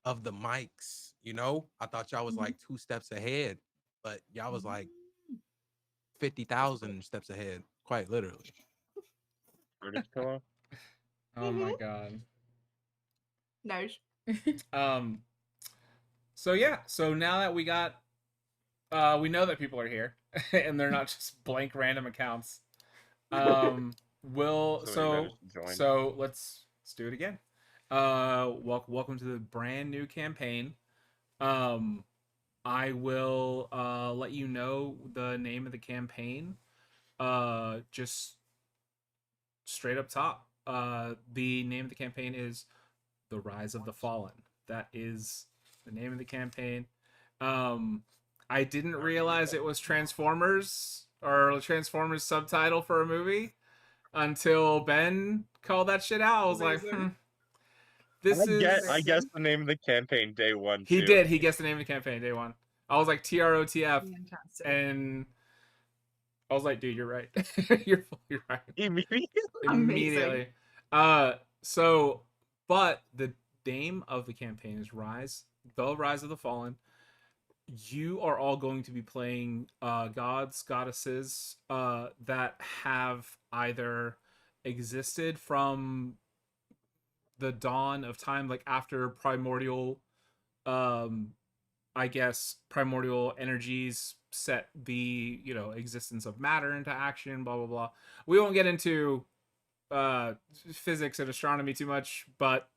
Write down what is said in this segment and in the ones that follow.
of the mics. I thought y'all was Mhm. like 2 steps ahead, but y'all was like 50,000 steps ahead, quite literally. British pillow. Oh my god. Nice. Um. So yeah. So now that we know that people are here, and they're not just blank random accounts. Will Somebody so managed to join. so let's do it again. Welcome to the brand new campaign. Um, I will let you know the name of the campaign. Just straight up top. The name of the campaign is The Rise of the Fallen. That is the name of the campaign. Um, I didn't realize it was Transformers or Transformers subtitle for a movie until Ben called that shit out. I was like, Amazing. this is. I guess the name of the campaign day one He too. did. He guessed the name of the campaign day one. I was like TROTF, Fantastic. and I was like, dude, you're right. You're fully right. Immediately. Immediately. Uh, so, but the name of the campaign is Rise, the Rise of the Fallen. You are all going to be playing gods, goddesses that have either existed from the dawn of time, like after primordial, um, I guess primordial energies set the existence of matter into action. Blah blah blah. We won't get into physics and astronomy too much, but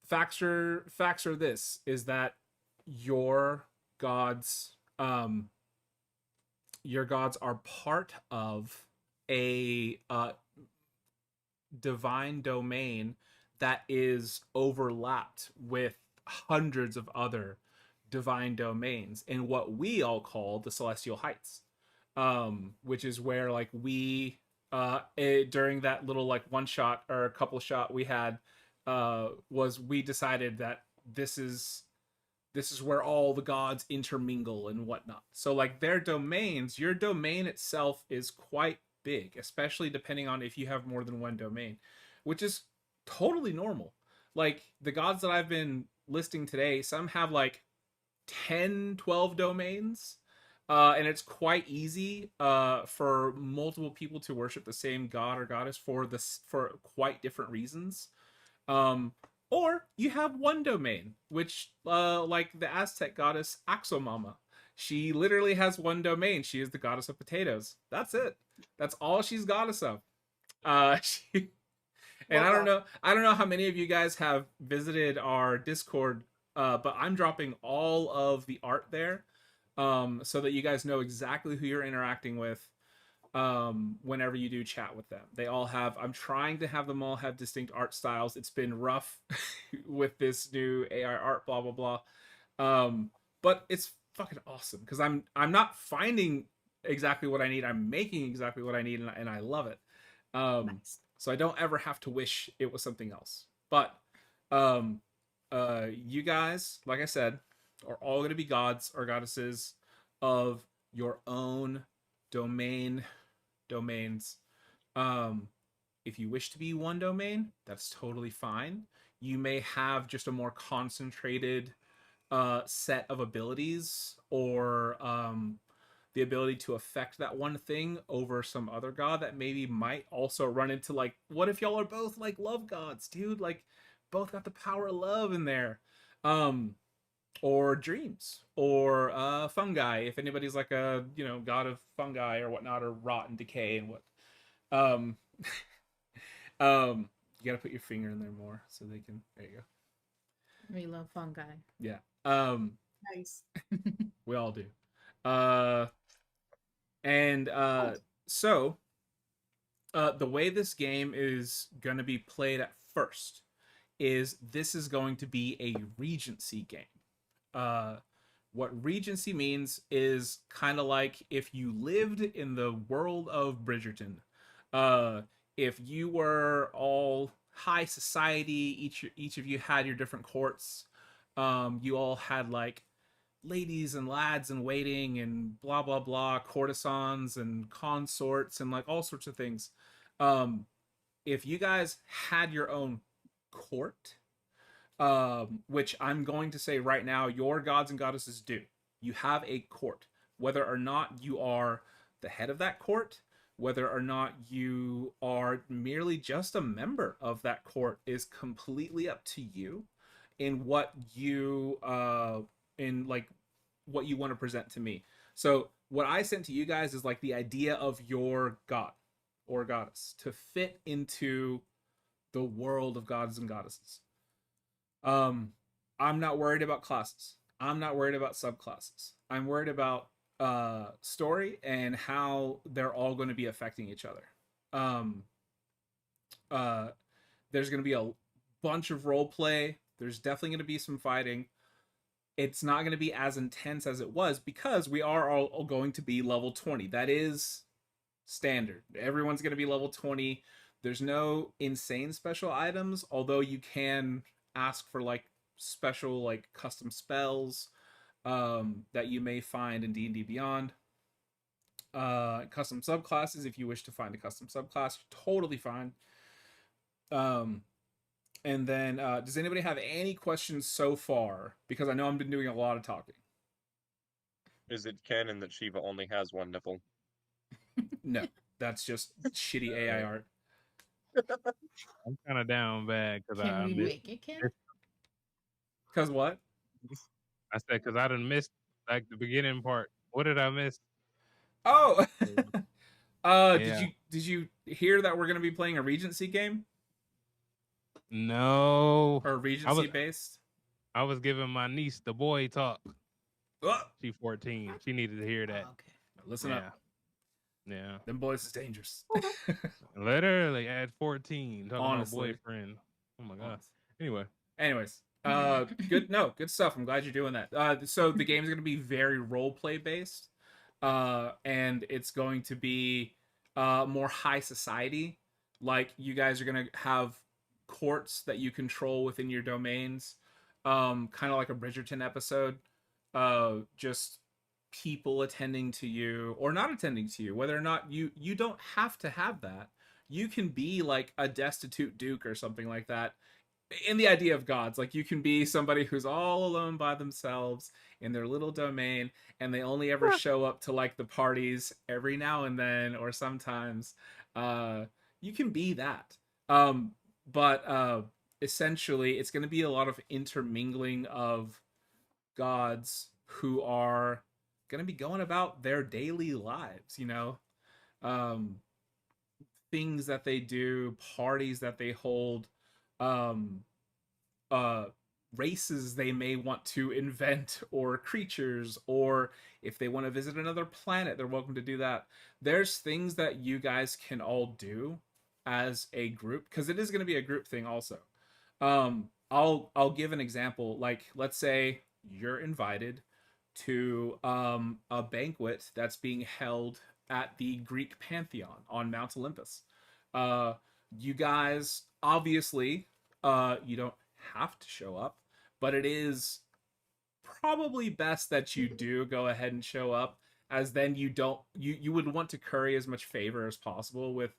facts are this is that your gods your gods are part of a divine domain that is overlapped with hundreds of other divine domains in what we all call the celestial heights, which is where like during that little like one shot or a couple shot we had, was we decided that this is where all the gods intermingle and whatnot. So like their domains, your domain itself is quite big, especially depending on if you have more than one domain, which is totally normal. Like the gods that I've been listing today, some have like 10, 12 domains. And it's quite easy for multiple people to worship the same god or goddess for quite different reasons. Um, or you have one domain, which like the Aztec goddess Axomama. She literally has one domain. She is the goddess of potatoes. That's it. That's all she's goddess of. She, and I don't know how many of you guys have visited our Discord, but I'm dropping all of the art there, so that you guys know exactly who you're interacting with whenever you do chat with them. They all have, I'm trying to have them all have distinct art styles. It's been rough with this new AI art, blah blah blah. But it's fucking awesome because I'm not finding exactly what I need. I'm making exactly what I need, and I love it. Nice. So I don't ever have to wish it was something else. But um you guys, like I said, are all going to be gods or goddesses of your own domains. Um, if you wish to be one domain, that's totally fine. You may have just a more concentrated set of abilities, or the ability to affect that one thing over some other god that maybe might also run into like, what if y'all are both like love gods, dude? Like, both got the power of love in there. Um, or dreams, or fungi, if anybody's like a god of fungi or whatnot, or rot and decay and what. um you gotta put your finger in there more so they can, there you go. We love fungi. Yeah. Nice. We all do. uh and so the way this game is gonna be played at first is this is going to be a regency game. uh what regency means is kind of like if you lived in the world of Bridgerton. uh if you were all high society, each of you had your different courts. You all had like ladies and lads in waiting and blah blah blah, courtesans and consorts and like all sorts of things. um if you guys had your own court, which I'm going to say right now, your gods and goddesses do. You have a court. Whether or not you are the head of that court, whether or not you are merely just a member of that court, is completely up to you in what you what you want to present to me. So what I sent to you guys is like the idea of your god or goddess to fit into the world of gods and goddesses. I'm not worried about classes. I'm not worried about subclasses. I'm worried about story and how they're all going to be affecting each other. There's going to be a bunch of role play. There's definitely going to be some fighting. It's not going to be as intense as it was because we are all going to be level 20. That is standard. Everyone's going to be level 20. There's no insane special items, although you can ask for like special like custom spells that you may find in D&D Beyond. Custom subclasses, if you wish to find a custom subclass, totally fine. And then, does anybody have any questions so far? Because I know I've been doing a lot of talking. Is it canon that Shiva only has one nipple? No, that's just shitty AI art. I'm kind of down bad because Can I we missed. make it, Ken? Because what? I said because I done missed like the beginning part. What did I miss? Oh, Yeah. did you hear that we're gonna be playing a Regency game No, or Regency based? I was giving my niece the boy talk. Oh, She 14. She needed to hear that. Okay. listen yeah. up, Yeah. them boys is dangerous. Literally at 14 talking Honestly. about boyfriend. Oh my god. Anyway. Anyways, good stuff. I'm glad you're doing that. So the game's going to be very role play based, and it's going to be more high society. Like you guys are going to have courts that you control within your domains, kind of like a Bridgerton episode. Just people attending to you or not attending to you, whether or not you don't have to have that. You can be like a destitute duke or something like that. In the idea of gods, like you can be somebody who's all alone by themselves in their little domain and they only ever show up to like the parties every now and then or sometimes. You can be that. But essentially it's going to be a lot of intermingling of gods who are going to be going about their daily lives, you know? Things that they do, parties that they hold, races they may want to invent, or creatures, or if they want to visit another planet, they're welcome to do that. There's things that you guys can all do as a group, because it is going to be a group thing also. I'll give an example. Like, let's say you're invited to a banquet that's being held at the Greek Pantheon on Mount Olympus. You guys, obviously, you don't have to show up, but it is probably best that you do go ahead and show up, as then you would want to curry as much favor as possible with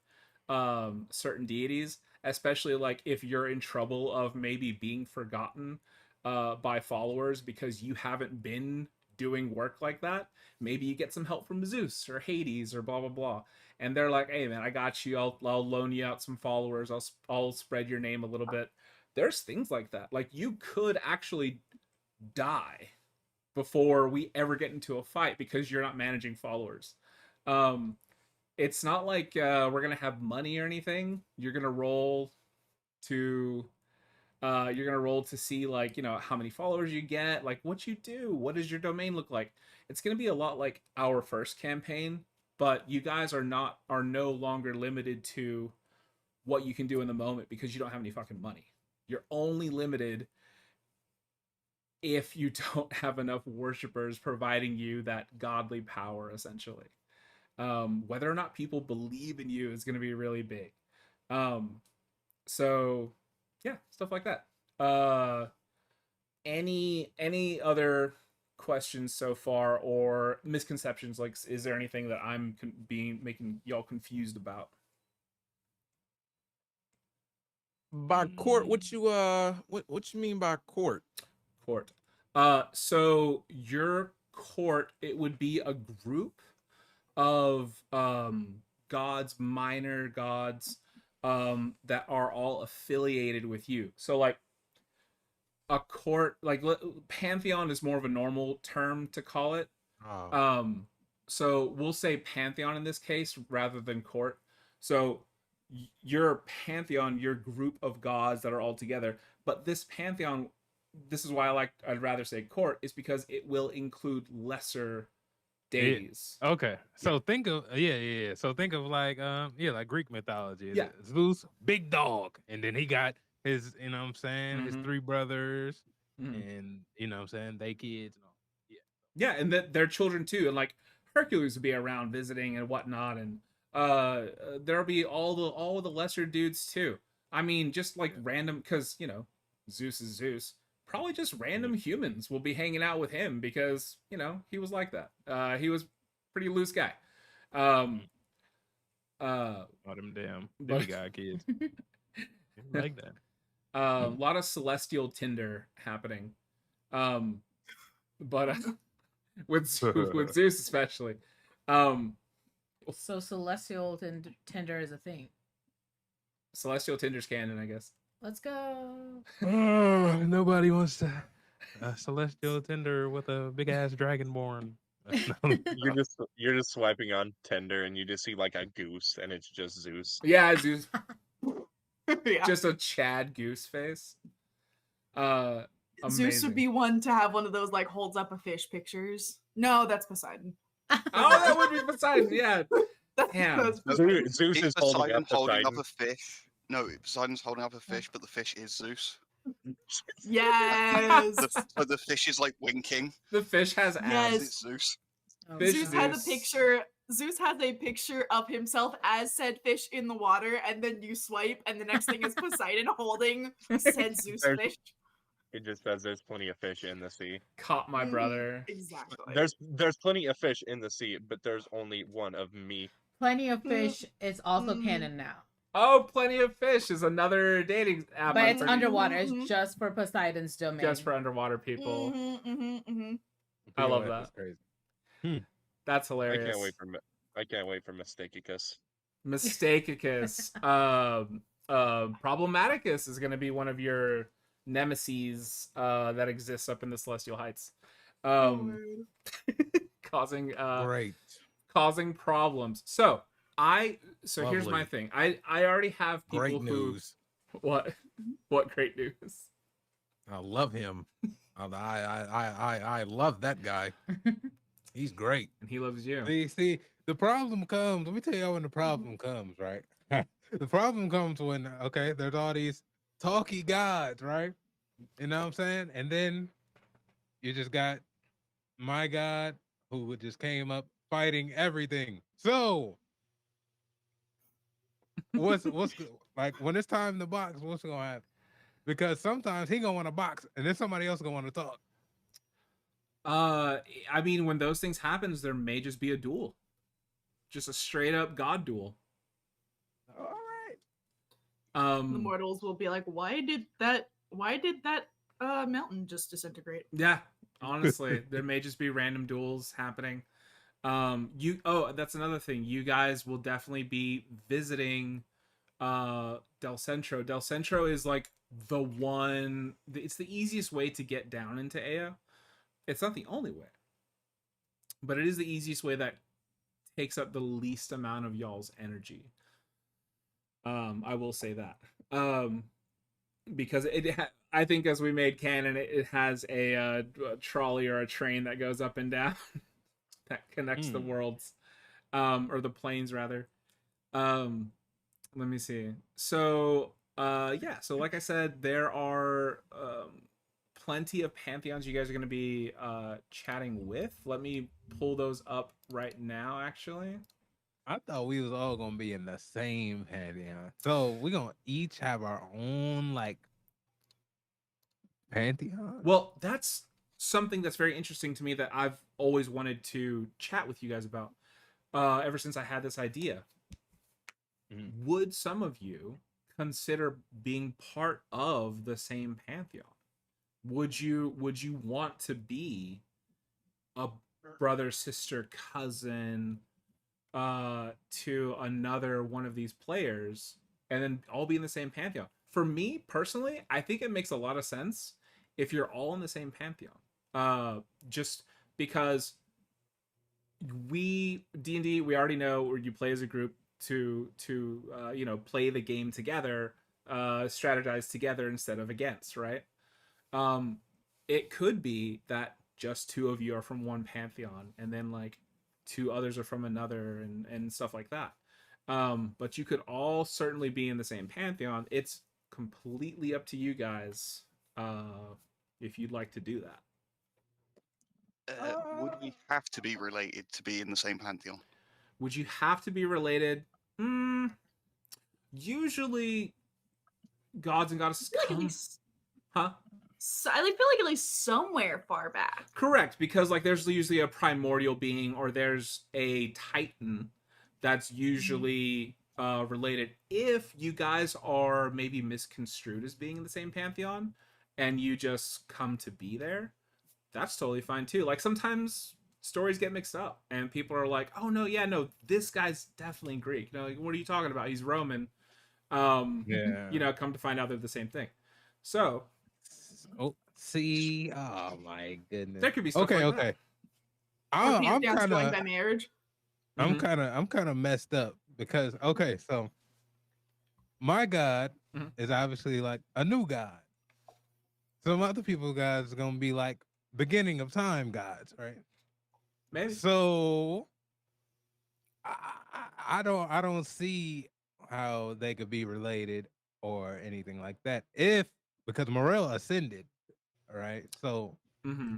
certain deities, especially like if you're in trouble of maybe being forgotten by followers because you haven't been doing work like that. Maybe you get some help from Zeus or Hades or blah blah blah, and they're like, hey man, I got you, I'll loan you out some followers, I'll spread your name a little bit. There's things like that. Like, you could actually die before we ever get into a fight because you're not managing followers. It's not like we're gonna have money or anything. You're gonna roll to see, like, you know, how many followers you get, like what you do, what does your domain look like. It's gonna be a lot like our first campaign, but you guys are no longer limited to what you can do in the moment because you don't have any fucking money. You're only limited if you don't have enough worshipers providing you that godly power, essentially. Whether or not people believe in you is going to be really big. So yeah, stuff like that. Any other questions so far, or misconceptions? Like, is there anything that I'm making y'all confused about? By court, what you what you mean by court? Court. So your court, it would be a group of gods, minor gods, that are all affiliated with you. So like a court, like pantheon is more of a normal term to call it. Oh, So we'll say pantheon in this case rather than court. So your pantheon, your group of gods that are all together, but this pantheon, this is why I'd rather say court, is because it will include lesser deities. Okay, so think of yeah. So think of like like Greek mythology. Yeah. Zeus, big dog, and then he got his, you know what I'm saying, his Mhm. 3 brothers, Mhm. and you know what I'm saying, they kids and all. Yeah, and their children too, and like Hercules would be around visiting and whatnot, and there'll be all the lesser dudes too. I mean, just like random, because you know Zeus is Zeus. Probably just random humans will be hanging out with him because you know he was like that. He was pretty loose guy. All them damn but- demigod kids. Like that. A lot of celestial Tinder happening. But with Zeus especially. So celestial Tinder is a thing. Celestial Tinder's canon, I guess. Let's go. Nobody wants to celestial Tinder with a big ass dragonborn. You're just swiping on Tinder and you just see like a goose and it's just Zeus. Yeah, Zeus. Yeah. Just a Chad goose face. Zeus Amazing. would be one to have one of those like holds up a fish pictures. No, that's Poseidon. Oh, that would be Poseidon. Yeah. Damn. Zeus It's is holding up holding up Poseidon. a fish. No, Poseidon's holding up a fish, but the fish is Zeus. Yes. But the fish is like winking. The fish has as abs. Yes. It's Zeus. Oh, Fish Zeus had a Zeus. picture. Zeus has a picture of himself as said fish in the water, and then you swipe, and the next thing is Poseidon holding said Zeus There's- fish. It just says there's plenty of fish in the sea. Caught my brother. Exactly. There's plenty of fish in the sea, but there's only one of me. Plenty of Fish is also Mm. canon now. Oh, Plenty of Fish is another dating app. But I'm it's pretty- underwater. It's Mhm. just for Poseidon's domain. just for underwater people. Mm-hmm. I love POF is that. crazy. That's I hilarious. can't wait for Mistakicus. Mistakicus. Problematicus is going to be one of your nemesis that exists up in the Celestial Heights, causing Great. causing problems. So here's my Lovely. thing. I already have people Great who news. what great news. I love him. I love that guy. He's great. And he loves you. See, the problem comes. Let me tell y'all when the problem comes, right? The problem comes when there's all these talky gods, right? You know what I'm saying? And then you just got my god who just came up fighting everything. So what's like when it's time to box, what's gonna happen? Because sometimes he gonna want to box and then somebody else gonna want to talk. I mean, when those things happens, there may just be a duel, just a straight up god duel. All right. The mortals will be like, why did that mountain just disintegrate? Yeah, honestly, there may just be random duels happening. That's another thing. You guys will definitely be visiting Del Centro. Del Centro is like it's the easiest way to get down into Ea. It's not the only way, but it is the easiest way that takes up the least amount of y'all's energy. I will say that. Because I think as we made canon, it has a trolley or a train that goes up and down that connects the worlds, or the planes rather. Let me see. So so like I said, there are plenty of pantheons you guys are going to be chatting with. Let me pull those up right now, actually. I thought we was all gonna be in the same pantheon. So we're gonna each have our own like pantheon. Well, that's something that's very interesting to me that I've always wanted to chat with you guys about ever since I had this idea. Mhm. Would some of you consider being part of the same pantheon? Would you want to be a brother, sister, cousin to another one of these players and then all be in the same pantheon? For me personally, I think it makes a lot of sense if you're all in the same pantheon. Just because D&D, we already know where you play as a group to play the game together, strategize together instead of against, right? It could be that just two of you are from one pantheon and then like two others are from another and stuff like that. But you could all certainly be in the same pantheon. It's completely up to you guys if you'd like to do that. Would we have to be related to be in the same pantheon? Would you have to be related? Usually gods and goddesses I feel like at come... least, Huh? I feel like at least somewhere far back. Correct, because like there's usually a primordial being or there's a titan that's usually related. If you guys are maybe misconstrued as being in the same pantheon and you just come to be there, that's totally fine too. Like sometimes stories get mixed up and people are like, oh no, yeah, no, this guy's definitely Greek. You know, like, what are you talking about? He's Roman. Yeah. Come to find out they're the same thing. So Oh, see. Oh my goodness. there could be stuff Okay, like okay. Or I'm pantheons kind joined of by marriage. I'm Mhm. kind of messed up because okay, so my god Mhm. is obviously like a new god. Some other people gods are gonna be like beginning of time gods, right? Maybe. So I don't see how they could be related or anything like that if because Morel ascended, all right? So Mm-hmm.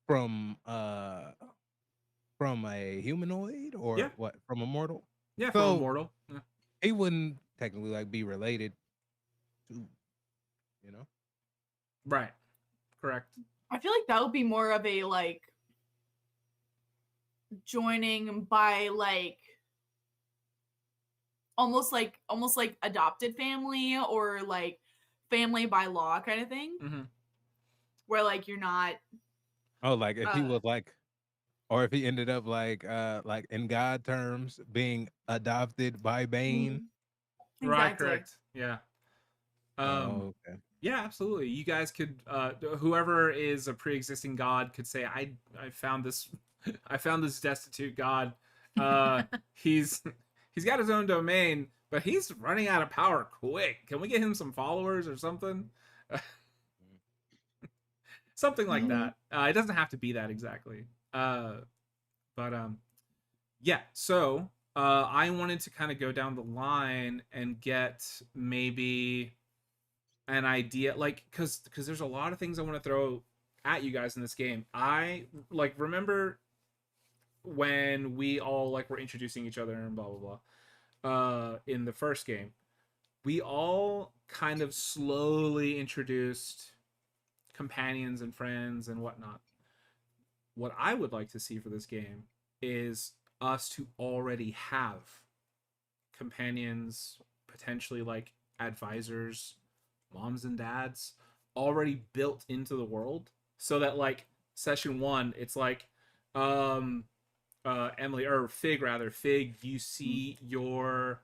from a humanoid or Yeah. what from a mortal, Yeah, from So- Immortal. Yeah. he wouldn't technically like be related to, you know. Right. Correct. I feel like that would be more of a like joining by like almost like adopted family or like family by law kind of thing, Mm-hmm. where like you're not Oh, like if he Uh, was like, or if he ended up like in God terms being adopted by Bane. Right. Exactly. Correct. Yeah. Oh, okay. Yeah, absolutely. You guys could, whoever is a pre-existing god could say, I found this, I found this destitute god. He's got his own domain, but he's running out of power quick. Can we get him some followers or something? Something like Mhm. that. It doesn't have to be that exactly. Yeah. So I wanted to kind of go down the line and get maybe an idea, like because there's a lot of things I want to throw at you guys in this game. I like remember when we all like were introducing each other and blah blah blah in the first game. We all kind of slowly introduced companions and friends and whatnot. What I would like to see for this game is us to already have companions, potentially like advisors, moms and dads already built into the world, so that like session 1 it's like Emily or Fig rather, Fig, you see your,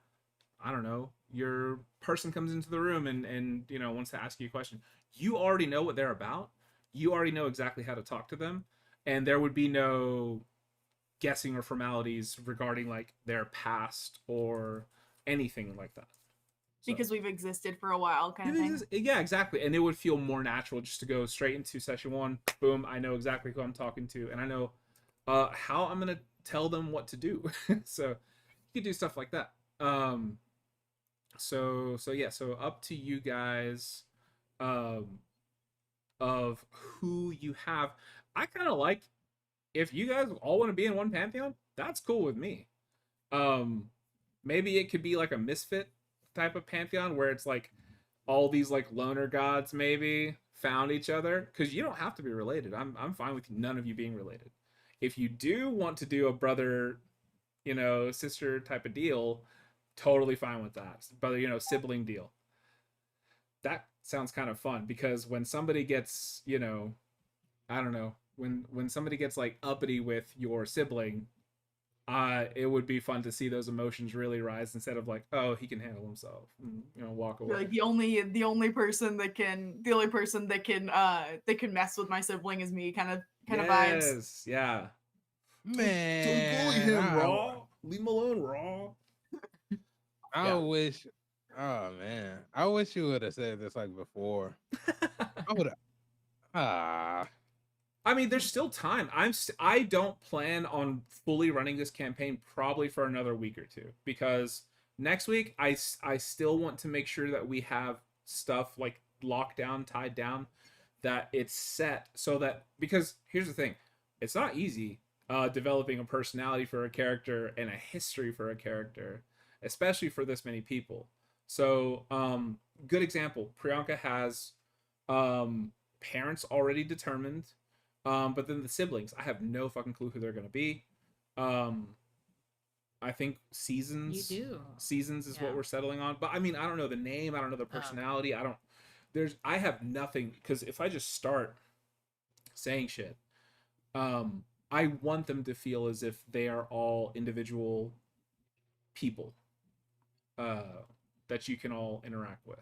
I don't know, your person comes into the room and you know wants to ask you a question. You already know what they're about. You already know exactly how to talk to them, and there would be no guessing or formalities regarding like their past or anything like that. So- Because we've existed for a while, kind of thing. yeah, exactly. And it would feel more natural just to go straight into session 1. Boom, I know exactly who I'm talking to, and I know how I'm gonna tell them what to do. So you could do stuff like that. So yeah, so up to you guys of who you have. I kind of like, if you guys all want to be in one pantheon, that's cool with me. Maybe it could be like a misfit type of pantheon where it's like all these like loner gods maybe found each other, because you don't have to be related. I'm fine with none of you being related. If you do want to do a brother, you know, sister type of deal, totally fine with that. But you know, sibling deal. That sounds kind of fun because when somebody gets, you know, I don't know, when somebody gets like uppity with your sibling, it would be fun to see those emotions really rise instead of like, oh, he can handle himself, and, you know, walk away. Like the only person that can mess with my sibling is me, kind of vibes. Yes, yeah. Man, Leave him alone, Raw. I Yeah. wish. Oh man, I wish you would have said this like before. I would have. Ah, I mean, there's still time. I don't plan on fully running this campaign probably for another week or two because next week I still want to make sure that we have stuff like locked down, tied down, that it's set so that, because here's the thing, it's not easy developing a personality for a character and a history for a character, especially for this many people. So, good example, Priyanka has parents already determined. But then the siblings, I have no fucking clue who they're gonna be. I think Seasons. You do. Seasons is what Yeah. we're settling on. But I mean, I don't know the name. I don't know the personality. I have nothing, because if I just start saying shit, I want them to feel as if they are all individual people that you can all interact with.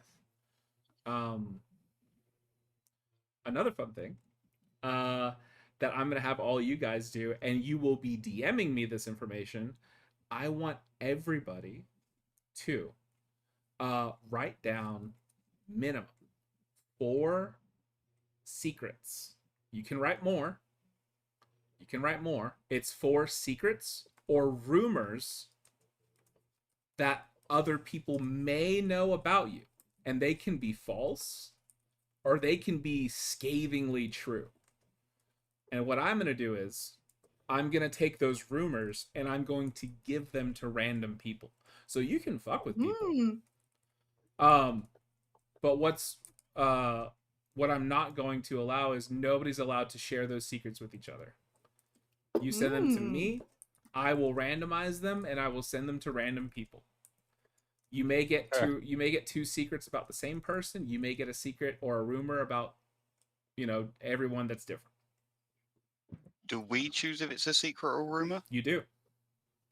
Another fun thing that I'm going to have all you guys do, and you will be DMing me this information. I want everybody to write down minimum 4 secrets. You can write more. It's 4 secrets or rumors that other people may know about you, and they can be false or they can be scathingly true. And what I'm going to do is I'm going to take those rumors and I'm going to give them to random people. So you can fuck with people. But what I'm not going to allow is nobody's allowed to share those secrets with each other. You send them to me, I will randomize them and I will send them to random people. You may get 2 secrets about the same person. You may get a secret or a rumor about, you know, everyone that's different. Do we choose if it's a secret or rumor? You do.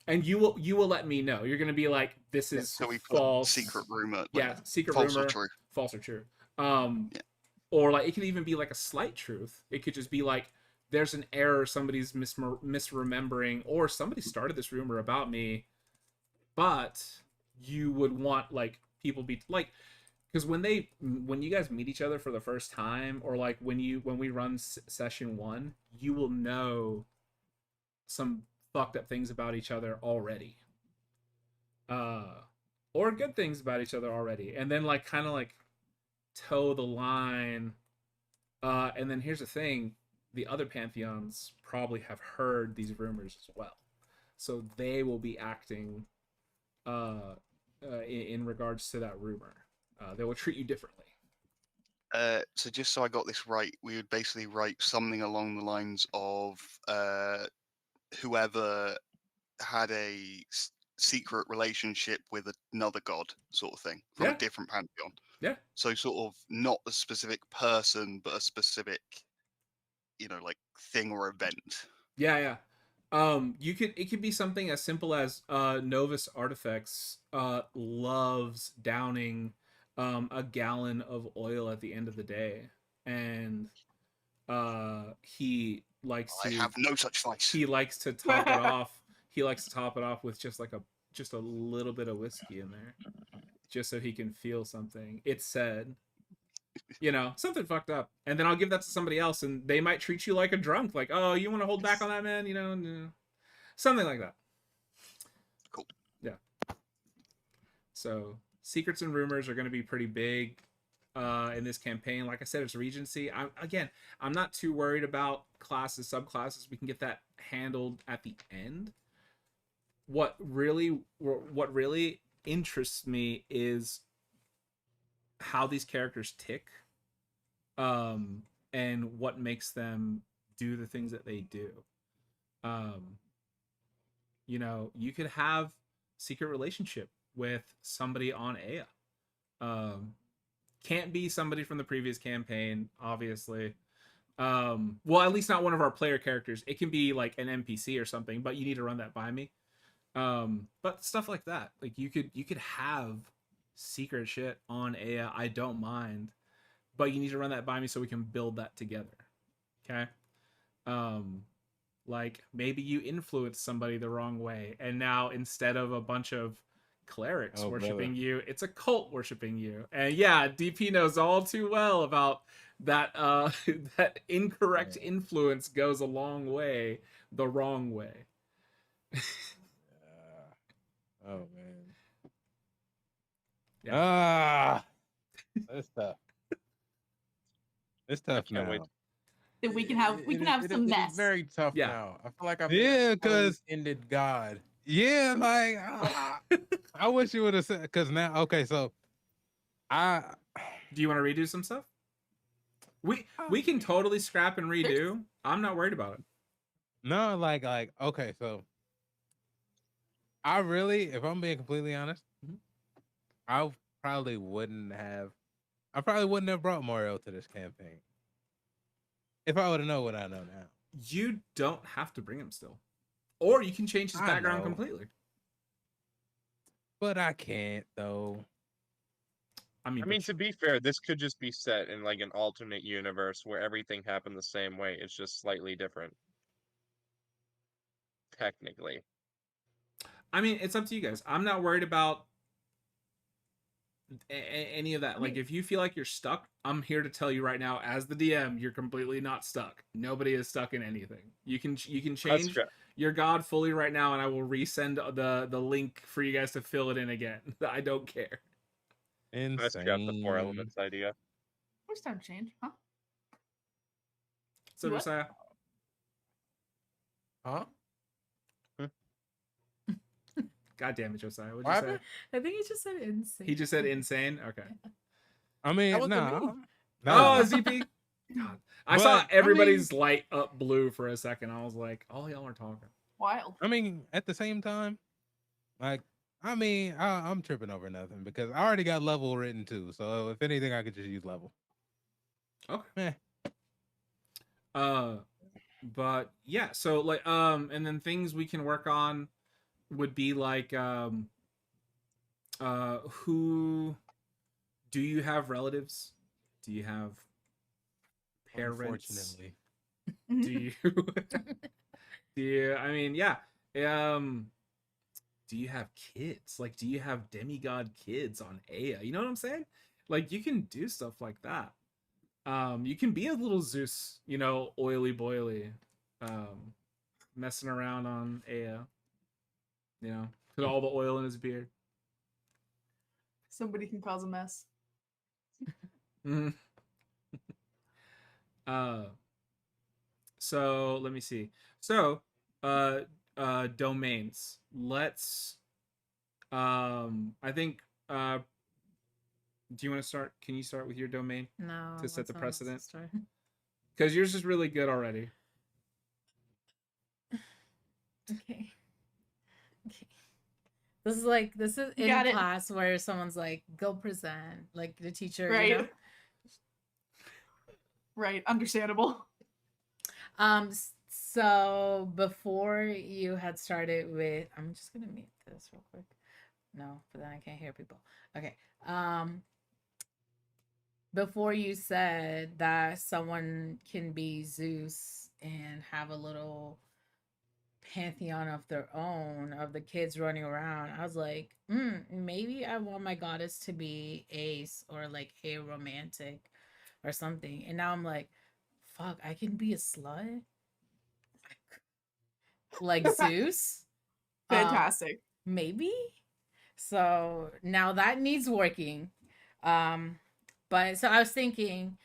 And you will let me know. You're gonna be like, this is So we put false. secret rumor. Like, Yeah, secret false rumor. or true. False or true. Or like it could even be like a slight truth. It could just be like there's an error, somebody's misremembering, or somebody started this rumor about me, but you would want like people be like, because when you guys meet each other for the first time, or like when we run session 1, you will know some fucked up things about each other already, or good things about each other already, and then like kind of like toe the line. And then here's the thing, the other pantheons probably have heard these rumors as well, so they will be acting in regards to that rumor. They will treat you differently. So just so I got this right, we would basically write something along the lines of whoever had a secret relationship with another god, sort of thing, from Yeah. a different pantheon. Yeah. So sort of not a specific person, but a specific, you know, like thing or event. Yeah. It could be something as simple as Novus Artifacts loves downing a gallon of oil at the end of the day, and he likes to I have no such vice. he likes to top it off. He likes to top it off with just a little bit of whiskey in there, just so he can feel something. It's said, you know, something fucked up, and then I'll give that to somebody else, and they might treat you like a drunk, like, oh, you want to hold back on that, man, you know, something like that. Cool. Yeah. So secrets and rumors are going to be pretty big in this campaign. Like I said, it's Regency. I'm not too worried about classes, subclasses. We can get that handled at the end. What really interests me is how these characters tick, and what makes them do the things that they do. You know, you could have secret relationship with somebody on Ea. Can't be somebody from the previous campaign, obviously. Well, at least not one of our player characters. It can be like an NPC or something, but you need to run that by me. But stuff like that, like you could have secret shit on Ea. I don't mind, but you need to run that by me so we can build that together. Okay. Like maybe you influence somebody the wrong way, and now instead of a bunch of clerics worshiping you, it's a cult worshiping you. And yeah, DP knows all too well about that. That incorrect influence goes a long way the wrong way. Oh man. Yeah. That's tough. It's tough can't now. wait. That we can have some It mess. is very tough Yeah. now. I feel like I've Yeah, 'cause- ended God. Yeah, like I wish you would have said, because now, okay, so Do you want to redo some stuff? We can totally scrap and redo. I'm not worried about it. no, like okay, so I really, if I'm being completely honest, Mhm. I probably wouldn't have brought Mario to this campaign if I would have known what I know now. You don't have to bring him still, or you can change his I background know. completely. But I can't though. I mean, I mean, to be fair, this could just be set in like an alternate universe where everything happened the same way. It's just slightly different. Technically. it's up to you guys. I'm not worried about any of that. Like, if you feel like you're stuck, I'm here to tell you right now, as the DM, you're completely not stuck. Nobody is stuck in anything. You can That's change fair. your god fully right now, and I will resend the link for you guys to fill it in again. I don't care. Insane. I scrapped the 4 elements idea. First time change, huh? So What? Josiah, Huh? God damn it, Josiah, what'd What you say? happened? I think he just said insane. He just said insane. Okay. I mean, That wasn't no. me. Oh, ZP. God. I saw But, I everybody's light up blue for a second. I was like, all y'all are talking. Wild. I mean, at the same time, like, I mean, I'm tripping over nothing because I already got level written too. So if anything, I could just use level. Okay. Eh. But yeah, so like and then things we can work on would be like who do you have relatives? Do you have parents? Unfortunately. Do you do you I mean, yeah. Do you have kids? Like, do you have demigod kids on Ea? You know what I'm saying? Like, you can do stuff like that. You can be a little Zeus, oily boily, messing around on Ea. Put all the oil in his beard. Somebody can cause a mess. Mhm. So let me see. So, domains. Let's. I think. Do you want to start? Can you start with your domain? No. To set the someone else to precedent? start. Because yours is really good already. Okay. This is in got it. class where someone's like, go present, like the teacher, Right. Right. Understandable. So before you had started with, I'm just gonna mute this real quick. No, but then I can't hear people. Okay. Before you said that someone can be Zeus and have a little pantheon of their own of the kids running around, I was like, maybe I want my goddess to be Ace or like a romantic or something. And now I'm like, fuck, I can be a slut like Zeus. Fantastic. Maybe. So now that needs working. But so I was thinking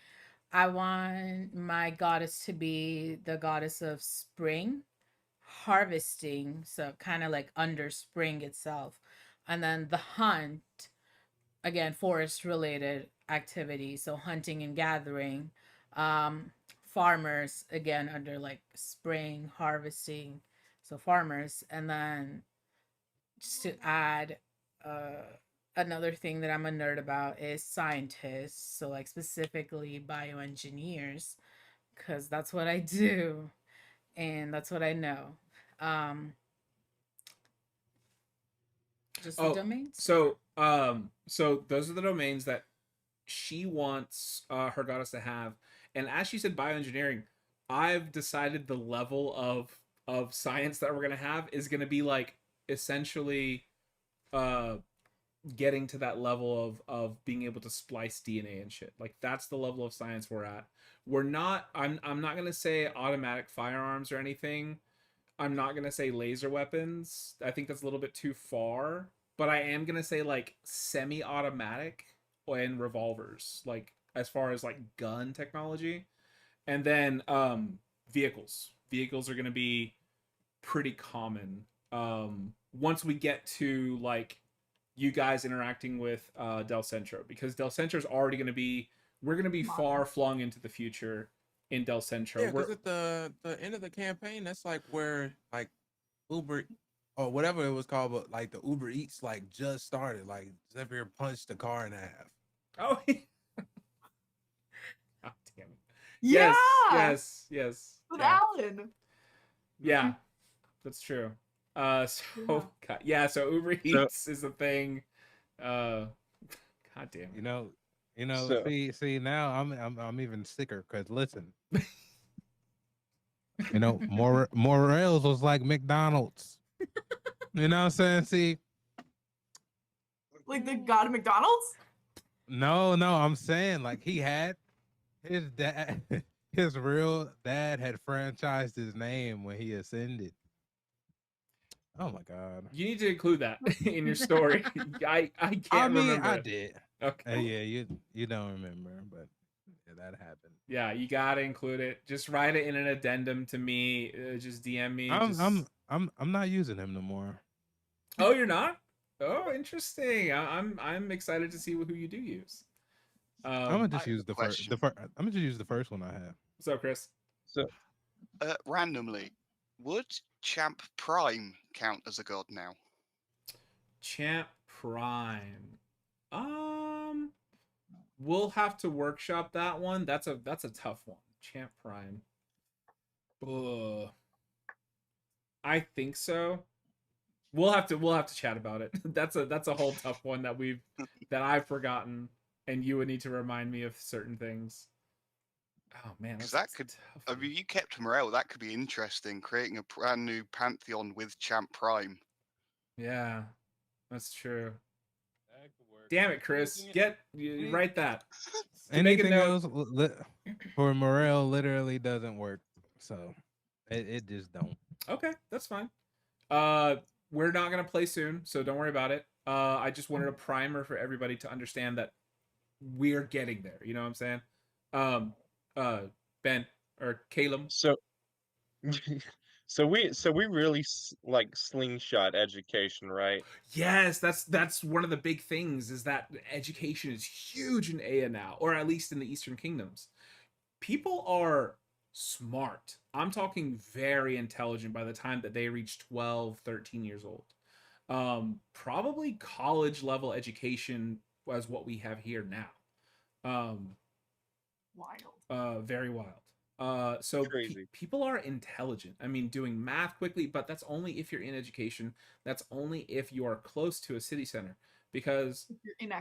I want my goddess to be the goddess of spring, harvesting, so kind of like under spring itself. And then the hunt, again, forest related activity, so hunting and gathering. Farmers, again, under like spring, harvesting, so farmers. And then just to add another thing that I'm a nerd about is scientists. So like specifically bioengineers, because that's what I do and that's what I know. Um, just the Oh, domains. so those are the domains that she wants her goddess to have. And as she said, bioengineering, I've decided the level of science that we're gonna have is gonna be like essentially uh getting to that level of being able to splice DNA and shit. Like that's the level of science we're at. We're not I'm not going to say automatic firearms or anything. I'm not going to say laser weapons. I think that's a little bit too far, but I am going to say like semi-automatic and revolvers, like as far as like gun technology. And then vehicles. Vehicles are going to be pretty common once we get to like you guys interacting with Del Centro, because Del Centro is already going to be, we're going to be far flung into the future in Del Centro. Yeah, because at the end of the campaign, that's like where like Uber or whatever it was called, but like the Uber Eats like just started. Like Xavier punched the car in half. Oh, God damn it. Yeah. Yes. With Yeah. Alan. Yeah, that's true. So Yeah. God, yeah, so Uber Eats is a thing. God damn it. So- see now I'm even sicker because listen, Morels was like McDonald's. You know what I'm saying? See, Like the god of McDonald's? no, I'm saying like he had his dad, his real dad had franchised his name when he ascended. Oh my god. You need to include that in your story. I can't remember. I it. did. Okay. Yeah, you don't remember, but yeah, that happened. Yeah, you gotta include it. Just write it in an addendum to me. Just DM me. I'm not using him no more. Oh, you're not? Oh, interesting. I'm excited to see who you do use. I'm gonna just I use have a the first. question. I'm gonna just use the first one I have. What's up, Chris? Randomly, would Champ Prime count as a god now? Champ Prime. We'll have to workshop that one. That's a tough one. Champ Prime. Ugh. I think so. We'll have to chat about it. That's a whole tough one that I've forgotten, and you would need to remind me of certain things. Oh man, 'Cause that's that could- tough I one. mean, you kept Morel. That could be interesting. Creating a brand new pantheon with Champ Prime. Yeah, that's true. Damn it, Chris. You write that. To make a Anything note- else for Morel literally doesn't work. So it just don't. Okay, that's fine. We're not gonna play soon, so don't worry about it. I just wanted a primer for everybody to understand that we're getting there. You know what I'm saying? Ben or Caleb. So, so we really like slingshot education, right? Yes, that's one of the big things is that education is huge in Aya now, or at least in the Eastern Kingdoms. People are smart. I'm talking very intelligent by the time that they reach 12, 13 years old. Probably college level education was what we have here now. Wild. Very wild. So Crazy. people are intelligent. I mean, doing math quickly, but that's only if you're in education. That's only if you are close to a city center. Because If you're in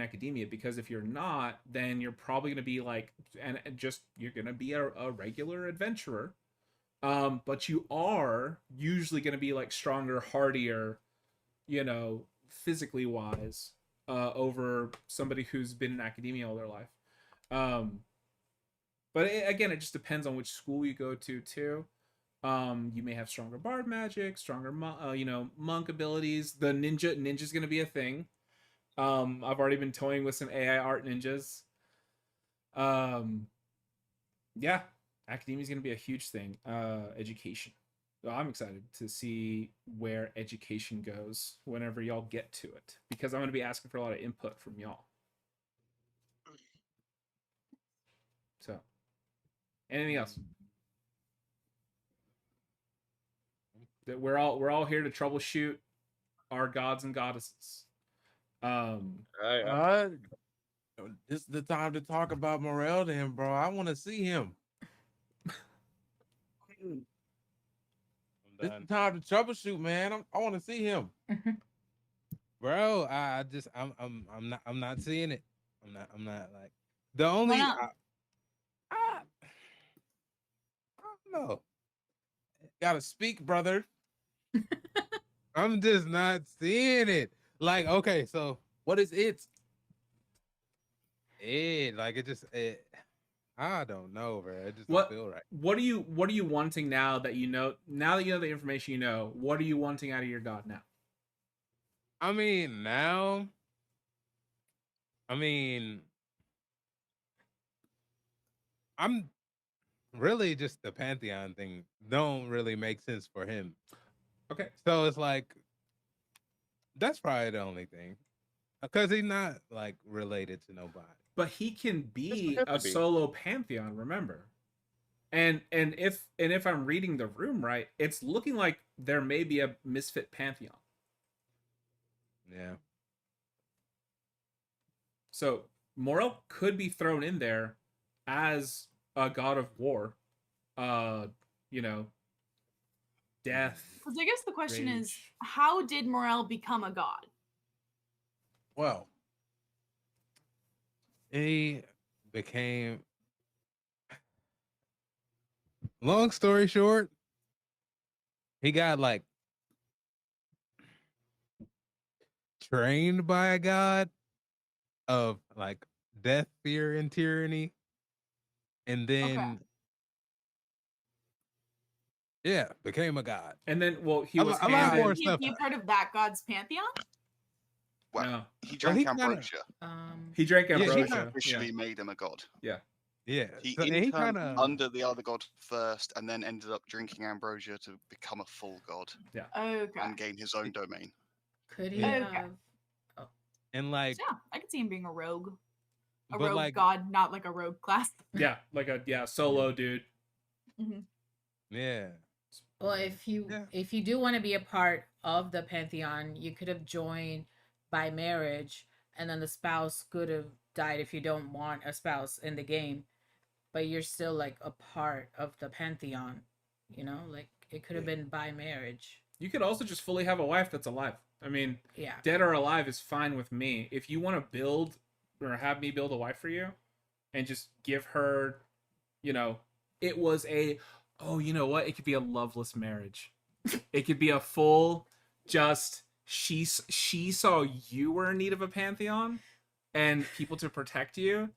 academia. because if you're not, then you're probably going to be like, and just you're going to be a regular adventurer. But you are usually going to be like stronger, hardier, physically wise, over somebody who's been in academia all their life. But again, it just depends on which school you go to too. You may have stronger bard magic, stronger monk abilities. The ninja's gonna be a thing. I've already been toying with some AI art ninjas. Yeah, academia is gonna be a huge thing. Education. So I'm excited to see where education goes whenever y'all get to it, because I'm gonna be asking for a lot of input from y'all. So, anything else? That we're all here to troubleshoot our gods and goddesses. I, This is the time to talk about Morel to him, bro. I want to see him. I'm This done. is the time to troubleshoot, man. I want to see him. Bro, I'm not seeing it. I'm not like the only not? I don't know. Gotta speak, brother. I'm just not seeing it. Like, okay, so What is it? I don't know, bro. It just What- don't feel right. What are you wanting now that you know the information you know? What are you wanting out of your god now? I mean, now, I mean, I'm really just the Pantheon thing don't really make sense for him. Okay. So it's like, that's probably the only thing. Because he's not like related to nobody. But he can be have to a be. solo pantheon, remember? And if I'm reading the room right, it's looking like there may be a misfit pantheon. Yeah. So Morel could be thrown in there as a god of war, death. Because I guess the question is, rage. how did Morel become a god? Well, He became, long story short, he got like trained by a god of like death, fear, and tyranny. And then yeah, became a god. And then, well, he A was lot more handed. Or He stuff. be a part of that god's pantheon? Well, No, he drank he kinda- ambrosia. he drank Yeah, he ambrosia. kinda Officially made him a god. Yeah. He So, and interned he kind of under the other god first, and then ended up drinking ambrosia to become a full god Okay. and gain his own domain. Could he Yeah. Okay. have? and like, Yeah, I could see him being a rogue. A but rogue like, god, not like a rogue class. Yeah, like a solo dude. yeah, Well, if you Yeah. do want to be a part of the pantheon, you could have joined by marriage, and then the spouse could have died if you don't want a spouse in the game, but you're still like a part of the pantheon. You know, like it could have been by marriage. You could also just fully have a wife that's alive. I mean, Yeah. dead or alive is fine with me. If you want to build or have me build a wife for you and just give her, it was you know what? It could be a loveless marriage. It could be a full just she saw you were in need of a pantheon and people to protect you,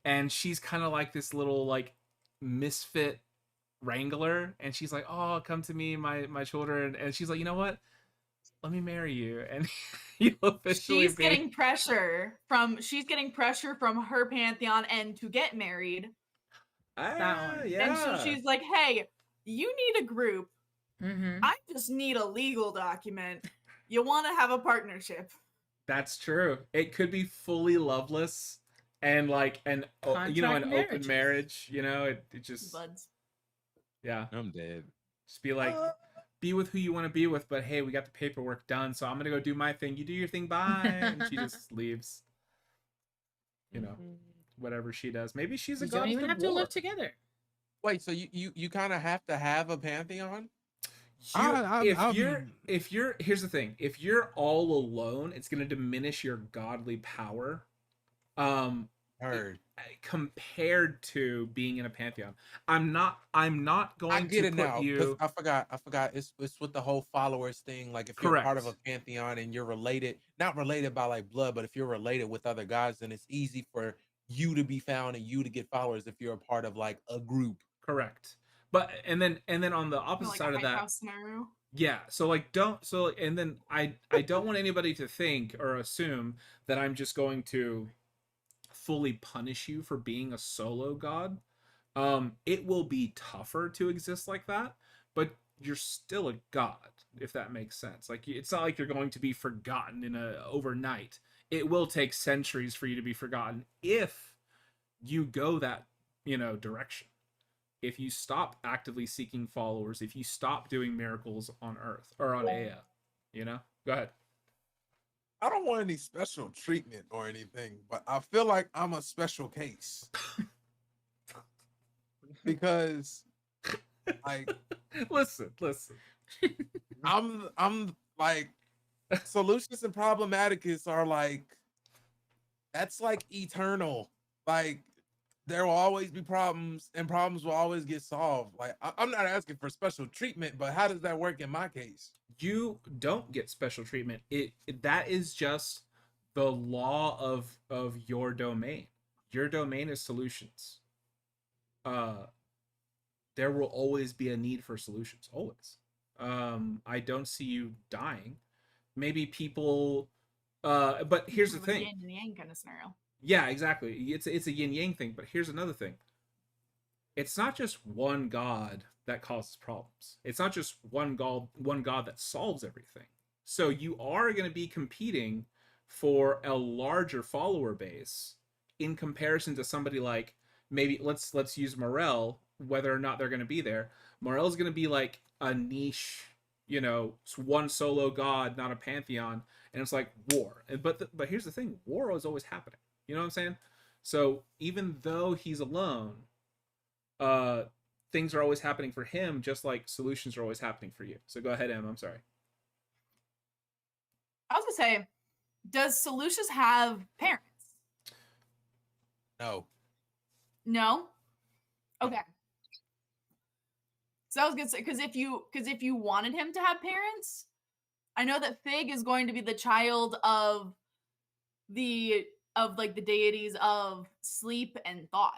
and she's kind of like this little like misfit wrangler, and she's like, oh, come to me, my children, and she's like, you know what, let me marry you, and you'll officially She's getting pressure from her pantheon and to get married. one. Yeah. And so she's like, hey, you need a group. Mm-hmm. I just need a legal document. You want to have a partnership. That's true. It could be fully loveless and like an Contract open marriages. marriage, it just Buds. yeah. I'm dead. Just be like, be with who you want to be with, but hey, we got the paperwork done, so I'm gonna go do my thing. You do your thing, bye. And she just leaves. Whatever she does. Maybe she's a You don't god even of have to war. live together. wait. So you kind of have to have a pantheon? If you're here's the thing, if you're all alone, it's gonna diminish your godly power. Heard. Compared to being in a pantheon. I'm not going I get to it put now. 'Cause you I forgot. It's with the whole followers thing. Like if you're part of a Correct. pantheon and you're related, not related by like blood, but if you're related with other gods, then it's easy for you to be found and you to get followers if you're a part of like a group. correct. But and then on the opposite Like side a of hype that, house scenario. yeah. So and then I don't want anybody to think or assume that I'm just going to fully punish you for being a solo god. It will be tougher to exist like that, but you're still a god, if that makes sense. Like it's not like you're going to be forgotten in a overnight. It will take centuries for you to be forgotten if you go that direction. If you stop actively seeking followers, if you stop doing miracles on Earth or on Ea, go ahead. I don't want any special treatment or anything, but I feel like I'm a special case because, like, listen. I'm like Solutions and Problematicus are like that's like eternal. Like there will always be problems, and problems will always get solved. Like I'm not asking for special treatment, but how does that work in my case? You don't get special treatment. That is just the law of your domain. Your domain is solutions. There will always be a need for solutions. Always. I don't see you dying. Maybe people. But here's the More of a thing. yin and yang kind of scenario. Yeah, exactly. It's a yin yang thing. But here's another thing. It's not just one god that causes problems. It's not just one god that solves everything. So you are going to be competing for a larger follower base in comparison to somebody like maybe let's use Morel, whether or not they're going to be there. Morel's going to be like a niche, one solo god, not a pantheon, and it's like war. But here's the thing, war is always happening. You know what I'm saying? So even though he's alone, things are always happening for him, just like solutions are always happening for you. So go ahead, Em. I'm sorry. I was gonna say, does Solutions have parents? No. No. Okay. So I was gonna say, because if you wanted him to have parents, I know that Fig is going to be the child of the deities of sleep and thought.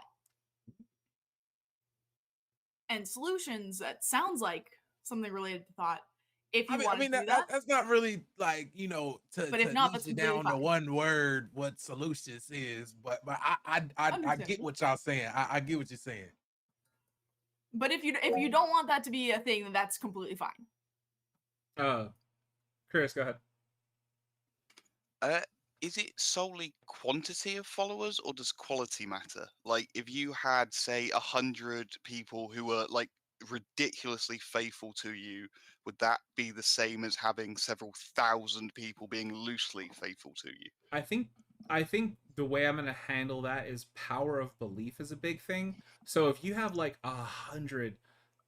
And Solutions, that sounds like something related to thought. If you want to do that, that's not really like But if not, that's niche it completely down to fine. one word what Solutions is. But I get Understandable. what y'all saying. I get what you're saying. But if you don't want that to be a thing, then that's completely fine. Chris, go ahead. Is it solely quantity of followers, or does quality matter? Like, if you had, say, 100 people who were like ridiculously faithful to you, would that be the same as having several thousand people being loosely faithful to you? I think the way I'm gonna handle that is power of belief is a big thing. So if you have like 100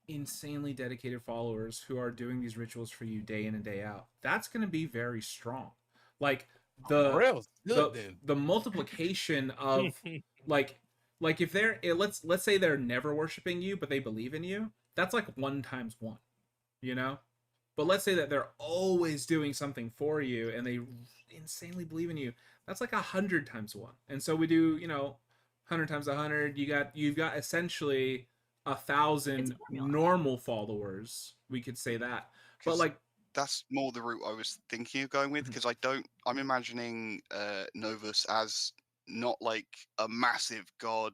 insanely dedicated followers who are doing these rituals for you day in and day out, that's gonna be very strong. Like Morel's good then. the multiplication of like if they're let's say they're never worshiping you but they believe in you, that's like 1 times 1, but let's say that they're always doing something for you and they insanely believe in you, that's like 100 times 1. And so we do 100 times 100, you've got essentially 1,000 normal followers, we could say that. But like that's more the route I was thinking of going with, because I'm imagining Novus as not like a massive god,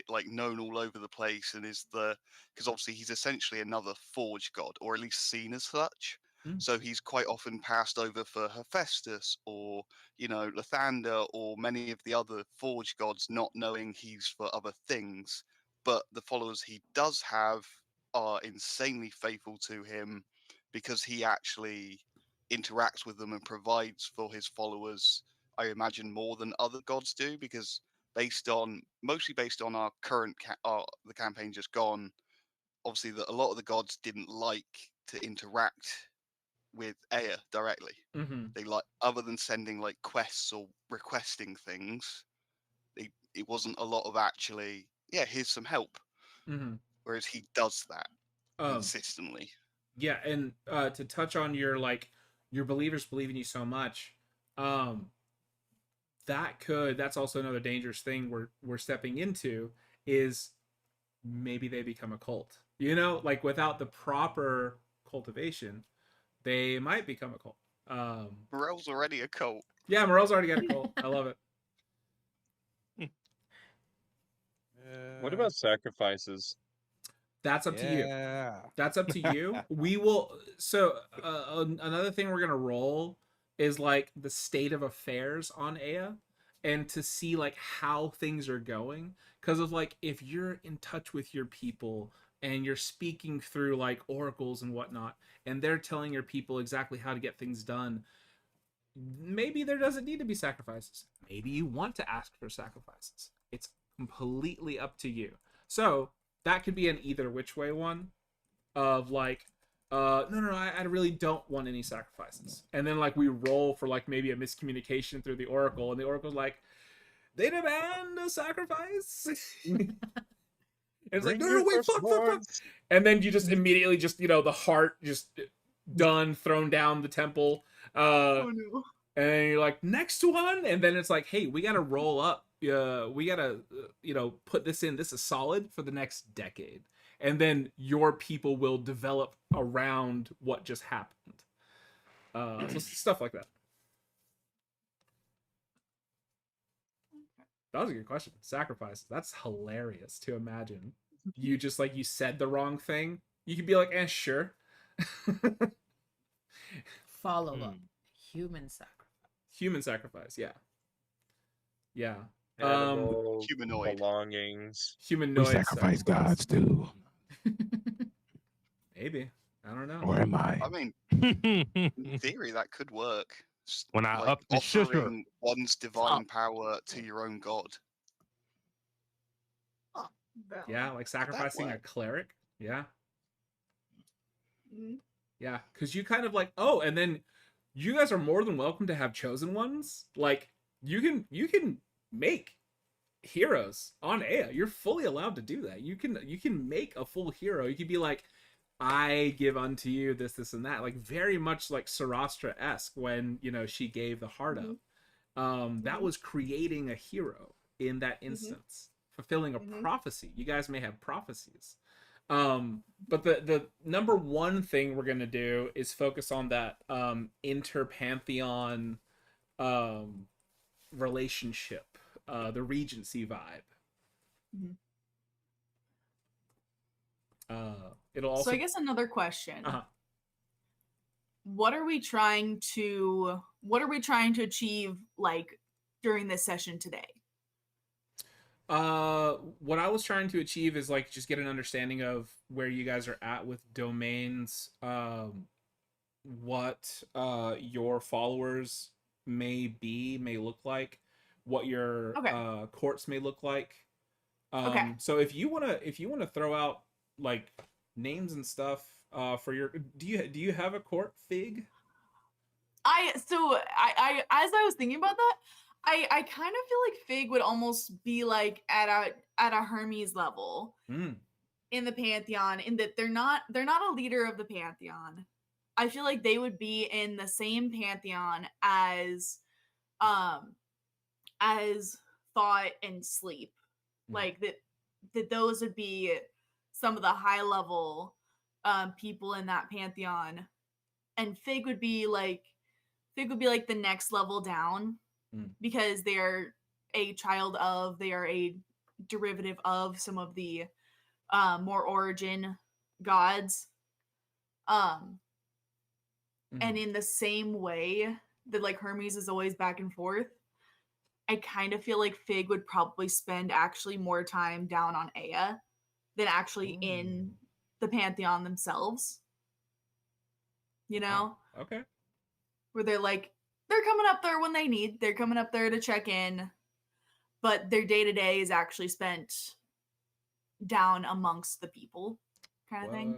like known all over the place, and because obviously he's essentially another Forge god, or at least seen as such. So he's quite often passed over for Hephaestus or Lathander or many of the other Forge gods, not knowing he's for other things. But the followers he does have are insanely faithful to him, because he actually interacts with them and provides for his followers, I imagine, more than other gods do, because mostly based on our current the campaign just gone, obviously that a lot of the gods didn't like to interact with Ea directly. They other than sending like quests or requesting things, it wasn't a lot of actually, here's some help. Whereas he does that consistently. Yeah, and to touch on your believers believe in you so much, that's also another dangerous thing we're stepping into, is maybe they become a cult. Like without the proper cultivation, they might become a cult. Morel's already a cult. Yeah, Morel's already got a cult. I love it. What about sacrifices? That's up to you. That's up to you. We will. So another thing we're gonna roll is like the state of affairs on Ea, and to see like how things are going. Because of like, if you're in touch with your people and you're speaking through like oracles and whatnot, and they're telling your people exactly how to get things done, maybe there doesn't need to be sacrifices. Maybe you want to ask for sacrifices. It's completely up to you. So that could be an either which way one of like, no, I really don't want any sacrifices. And then like we roll for like maybe a miscommunication through the Oracle, and the Oracle's like, they demand a sacrifice. And it's like, no, wait, fuck. And then you just immediately just, the heart just done, thrown down the temple. Oh no. And then you're like, next one. And then it's like, hey, we got to roll up. We got to, put this in. This is solid for the next decade. And then your people will develop around what just happened. So stuff like that. That was a good question. Sacrifice. That's hilarious to imagine. You just like, you said the wrong thing. You could be like, sure. Follow up. Human sacrifice. Human sacrifice, yeah. Yeah. Animal Humanoid. belongings. Humanoid We sacrifice gods too. Maybe. I don't know. Or am I? I mean, in theory, that could work. When I up the sugar. offering one's divine power to your own god. Yeah, like sacrificing a work? cleric. Yeah. Mhm. Yeah. Because you kind of like, and then you guys are more than welcome to have chosen ones. Like, you can make heroes on Ea. You're fully allowed to do that. You can make a full hero. You can be like, I give unto you this, and that. Like very much like Sarastra-esque when, she gave the heart up. That was creating a hero in that instance. Fulfilling a prophecy. You guys may have prophecies. But the number one thing we're gonna do is focus on that inter-pantheon relationship, the Regency vibe. It'll also. So I guess another question. Uh-huh. What are we trying to achieve like during this session today? What I was trying to achieve is like just get an understanding of where you guys are at with domains, what your followers may look like, what your courts may look like. Okay. So if you wanna throw out like names and stuff for your, do you have a court, Fig? I as I was thinking about that, I kind of feel like Fig would almost be like at a Hermes level in the Pantheon, in that they're not a leader of the Pantheon. I feel like they would be in the same Pantheon as Thought and Sleep. Like that those would be some of the high level people in that Pantheon. And Fig would be like the next level down. Because they're a derivative of some of the more origin gods. And in the same way that like Hermes is always back and forth, I kind of feel like Fig would probably spend actually more time down on Ea than actually in the Pantheon themselves. Okay. Where they're like, they're coming up there when they need. They're coming up there to check in. But their day-to-day is actually spent down amongst the people kind of thing.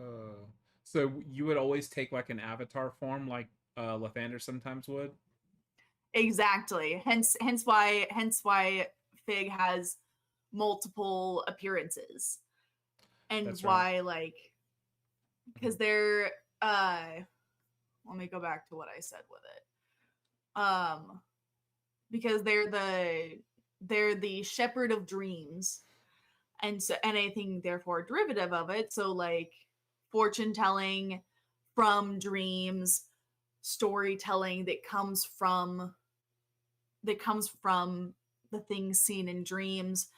So you would always take like an avatar form like Lathander sometimes would? Exactly. Hence why Fig has multiple appearances. And That's why right. like, because they're let me go back to what I said with it. Because they're the shepherd of dreams, and so anything therefore derivative of it. So like fortune telling from dreams, storytelling that comes from the things seen in dreams,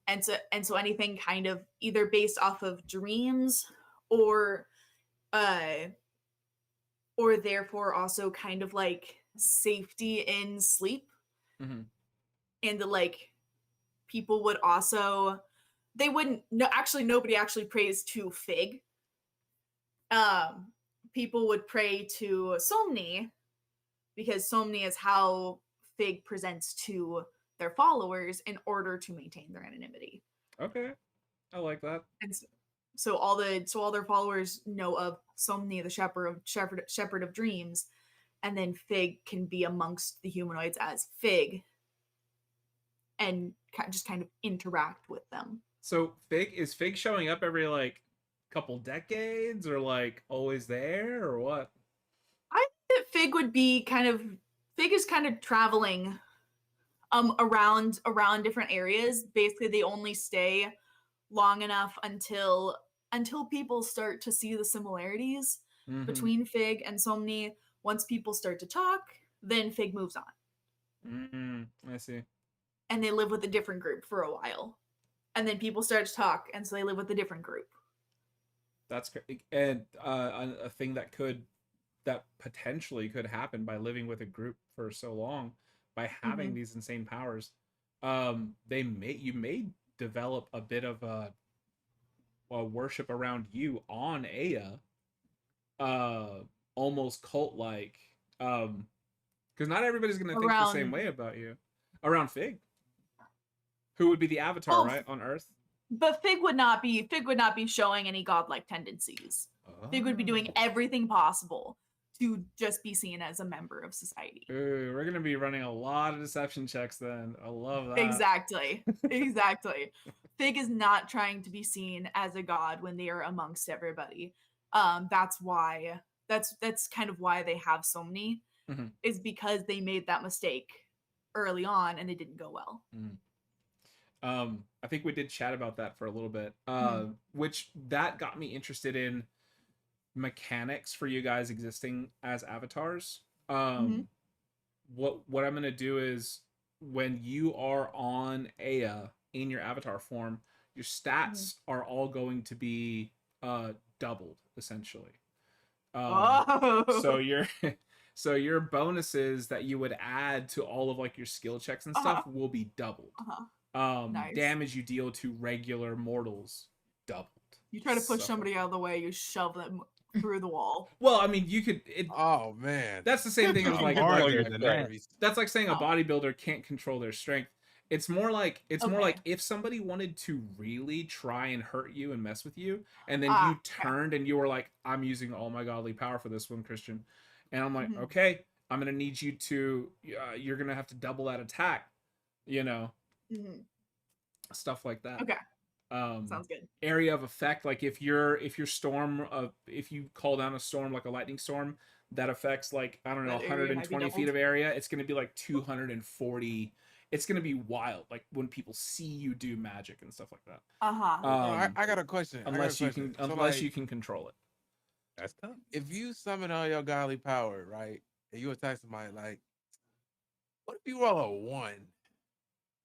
and so anything kind of either based off of dreams or therefore also kind of like safety in sleep. And the like people would also, they wouldn't, no, actually nobody actually prays to Fig. People would pray to Somni, because Somni is how Fig presents to their followers in order to maintain their anonymity. Okay, I like that. And so all their followers know of Somni, the shepherd of dreams, and then Fig can be amongst the humanoids as Fig and just kind of interact with them. So is Fig showing up every like couple decades or like always there or what? I think that Fig is kind of traveling around different areas. Basically, they only stay long enough until people start to see the similarities Mhm. between Fig and Somni. Once people start to talk, then Fig moves on. I see. And they live with a different group for a while. And then people start to talk, and so they live with a different group. That's great. And a thing that potentially could happen by living with a group for so long, by having these insane powers, you may develop a bit of a worship around you on Aya, almost cult like, because not everybody's gonna think the same way about you. Around Fig, who would be the avatar, right, on Earth? But Fig would not be showing any godlike tendencies. Fig would be doing everything possible to just be seen as a member of society. Ooh, we're gonna be running a lot of deception checks then. I love that. Exactly. Fig is not trying to be seen as a god when they are amongst everybody. That's kind of why they have Somni, is because they made that mistake early on and it didn't go well. I think we did chat about that for a little bit, which that got me interested in mechanics for you guys existing as avatars. What I'm gonna do is, when you are on Aya in your avatar form, your stats are all going to be doubled essentially. So your bonuses that you would add to all of like your skill checks and stuff will be doubled. Nice. Damage you deal to regular mortals doubled. You try to push somebody out of the way, you shove them through the wall. Well, I mean, you could. Oh man, That's the same thing as like that's like saying a bodybuilder can't control their strength. It's more like if somebody wanted to really try and hurt you and mess with you, and then you turned and you were like, "I'm using all my godly power for this one, Christian," and I'm like, "Okay, I'm gonna need you to. You're gonna have to double that attack," you know, stuff like that. Okay. Sounds good. Area of effect, like if your storm if you call down a storm like a lightning storm that affects like, I don't know, 120 feet of area, it's going to be like 240. It's going to be wild, like when people see you do magic and stuff like that. I got a question. Unless you can control it. That's tough. If you summon all your godly power, right, and you attack somebody, like, what if you roll a 1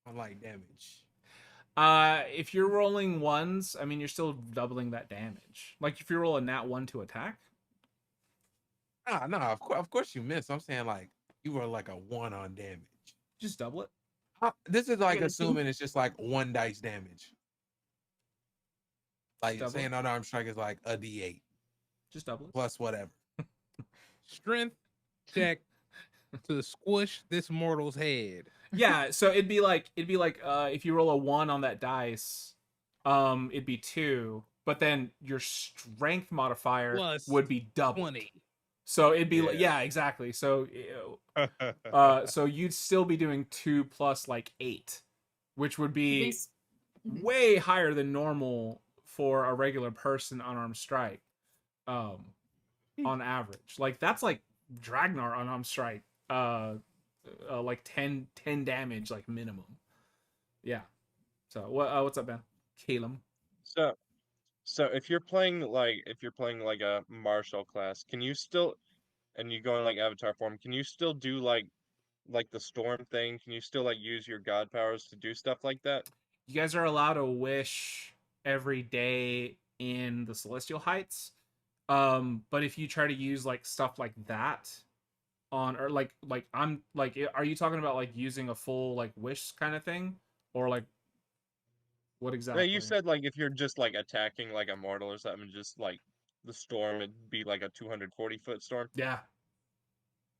on like damage? If you're rolling ones, I mean, you're still doubling that damage. Like if you roll a nat 1 to attack. No, of course you miss. I'm saying like you roll like a 1 on damage. Just double it. This is like assuming it's just like 1 dice damage. Like saying unarmed strike is like a D8. Just double it. Plus whatever. Strength check to squish this mortal's head. Yeah, so it'd be like if you roll a 1 on that dice, it'd be 2, but then your strength modifier plus would be double. 20. So it'd be exactly. So so you'd still be doing 2 plus like 8, which would be way higher than normal for a regular person unarmed strike. On average. Like that's like Dragnar unarmed strike. Like 10 damage like minimum. Yeah. So what's up, man? Calum. So if you're playing like a martial class, can you still, and you go in like avatar form, can you still do like the storm thing? Can you still like use your god powers to do stuff like that? You guys are allowed to wish every day in the Celestial Heights. But if you try to use like stuff like that on, or like I'm like, are you talking about like using a full like wish kind of thing, or like what exactly? Yeah, you said like if you're just like attacking like a mortal or something, just like the storm, it'd be like a 240-foot storm. Yeah.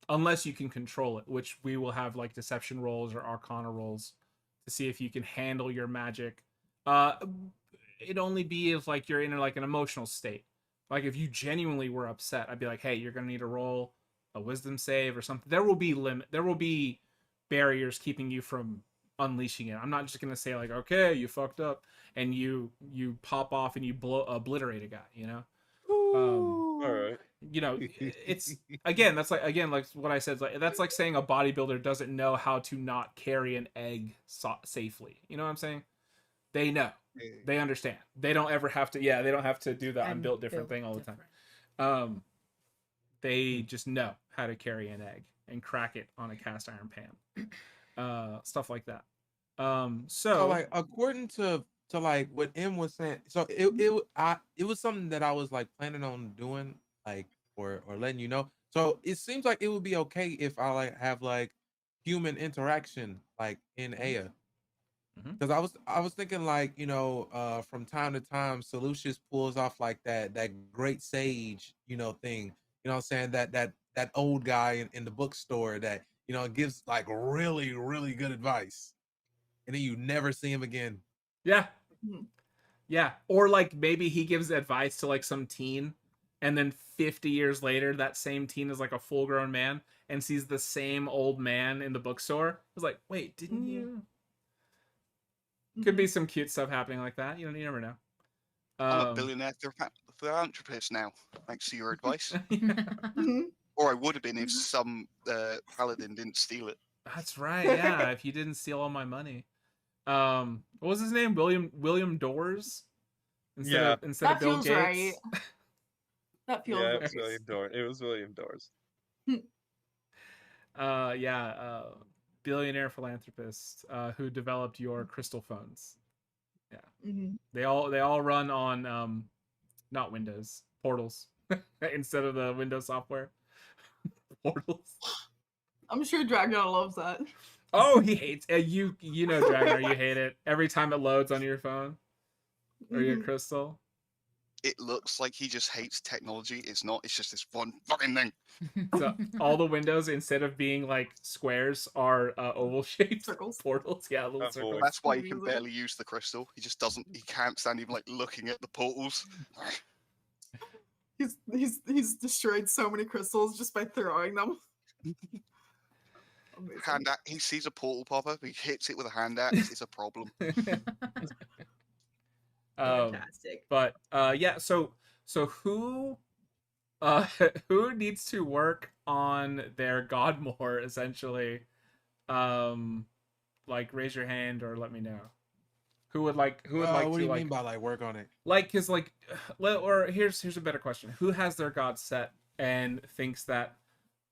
unless you can control it, which we will have like deception rolls or arcana rolls to see if you can handle your magic. It'd only be if like you're in like an emotional state. Like if you genuinely were upset, I'd be like, hey, you're gonna need to roll a wisdom save or something. There will be barriers keeping you from unleashing it. I'm not just gonna say like, okay, you fucked up, and you pop off and you obliterate a guy, you know. All right. You know, it's that's like what I said. Like that's like saying a bodybuilder doesn't know how to not carry an egg safely. You know what I'm saying? They know, they understand. They don't ever have to. Yeah, they don't have to do the I'm built different thing all the time. They just know how to carry an egg and crack it on a cast iron pan. Stuff like that. So like according to like what M was saying, so it was something that I was like planning on doing, like or letting you know. So it seems like it would be okay if I like have like human interaction like in Aya. Because I was thinking like, you know, from time to time Seleucus pulls off like that great sage, you know, thing. You know what I'm saying? That old guy in the bookstore that, you know, gives like really, really good advice. And then you never see him again. Yeah. Yeah. Or like maybe he gives advice to like some teen, and then 50 years later, that same teen is like a full grown man and sees the same old man in the bookstore. It's like, wait, didn't you? Could be some cute stuff happening like that. You know, you never know. I'm a billionaire philanthropist now, thanks to your advice. Or I would have been if some paladin didn't steal it. That's right. Yeah, if you didn't steal all my money. What was his name? William Doors. Instead of Bill Gates. Right. That feels right. It was William Doors. It was William Doors. Billionaire philanthropist who developed your crystal phones. Yeah. Mm-hmm. They all run on not Windows, Portals instead of the Windows software. Portals. I'm sure Dragon loves that. Oh, he hates you know Dragon, you hate it every time it loads on your phone or your crystal. It looks like he just hates technology. It's not. It's just this one fucking thing. So all the windows, instead of being like squares, are oval shaped Circles. portals. Yeah, little circles. That's why he can barely use the crystal. He just doesn't. He can't stand even like looking at the portals. He's destroyed so many crystals just by throwing them. He sees a portal pop up. He hits it with a hand axe. It's a problem. Fantastic. But yeah, so who needs to work on their god more essentially? Like raise your hand or let me know. Who would like what to do you like mean by like work on it? like cuz like or here's a better question. Who has their god set and thinks that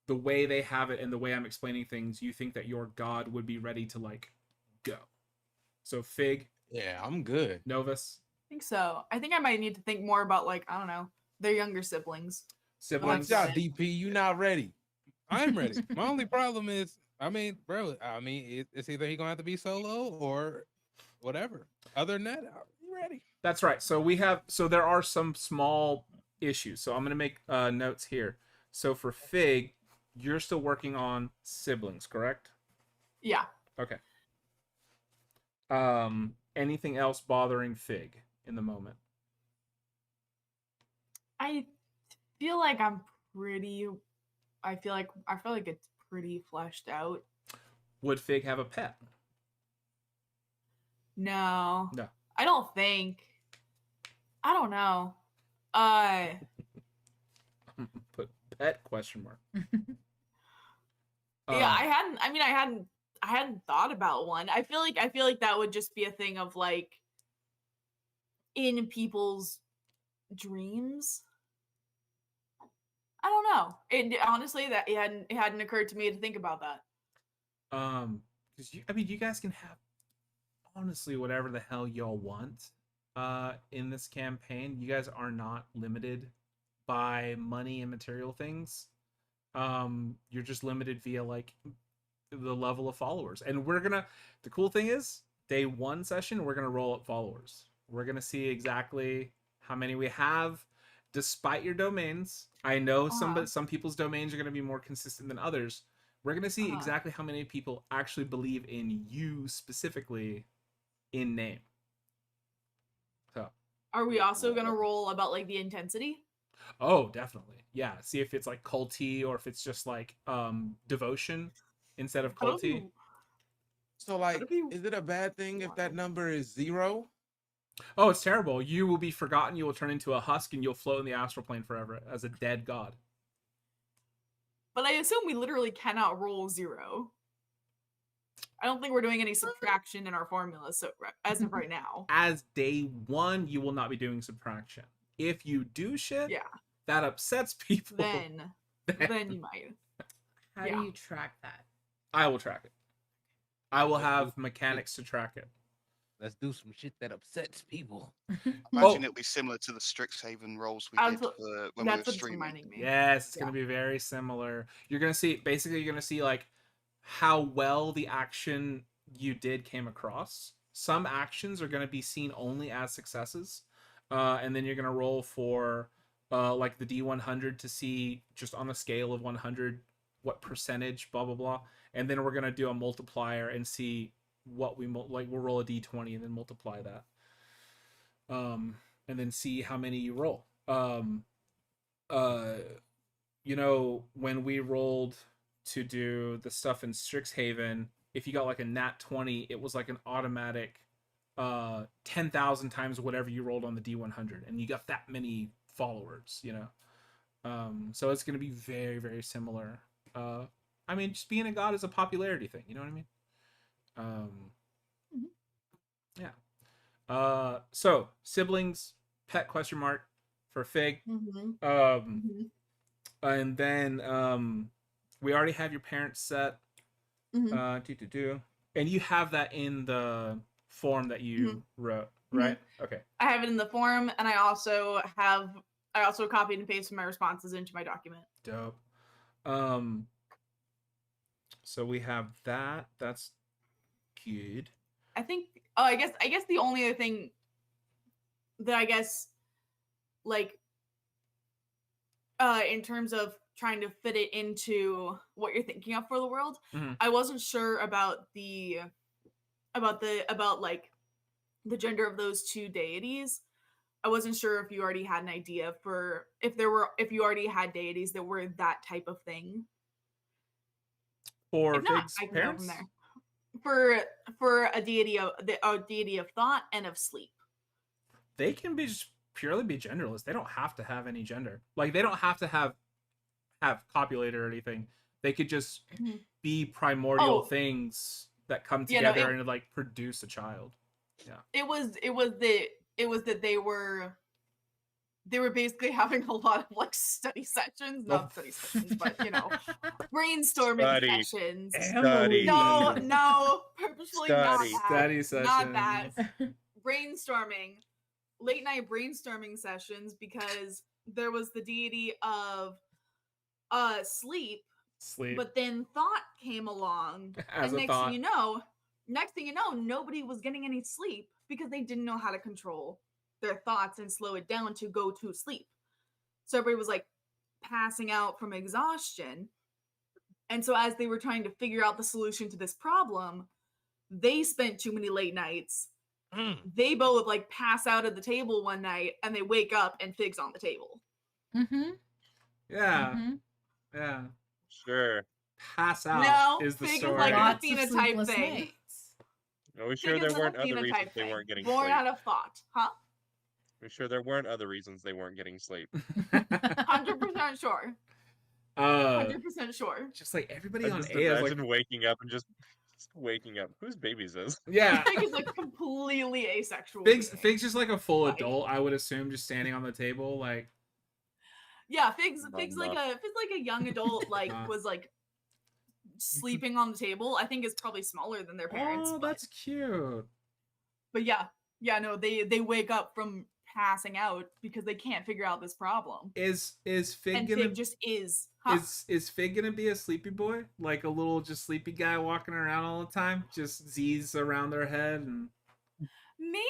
the way they have it and the way I'm explaining things, you think that your god would be ready to like go? So Fig, Yeah, I'm good. Novus, I think so. I think I might need to think more about like, I don't know, their younger siblings. siblings. Watch out, DP. You not ready. I'm ready. My only problem is, it's either he gonna have to be solo or whatever. Other than that, you ready? That's right. So there are some small issues. So I'm going to make notes here. So for Fig, you're still working on siblings, correct? Yeah. Okay. Anything else bothering Fig in the moment? I feel like I feel like it's pretty fleshed out. Would Fig have a pet? No. No. I don't think. I don't know. Put pet question mark. Yeah, I hadn't thought about one. I feel like that would just be a thing of like in people's dreams. I don't know. Honestly, that it hadn't occurred to me to think about that. Because you guys can have honestly whatever the hell y'all want in this campaign. You guys are not limited by money and material things. You're just limited via like the level of followers. And the cool thing is, day 1 session, we're gonna roll up followers. We're gonna see exactly how many we have, despite your domains, I know Uh-huh. some people's domains are going to be more consistent than others. We're going to see Uh-huh. exactly how many people actually believe in you specifically in name. So, Are we also gonna roll about like the intensity? oh, definitely. Yeah, see if it's like culty or if it's just like devotion instead of That'll culty. be- So like, that'll be is it a bad thing if that wild. number is 0? Oh, it's terrible. You will be forgotten, you will turn into a husk, and you'll float in the astral plane forever as a dead god. But I assume we literally cannot roll 0. I don't think we're doing any subtraction in our formula, so as of right now. As day one, you will not be doing subtraction. If you do shit, Yeah. that upsets people. Then you might. How Yeah. do you track that? I will track it. I will have mechanics to track it. Let's do some shit that upsets people. Imagine Oh. it'll be similar to the Strixhaven rolls we I did was- for when we That's were what's streaming. reminding me. Yes, it's Yeah. going to be very similar. You're going to see, basically, you're going to see like how well the action you did came across. Some actions are going to be seen only as successes. And then you're going to roll for like the D100 to see just on a scale of 100 what percentage, blah, blah, blah. And then we're going to do a multiplier and see what we'll roll a D20 and then multiply that. And then see how many you roll. You know, when we rolled to do the stuff in Strixhaven, if you got like a nat 20, it was like an automatic 10,000 times whatever you rolled on the D100, and you got that many followers, you know. So it's going to be very, very similar. I mean, just being a god is a popularity thing, you know what I mean? Yeah. So siblings, pet question mark for Fig. Mm-hmm. And then we already have your parents set. Mhm. And you have that in the form that you wrote, right? Okay. I have it in the form, and I also copied and pasted my responses into my document. Dope. So we have that. That's good. I think. Oh, I guess the only other thing that I guess, like, in terms of trying to fit it into what you're thinking of for the world, Mhm. I wasn't sure about like the gender of those two deities. I wasn't sure if you already had an idea for if you already had deities that were that type of thing. For If not, Fig's I can parents? go from there. For a deity of thought and of sleep. They can be just purely be genderless. They don't have to have any gender. Like they don't have to have copulated or anything. They could just Mhm. be primordial Oh. things that come Yeah, no, together and like produce a child. It was that they were basically having a lot of like study sessions, not study sessions, but brainstorming Study. sessions. Study. No, purposefully Study. not Study that. Not that. sessions. Brainstorming, late night brainstorming sessions, because there was the deity of sleep, Sleep. but then thought came along, As and a thought. next thing you know, nobody was getting any sleep because they didn't know how to control their thoughts and slow it down to go to sleep. So everybody was like passing out from exhaustion. And so as they were trying to figure out the solution to this problem, they spent too many late nights. They both like pass out at the table one night and they wake up and Fig's on the table. Mm-hmm. Yeah. Mm-hmm. Yeah. Sure. Pass out No, is the Fig is story. like Lots a of phenotype sleepless thing. nights. Are we Fig sure is there like weren't a other reasons phenotype they thing, weren't getting born sleep? out of thought, huh? Are we sure there weren't other reasons they weren't getting sleep? 100% sure. 100% sure. Just like everybody I on just A is like, imagine waking up and just waking up. Whose baby is this? yeah. Fig is like completely asexual. Fig's being. just like a full Like- adult, I would assume, just standing on the table, like Yeah, Fig's No, like a young adult, like was like sleeping on the table. I think is probably smaller than their parents. oh, but, that's cute. but yeah, no, they wake up from passing out because they can't figure out this problem. Is Fig And gonna Fig just is. Huh? is Fig gonna be a sleepy boy, like a little just sleepy guy walking around all the time, just Z's around their head and Maybe.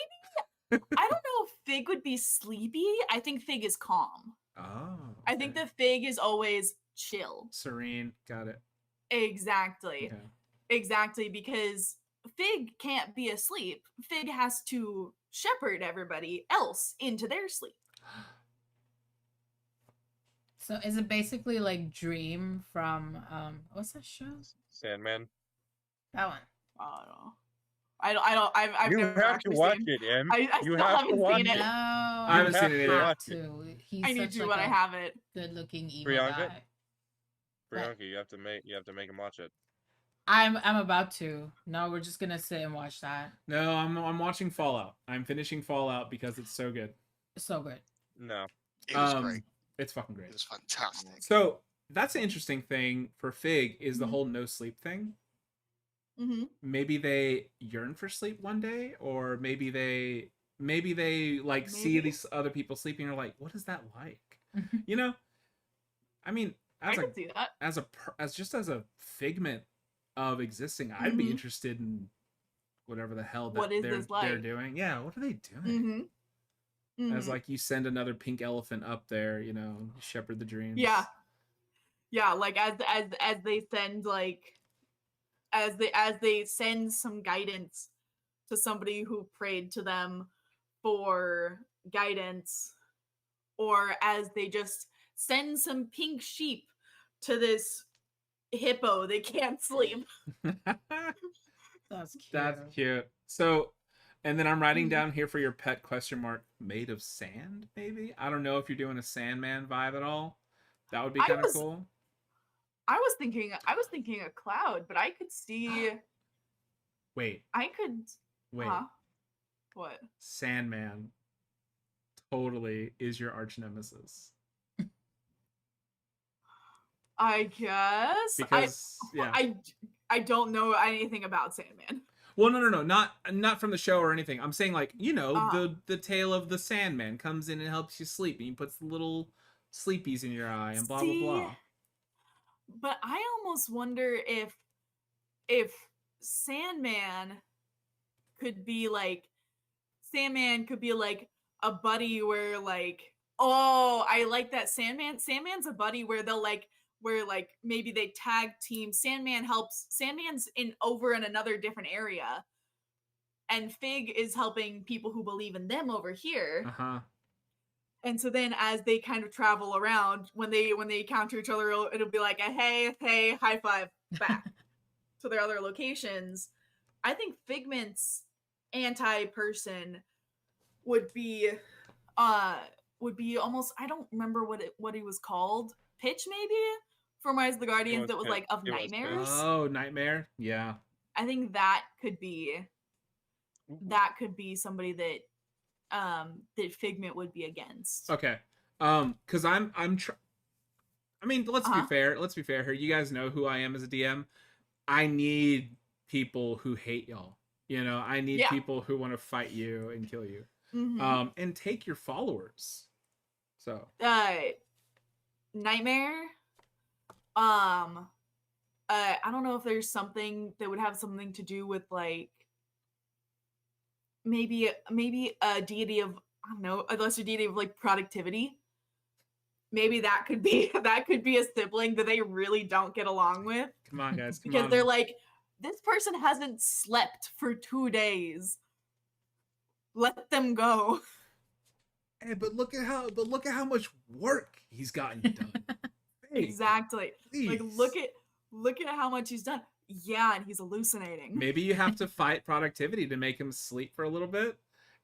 I don't know if Fig would be sleepy. I think Fig is calm. Oh. I think okay. the Fig is always chill. Serene. Got it. Exactly. Okay. Exactly, because Fig can't be asleep. Fig has to shepherd everybody else into their sleep. So is it basically like Dream from what's that show? Sandman. That one. I don't know. I've You never have to actually watch seen. it, Em. I You still have to haven't watch seen No, it. it. I haven't seen it either. have Watch it. to. He's I need such to like when I have it. good-looking emo Priyanka? guy. Priyanka, you have to make him watch it. I'm about to. No, we're just gonna sit and watch that. No, I'm watching Fallout. I'm finishing Fallout because it's so good. It's so good. No. It was great. It's fucking great. It was fantastic. So that's an interesting thing for Fig is the Mhm. whole no sleep thing. Mm-hmm. Maybe they yearn for sleep one day, or maybe they like see Maybe. these other people sleeping and are like, what is that like? I mean, I as a can see that. as a figment of existing, I'd be Mhm. interested in whatever the hell that What is they're this like? doing. Yeah, what are they doing? Mm-hmm. As like you send another pink elephant up there, shepherd the dreams. Yeah. Yeah, like as they send like as they send some guidance to somebody who prayed to them for guidance, or as they just send some pink sheep to this hippo they can't sleep. That's cute. That's cute. So, and then I'm writing Mhm. down here for your pet made of sand, maybe? I don't know if you're doing a Sandman vibe at all. That would be I kind of was- cool. I was thinking a cloud, but I could see Wait, I could huh? What? Sandman totally is your arch nemesis. I guess Because yeah. I don't know anything about Sandman. Well, no, not from the show or anything. I'm saying like, Uh-huh. the tale of the Sandman comes in and helps you sleep, and he puts the little sleepies in your eye and blah blah blah. But I almost wonder if Sandman could be like a buddy where like, oh, I like that Sandman's a buddy where they'll like where like maybe they tag team. Sandman's in another different area, and Fig is helping people who believe in them over here. Uh-huh. And so then as they kind of travel around, when they encounter each other, it'll be like a hey, high five back to their other locations. I think Figment's anti-person would be almost, I don't remember what he was called. Pitch maybe? From Rise of the Guardians, was that was Pitch. like of It was Pitch. nightmares. Oh, Nightmare? Yeah. I think that could be somebody that that Figment would be against. Okay. Cuz I mean, let's be Uh-huh. fair. Let's be fair here. You guys know who I am as a DM. I need people who hate y'all. I need Yeah. people who want to fight you and kill you. Mhm. And take your followers. So, Nightmare. I don't know if there's something that would have something to do with like maybe a deity of, I don't know, a lesser deity of like productivity. Maybe that could be a sibling that they really don't get along with, come on guys, come because on. they're like, this person hasn't slept for 2 days. Let them go. Hey, but look at how much work he's gotten done. Hey, Exactly. Like please. look at how much he's done. Yeah, and he's hallucinating. Maybe you have to fight productivity to make him sleep for a little bit,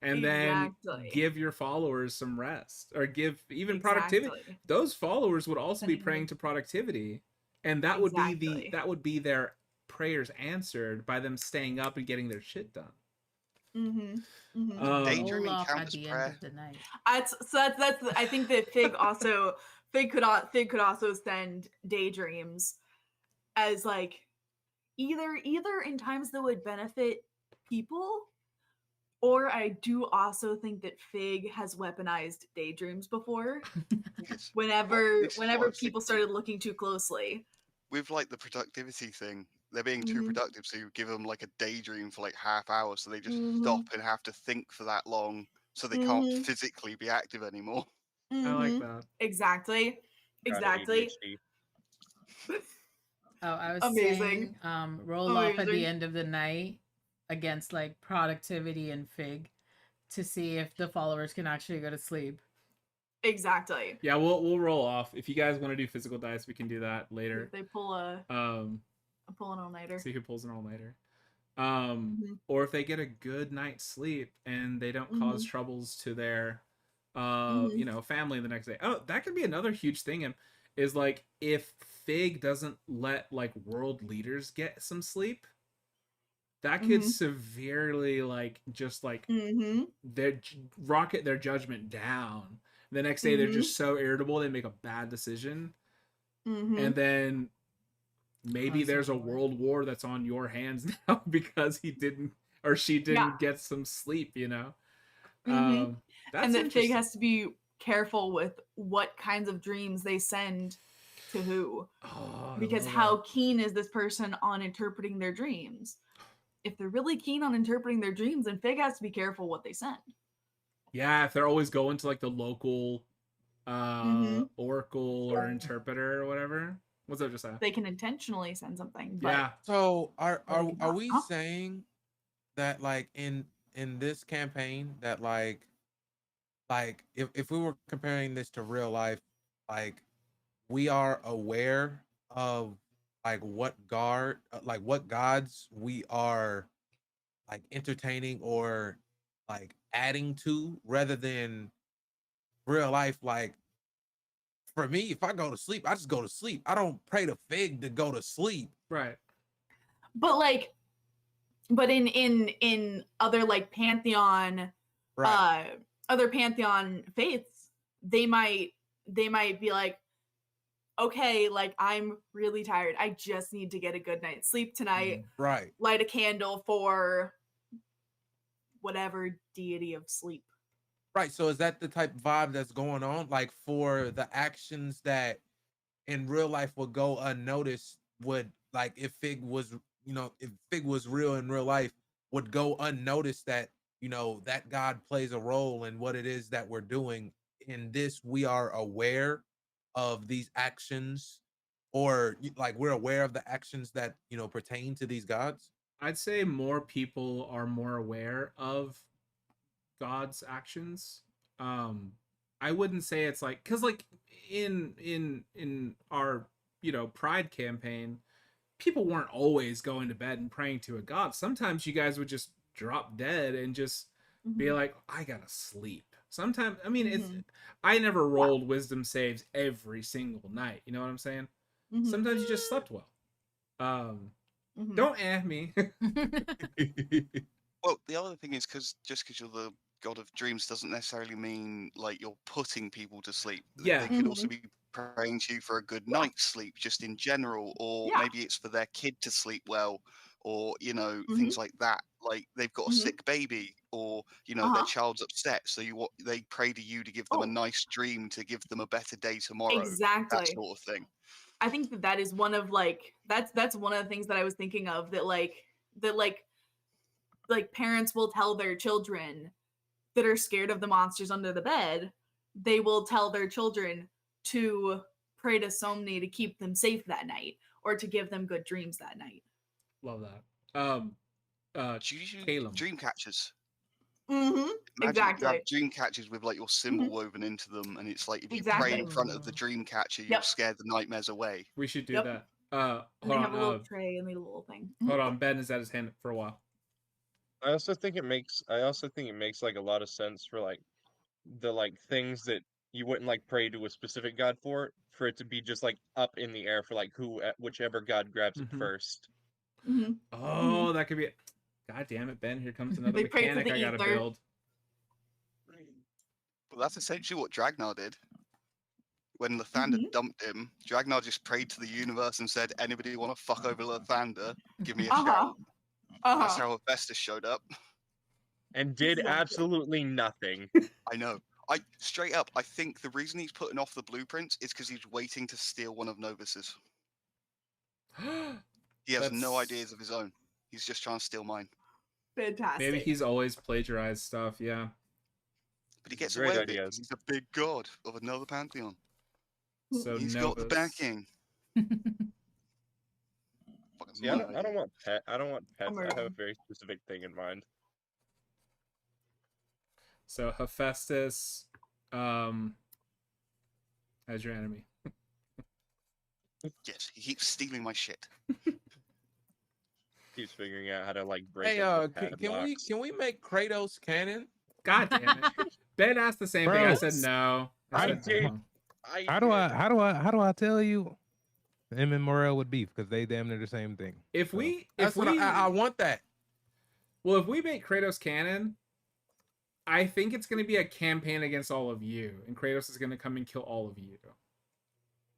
and then Exactly. give your followers some rest, or give even productivity. Exactly. Those followers would also be Sending praying them- to productivity, and that would be Exactly. that would be their prayers answered by them staying up and getting their shit done. Mm-hmm. Mm-hmm. Daydreaming Roll off count at as the prayer? end of the night. That's I think that Fig could also send daydreams as like either in times that would benefit people, or I do also think that Fig has weaponized daydreams before Yes. whenever this is what I was people thinking. started looking too closely. With like the productivity thing, they're being too Mhm. productive, so you give them like a daydream for like half hour, so they just Mhm. stop and have to think for that long, so they can't Mhm. physically be active anymore. I like Mhm. that. Exactly. Got Exactly. ADHD. Oh, I was Amazing. saying, roll off at the Amazing. end of the night against like productivity and Fig to see if the followers can actually go to sleep. Exactly. Yeah, we'll roll off. If you guys want to do physical dice, we can do that later. If they pull an all-nighter. See who pulls an all-nighter. Or if they get a good night's sleep and they don't cause troubles to their family the next day. Oh, that could be another huge thing, is like if Fig doesn't let like world leaders get some sleep, that could severely like just like rocket their judgment down. The next day they're just so irritable they make a bad decision, and then maybe there's a world war that's on your hands now because he didn't or she didn't get some sleep, you know. That's and that Fig interesting. has to be careful with what kinds of dreams they send to who, because how keen is this person on interpreting their dreams? If they're really keen on interpreting their dreams, then Fig has to be careful what they send. Yeah, if they're always going to like the local oracle or interpreter or whatever. What's that just say? They can intentionally send something. But Yeah. So are cannot, we huh? saying that like in this campaign that like if we were comparing this to real life, like we are aware of like what gods we are like entertaining or like adding to, rather than real life? Like for me, if I go to sleep, I just go to sleep. I don't pray to Fig to go to sleep. Right. But like, but in other like pantheon, Right. other pantheon faiths, they might be like, okay, like I'm really tired. I just need to get a good night's sleep tonight. Right. Light a candle for whatever deity of sleep. Right. So is that the type of vibe that's going on? Like for the actions that in real life would go unnoticed, would like if Fig was, if Fig was real in real life, would go unnoticed, that, that God plays a role in what it is that we're doing. In this, we are aware of these actions, or like we're aware of the actions that, pertain to these gods. I'd say more people are more aware of God's actions. I wouldn't say it's like, because like in our Pride campaign, people weren't always going to bed and praying to a god. Sometimes you guys would just drop dead and just be like, I gotta sleep. Sometimes, I mean, it's I never rolled wisdom saves every single night. You know what I'm saying? Sometimes you just slept well. Don't me. Well, the other thing is because you're the god of dreams doesn't necessarily mean like you're putting people to sleep. Yeah. They could also be praying to you for a good night's sleep, just in general, or maybe it's for their kid to sleep well, or things like that. Like they've got a sick baby, or their child's upset, so they pray to you to give them a nice dream, to give them a better day tomorrow. Exactly. That sort of thing. I think that is one of like that's one of the things that I was thinking of, that parents will tell their children that are scared of the monsters under the bed, they will tell their children to pray to Somni to keep them safe that night, or to give them good dreams that night. Love that. Caleb. Dream catchers. Imagine exactly. you have dream catchers with like your symbol woven into them, and it's like if you pray in front of the dream catcher, you'll scare the nightmares away. We should do that. And they have a little tray and a little thing. Hold on, Ben is at his hand for a while. I also think it makes like a lot of sense for like the like things that you wouldn't like pray to a specific god for it to be just like up in the air for like whichever god grabs it first. Oh, that could be it. God damn it, Ben! Here comes another mechanic I gotta build. Well, that's essentially what Dragnar did. When Lathander dumped him, Dragnar just prayed to the universe and said, "Anybody want to fuck over Lathander? Give me a shout." That's how Hephaestus showed up. And did absolutely nothing. I know. Straight up, I think the reason he's putting off the blueprints is because he's waiting to steal one of Novus's. He has no ideas of his own. He's just trying to steal mine. Fantastic. Maybe he's always plagiarized stuff, yeah. But he gets Great away with it ideas. 'cause he's a big god of another pantheon. So He's got the Novus. backing. Fucking See, I mad. don't want pets. I have a murder. very specific thing in mind. So Hephaestus, as your enemy. Yes, he keeps stealing my shit. Keeps figuring out how to like break Hey, into can we make Kratos canon? God damn it. Ben asked the same thing. I Bro. said no. I said did. no. How do I tell you? Him and Morel would beef because they damn near the same thing. If So, we That's what I want that. well, if we make Kratos canon, I think it's going to be a campaign against all of you, and Kratos is going to come and kill all of you.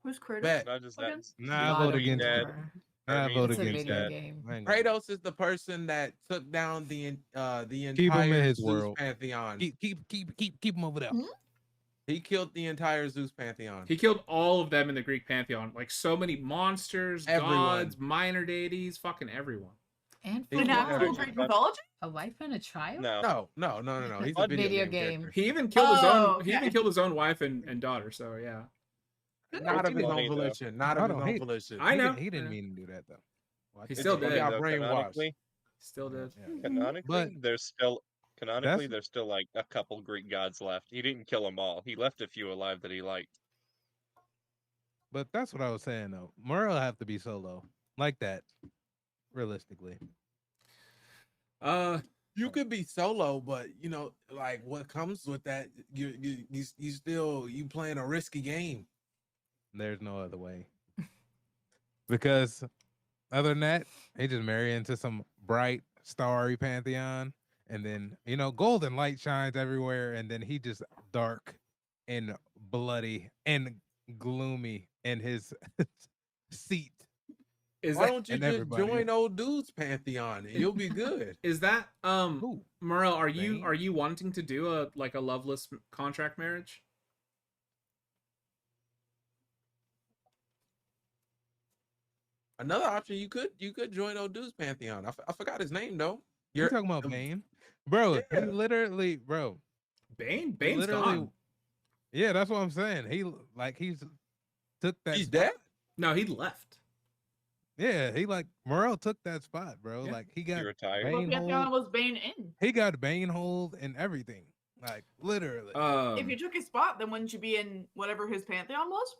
Who's Kratos? Bet. Not just Okay. that. Nah, I God vote of against Dead. it. War. Nah, I vote It's a against video that. game. I ain't gonna- Kratos is the person that took down the entire Keep him in his Zeus world. pantheon. Keep him over there. He killed the entire Zeus pantheon. He killed all of them in the Greek pantheon. Like so many monsters, Everyone. gods, minor deities, fucking everyone. And He In killed actual everyone. Greek mythology? a wife and a child? No. No. He's a What video, video game. game? He even killed his own. Oh, He even okay. killed his own wife and daughter. So yeah, Good Not What's of his funny, own though? volition. Not I of his don't own hate- volition. I know. He didn't I know. mean to do that though. He It's still funny, did. got though, brainwashed. still did. Yeah. Canonically, there's still That's- there's still like a couple Greek gods left. He didn't kill them all. He left a few alive that he liked. But that's what I was saying though. Morel have to be solo like that, realistically. You could be solo, but you know, like what comes with that, you still you playing a risky game. There's no other way. Because other than that, he just marry into some bright, starry pantheon, and then golden light shines everywhere, and then he just dark and bloody and gloomy in his seat. Is Why that don't you and just everybody join old dude's pantheon and you'll be good? is that Ooh. Morel? Bane? Are you wanting to do a loveless contract marriage? Another option, you could join old dude's pantheon. I forgot his name though. You're talking about Bane, bro. He Yeah. literally, bro. Bane's literally, gone. yeah, that's what I'm saying. He's took that. He's spot. dead. No, he left. Yeah, Morel took that spot, bro. Yeah. Like he He got retired. Bane What pantheon hold. was Bane in? He got Bane hold and everything. Like literally. If you took his spot, then wouldn't you be in whatever his pantheon was?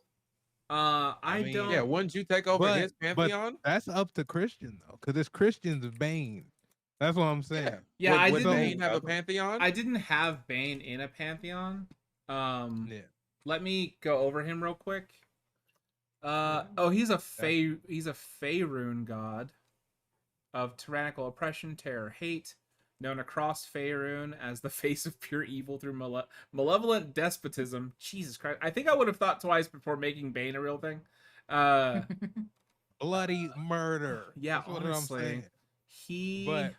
I mean, don't. Yeah, wouldn't you take over his But pantheon? that's up to Christian though, because it's Christian's Bane. That's what I'm saying. Yeah, would, I would didn't. Bane have a pantheon? I didn't have Bane in a pantheon. Yeah. Let me go over him real quick. He's a Faerun god of tyrannical oppression, terror, hate, known across Faerun as the face of pure evil through malevolent despotism. Jesus Christ. I think I would have thought twice before making Bane a real thing. Bloody murder. Yeah, That's what honestly. I'm saying. He But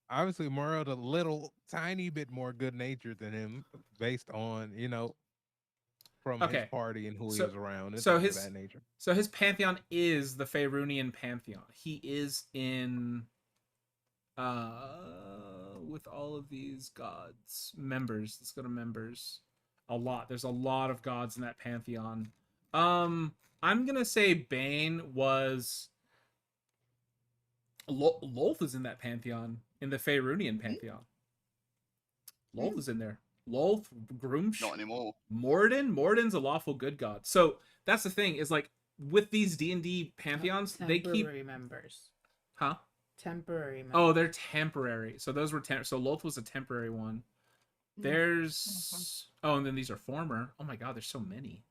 obviously Morel's a little tiny bit more good natured than him based on, from Okay. his party and who So- he was around and so things his- of that nature. So his pantheon is the Faerunian pantheon. He is in with all of these gods members. Let's go to members. A lot. There's a lot of gods in that pantheon. I'm gonna say Bane was Lolth is in that pantheon, in the Faerunian pantheon. Lolth is in there. Lolth, Groomsh, Not anymore. Morden's a lawful good god. So that's the thing, is like with these D&D pantheons, they keep temporary members. huh? Temporary members. Oh, they're temporary. So those were so Lolth was a temporary one. Mm. There's and then these are former. Oh my god, there's so many.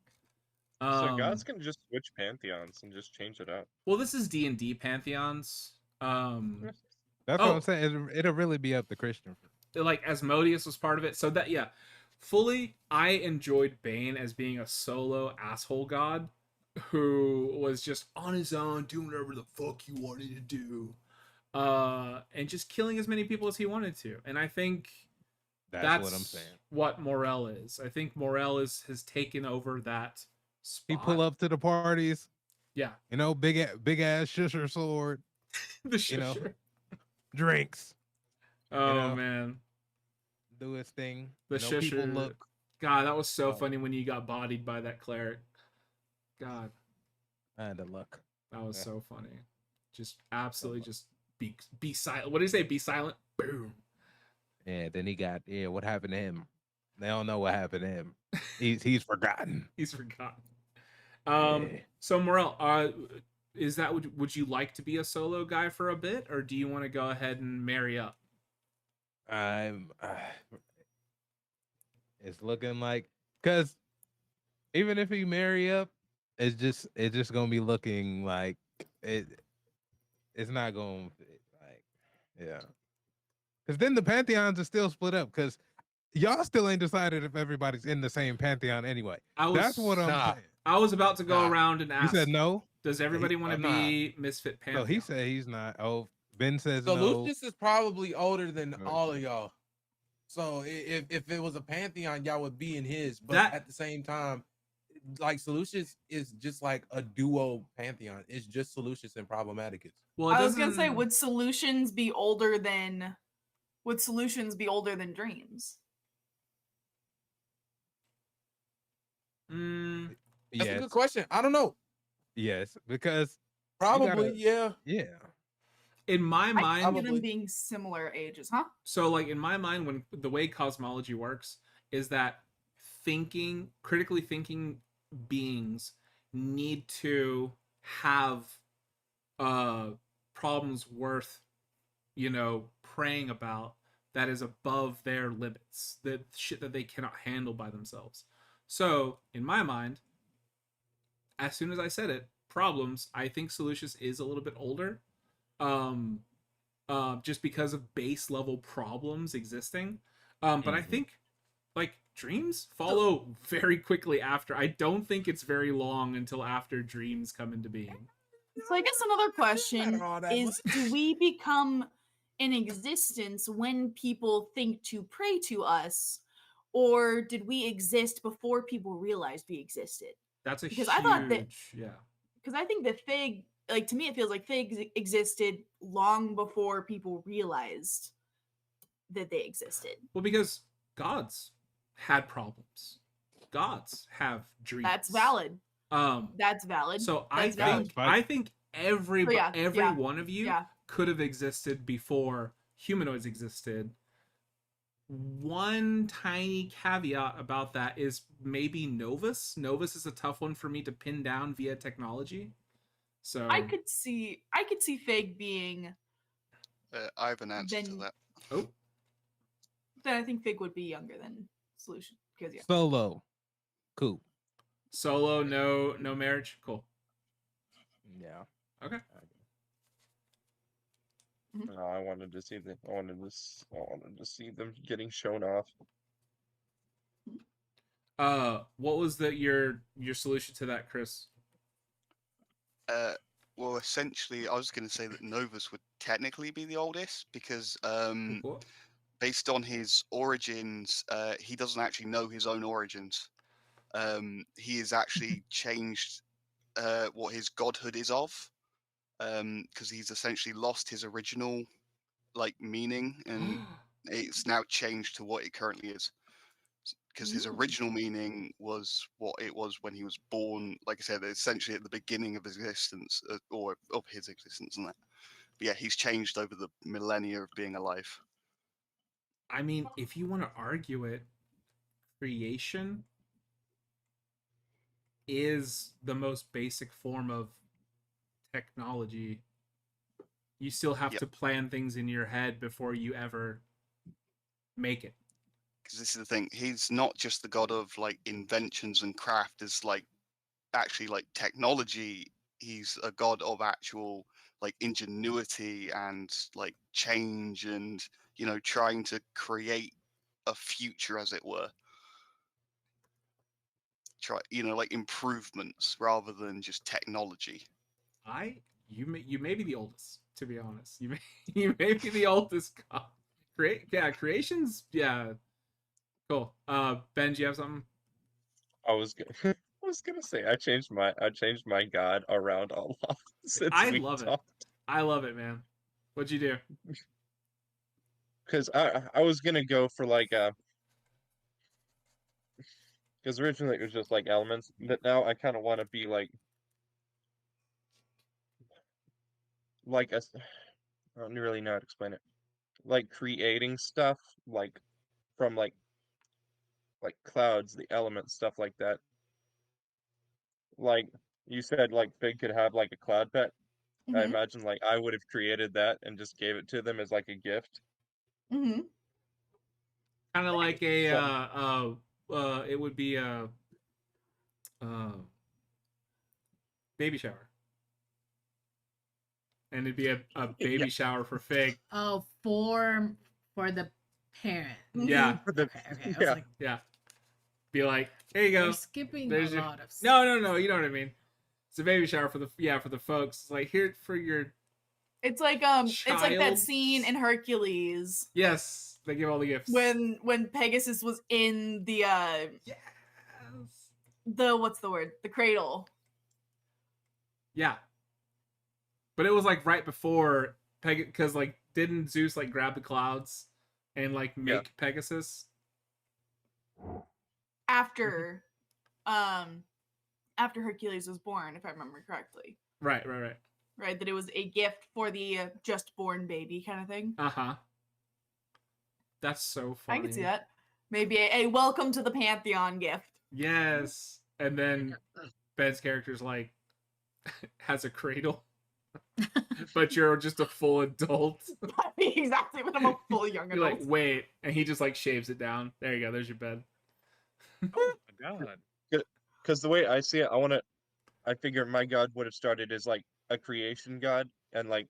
So gods can just switch pantheons and just change it up. Well, this is D&D pantheons. That's what Oh. I'm saying. It'll really be up to Christian. Like Asmodeus was part of it. So that fully I enjoyed Bane as being a solo asshole god who was just on his own doing whatever the fuck he wanted to do. And just killing as many people as he wanted to. And I think That's what I'm saying. what Morel is. I think Morel has taken over that spot. He pull up to the parties, Yeah. big ass shusher sword, The You know, shusher. drinks, Oh know. man. do his thing. The You know, people shusher. look. God, that was so Oh. funny when you got bodied by that cleric. God, I had to look. that was Yeah. so funny. Just absolutely just be silent. What did he say? Be silent. Boom. Yeah. Then he got. Yeah. What happened to him? They don't know what happened to him. He's forgotten. He's forgotten. Yeah. So Morel, is that would you like to be a solo guy for a bit, or do you want to go ahead and marry up? I'm. It's looking like because even if he marry up, it's just gonna be looking like it. It's not gonna fit, like yeah. Because then the pantheons are still split up. Because y'all still ain't decided if everybody's in the same pantheon anyway. That's what I'm Nah. saying. I was about to go Nah. around and You ask. said no. Does everybody want to nah. be Misfit Pantheon? No, he said he's not. Oh, Ben says So no. Lucius is probably older than Right. all of y'all. So if it was a pantheon, y'all would be in his. But That- at the same time, like Solucius is just like a duo pantheon. It's just Solucius and Problematicus. Well, it I was gonna say, doesn't- would solutions be older than dreams? Mm, That's a Yes, good question. I don't know. yes, because Probably, gotta- yeah. yeah. in my I mind, see them Probably. being similar ages, huh? so like in my mind, when the way cosmology works is that critically thinking beings need to have problems worth praying about that is above their limits, the shit that they cannot handle by themselves. So in my mind, as soon as I said it, problems, I think Solucius is a little bit older, just because of base level problems existing. But I Mhm. think like dreams follow very quickly after. I don't think it's very long until after dreams come into being. So I guess another question all that is: do we become in existence when people think to pray to us, or did we exist before people realized we existed? That's a Because huge, I thought that- yeah. Because I think that Fig, like to me, it feels like Fig existed long before people realized that they existed. Well, because gods had problems. Gods have dreams. That's valid. Um, That's valid. so I That's think valid. I think every So yeah, every yeah, one of you yeah. could have existed before humanoids existed. One tiny caveat about that is maybe Novus. Novus is a tough one for me to pin down via technology. So I could see Fig being. I have an answer to Then- that. oh, Then I think Fig would be younger than Solution because yeah. Solo. Cool. solo, no marriage. Cool. Yeah. Okay. No, I wanted to see them getting shown off. What was your solution to that, Chris? Well, essentially, I was going to say that Novus would technically be the oldest because, What? based on his origins, he doesn't actually know his own origins. He has actually changed what his godhood is of, because he's essentially lost his original meaning, and it's now changed to what it currently is. Because his Ooh. original meaning was what it was when he was born. Like I said, essentially at the beginning of his existence, or of his existence, and that. But yeah, he's changed over the millennia of being alive. I mean, if you want to argue it, creation is the most basic form of technology. You still have Yep. to plan things in your head before you ever make it. Because this is the thing, he's not just the god of inventions and craft, as actually technology. He's a god of actual ingenuity and change, and trying to create a future, as it were. Improvements rather than just technology. You may be the oldest, to be honest. You may be the oldest god. Creations, yeah. Cool. Ben, do you have something? I was gonna say I changed my god around a lot since I we love it. talked. I love it, man. What'd you do? Because I was gonna go for Because originally it was just like elements, but now I kind of want to be like I don't really know how to explain it. Like creating stuff like from like clouds, the elements, stuff like that. Like you said, like Fig could have like a cloud pet. I Mhm, imagine like I would have created that and just gave it to them as like a gift. mhm. Kind of like a So it would be a uh baby shower, and it'd be a yeah, baby shower for Fig. Oh, for the parent. Yeah, for the Okay, okay. I was yeah. like, yeah. Be like, here you you're go. skipping There's a your lot of stuff. no. You know what I mean. It's a baby shower for the folks. It's like here for your It's like that Child- scene in Hercules yes. They give all the gifts when Pegasus was in yes. the what's the word? The cradle. Yeah. But it was like right before because like didn't Zeus like grab the clouds and like make Pegasus? After after Hercules was born, if I remember correctly. Right. Right, that it was a gift for the just born baby kind of thing. Uh-huh. That's so funny. I could see that. Maybe a welcome to the Pantheon gift. Yes. And then Ben's character's like has a cradle. But you're just a full adult. Exactly, but I'm a full young You're adult. like, wait, and he just like shaves it down. There you go. There's your bed. Oh my god. Because the way I see it, I figure my god would have started as like a creation god and like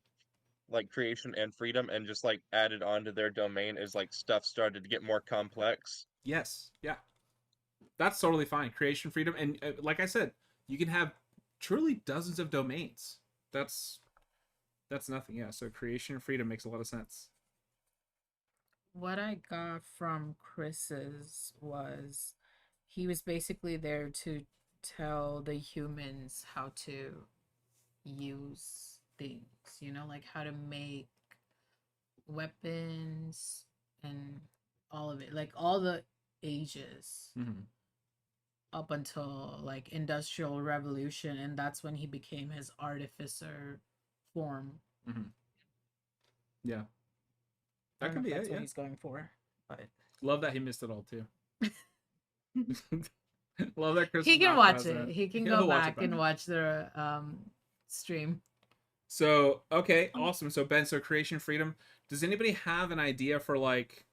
creation and freedom and just like added onto their domain as like stuff started to get more complex. Yes. Yeah. That's totally fine. Creation freedom, and like I said, you can have truly dozens of domains. That's nothing. Yeah. So creation freedom makes a lot of sense. What I got from Chris's was he was basically there to tell the humans how to use things, like how to make weapons and all of it, like all the ages Mm-hmm. up until like Industrial Revolution, and that's when he became his artificer form. Mm-hmm. Yeah. I That don't could know be if that's it. what Yeah. he's going for, but Love that he missed it all too. Love that Chris. he was can not watch present. it. He can He'll go watch it back and back. watch the stream. So okay, awesome. So Ben, so creation freedom. Does anybody have an idea for like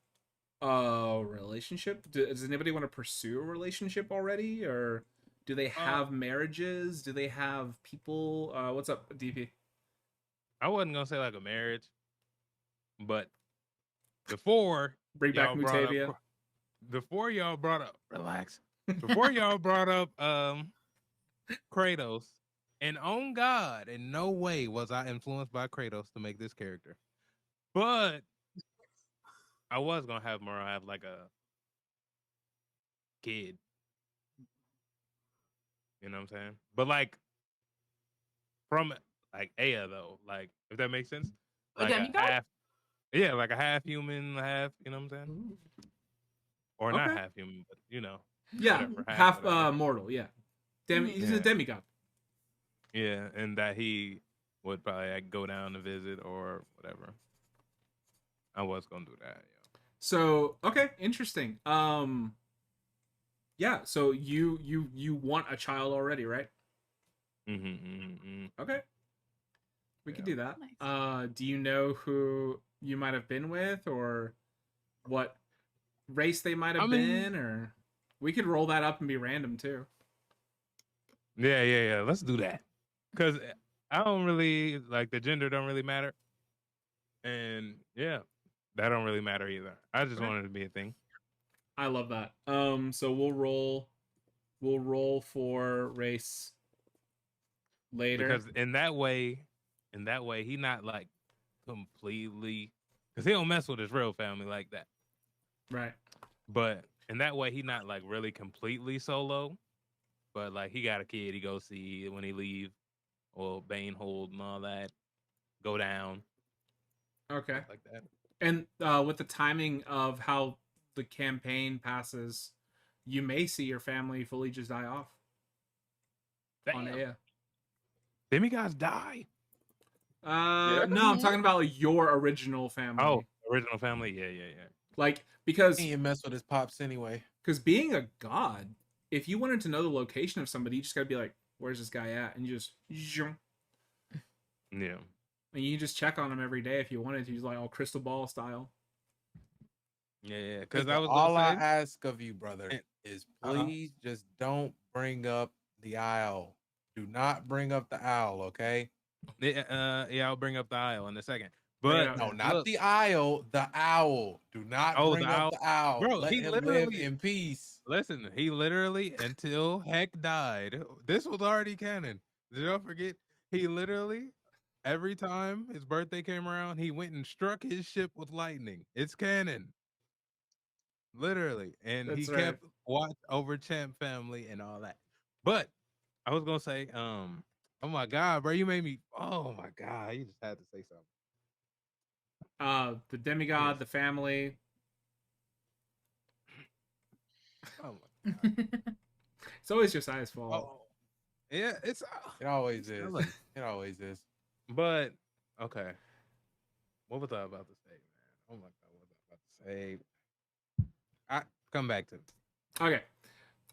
a relationship? Does anybody want to pursue a relationship already, or do they have marriages? Do they have people? What's up, DP? I wasn't gonna say like a marriage, but before Bring back y'all brought Mutavia. up, before y'all brought up, relax. Before y'all brought up Kratos, and on God, in no way was I influenced by Kratos to make this character. But I was gonna have Mara have like a kid. You know what I'm saying? But like from like Aya though, like if that makes sense. A Like a demigod? half, yeah, like a half human, half, you know what I'm saying? Or not Okay. half human, but Yeah, whatever, half whatever. mortal. Yeah, he's Yeah. a demigod. Yeah, and that he would probably like, go down to visit or whatever. I was gonna do that. So okay, interesting. Yeah. So you want a child already, right? Okay. We could do that. Nice. Do you know who you might have been with, or what race they might have I mean- been, or we could roll that up and be random too. Yeah. Let's do that. Cause I don't really like the gender don't really matter, and yeah, that don't really matter either. I just Okay. wanted to be a thing. I love that. So we'll roll for race later. Because in that way, he not like completely, because he don't mess with his real family like that. Right. But in that way, he not like really completely solo. But like he got a kid, he go see when he leave, or Banehold and all that, go down Okay. like that. And with the timing of how the campaign passes, you may see your family fully just die off on Damn. Ea. Demigods die. No, I'm talking about like, your original family. Oh, original family. Yeah. Like because He ain't mess with his pops anyway. being a god, if you wanted to know the location of somebody, you just gotta be like, where's this guy at? And you just zoom. Yeah. And you can just check on him every day if you wanted to. He's like all crystal ball style. Yeah. Because I was all gonna I say, ask of you, brother, And- is Uh-huh. please just don't bring up the owl. Do not bring up the owl, okay? yeah, I'll bring up the aisle in a second. Bring it But up. No, not look, the aisle, the owl. Do not Oh, bring the up owl. the owl. Bro, Let he him live literally- in peace. Listen, he literally, until Heck died, this was already canon. Did y'all forget? He literally, every time his birthday came around, he went and struck his ship with lightning. It's canon. Literally. And That's he right. kept watch over Champ family and all that. But I was gonna say, oh my god, bro, you made me, oh my god, you just had to say something. The demigod, Yes. the family. Oh my god. It's always Josiah's fault. Oh. Yeah, it's It always is. telling. It always is. But okay, what was I about to say, man? Oh my god, what was I about to say? I come back to it. Okay.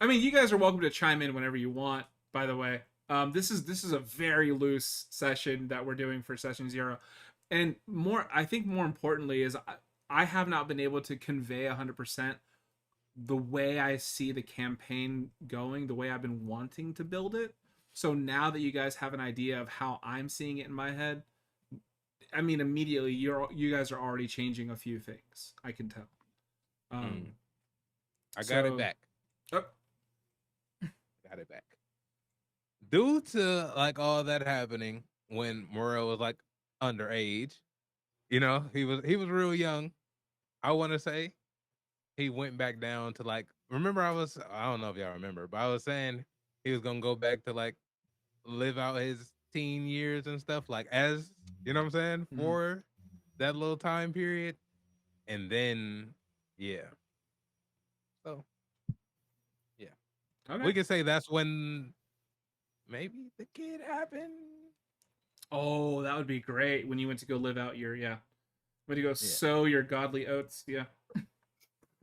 I mean, you guys are welcome to chime in whenever you want, by the way. This is a very loose session that we're doing for session 0. And I think more importantly is I have not been able to convey 100% the way I see the campaign going, the way I've been wanting to build it. So now that you guys have an idea of how I'm seeing it in my head, I mean, immediately you guys are already changing a few things. I can tell. I got so- it back. Oh, Got it back. Due to like all that happening when Morel was like underage, you know, he was real young. I want to say he went back down to like, remember I don't know if y'all remember, but I was saying he was gonna go back to like live out his teen years and stuff, like as you know what I'm saying, Mhm. for that little time period. And then yeah. So okay. we could say that's when maybe the kid happened. Oh, that would be great when you went to go live out your when you go sow your godly oats. Yeah.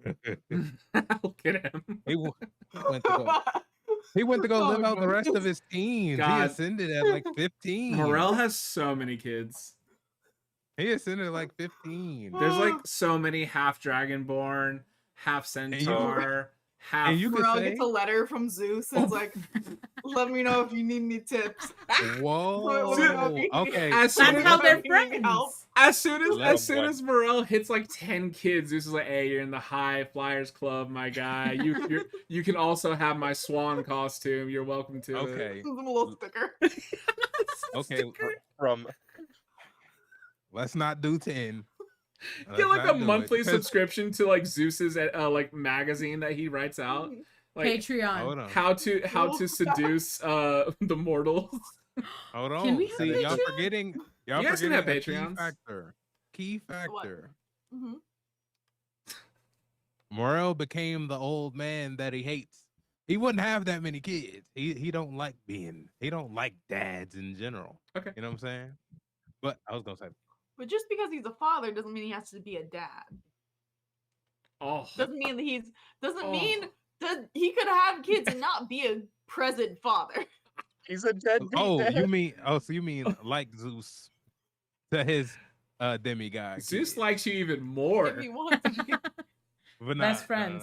Look at him. He went to go. He went to go live out the rest of his teens. He God. ascended at like 15. Morel has so many kids. He ascended at like 15. There's like so many half dragonborn, half centaur, half. And you could Morel say, gets a letter from Zeus. It's like, let me know if you need any tips. whoa, okay. As soon That's as, how they're If you need help. friends. as soon as Love as soon one. as Morel hits like 10 kids, Zeus is like, "Hey, you're in the High Flyers Club, my guy. You can also have my swan costume. You're welcome to it." Okay, Give them a little sticker. okay. From Let's not do 10. Get like Let's a not do it, monthly because- subscription to like Zeus's like magazine that he writes out. Like Patreon. Hold on, how to Oh, seduce the mortals. hold on. Can we have See, y'all Patreon? forgetting. Y'all You guys can forgetting have a key Patreons. factor. Key factor. Mhm. Morel became the old man that he hates. He wouldn't have that many kids. He don't like dads in general. Okay. You know what I'm saying? But I was gonna say, But just because he's a father doesn't mean he has to be a dad. Oh, Doesn't mean that he's doesn't Oh. mean that he could have kids and not be a present father. he's a deadbeat dad. so you mean like Zeus to his demigod. Zeus kid. likes you even more. If he wants to be, But Best friends.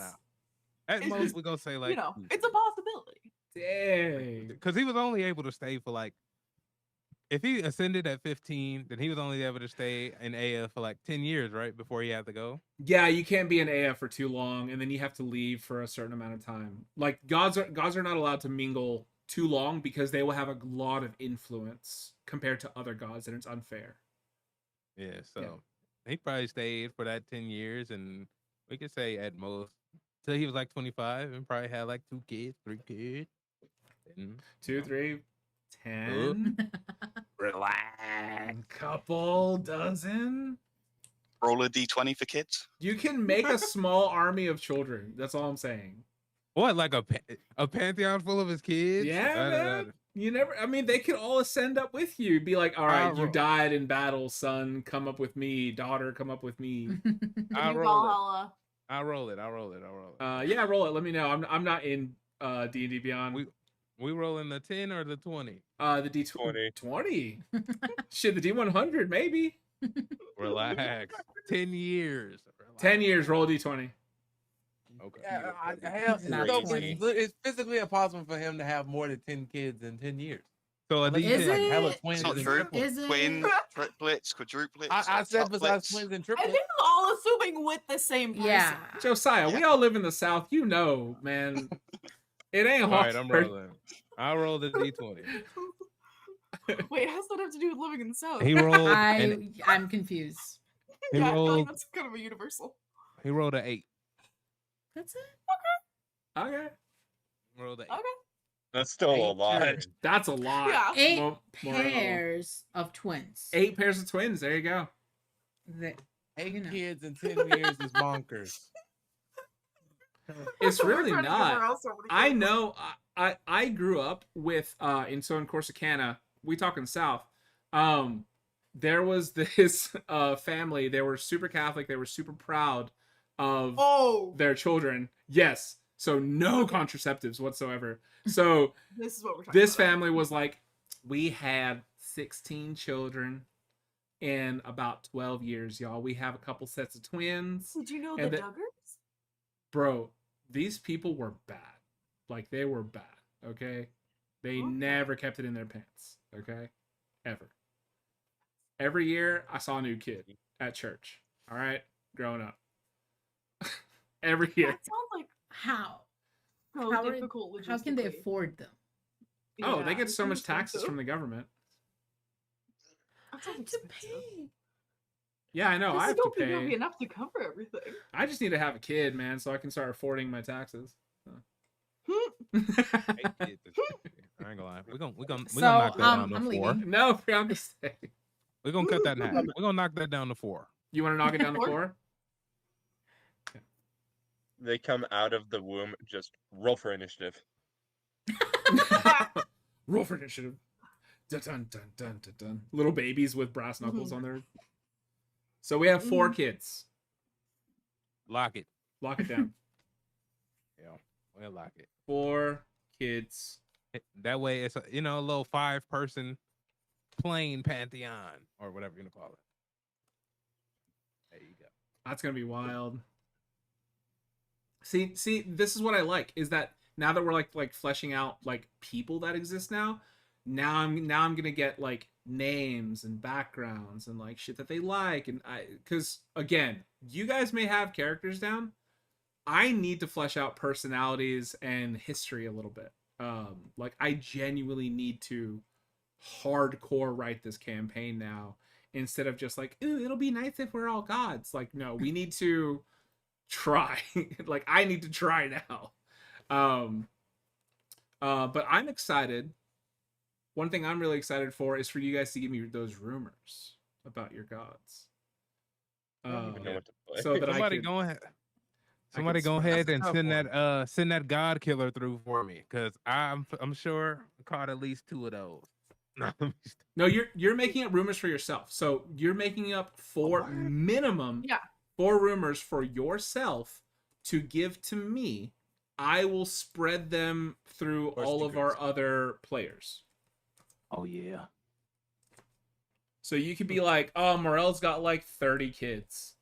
At It's most, just, we're gonna say like, you know, it's a possibility. Dang. because he was only able to stay for like, if he ascended at 15, then he was only able to stay in Aya for like 10 years, right? Before he had to go. Yeah, you can't be an AF for too long, and then you have to leave for a certain amount of time. Like gods are not allowed to mingle too long because they will have a lot of influence compared to other gods, and it's unfair. Yeah, so he probably stayed for that 10 years, and we could say at most till he was like 25 and probably had like 2 kids, 3 kids. And 2, 3, 10, relax. couple dozen. Roll a d20 for kids. You can make a small army of children. That's all I'm saying. What, like a pantheon full of his kids? Yeah, man. You never. I mean, they could all ascend up with you. Be like, all right, you I'll- died in battle, son. Come up with me. Daughter, come up with me. I'll New roll it. Valhalla. I'll roll it. I'll roll it. I'll roll it. Yeah, roll it. Let me know. I'm not in D&D Beyond. We rolling the 10 or the 20? The D20. 20. Shit, the D100 maybe. Relax. 10 years. 10 years. Roll a D20. Okay. Hell, Not no, 20. it's physically impossible for him to have more than 10 kids in 10 years. So a Unless Is he's like it? hella It's twins It's not and true. triplets. Is it? Twin, triplets, quadruplets. I said besides octuplets. twins and I triplets. think we're all assuming with the same person. Yeah. Josiah, we all live in the South. You know, man. It ain't All hard. right, I'm rolling. I'll roll the D20. Wait, how does that have to do with living in the South? He rolled. and I'm confused. he yeah, I feel like rolled. that's kind of a universal. He rolled an 8. That's it. Okay. Rolled an 8. Okay. That's still a Eight lot. children. That's a lot. Yeah. 8 Morel. pairs of twins. 8 pairs of twins. There you go. That- 8 you know. kids in 10 years is bonkers. It's We're really trying to give not. Morel so many I kids. know. I grew up with in Corsicana. We talking South. There was this family. They were super Catholic. They were super proud of Oh, their children. Yes. So no contraceptives whatsoever. So this is what we're talking this about. family was like, we had 16 children in about 12 years, y'all. We have a couple sets of twins. Did you know and the the- Duggars? Bro, these people were bad. Like, they were bad, okay? They Okay. never kept it in their pants, okay? Ever. Every year, I saw a new kid at church, all right? Growing up. Every year. That sounds like How? so How are- difficult. How can they logistically. afford them? Oh, Yeah, they get it so much seems taxes so. from the government. That sounds To expensive. pay. Yeah, I know. I I have to don't think it'll be pay. enough to cover everything. I just need to have a kid, man, so I can start affording my taxes. Eight kids is- I ain't gonna lie. We're gonna So, knock that down to I'm 4. leaving. No, fiance. We're gonna cut that in half. We're gonna knock that down to 4. You want to knock it down to Or- 4? They come out of the womb. Just roll for initiative. Roll for initiative. Dun, dun, dun, dun, dun, dun. Little babies with brass knuckles on their. So we have 4 kids. Lock it. Lock it down. Yeah, we'll lock it. 4 kids. That way, it's a little 5-person plain pantheon or whatever you're gonna call it. There you go. That's gonna be wild. See, this is what I like is that now that we're like fleshing out like people that exist now I'm gonna get like names and backgrounds and like shit that they like, and because again, you guys may have characters down. I need to flesh out personalities and history a little bit. Like I genuinely need to hardcore write this campaign now instead of just like, ooh, it'll be nice if we're all gods. Like, no, we need to try. Like, I need to try now. But I'm excited. One thing I'm really excited for is for you guys to give me those rumors about your gods. I don't even know what to play. So that Somebody I could, go ahead. I Somebody could go spread- ahead That's a and tough send that God killer through for me, because I'm sure I caught at least 2 of those. No, No, you're making up rumors for yourself. So you're making up 4 minimum. Yeah. 4 rumors for yourself to give to me. I will spread them through Or all of our secrets. other players. oh yeah. So you could be like, oh, Morel's got like 30 kids.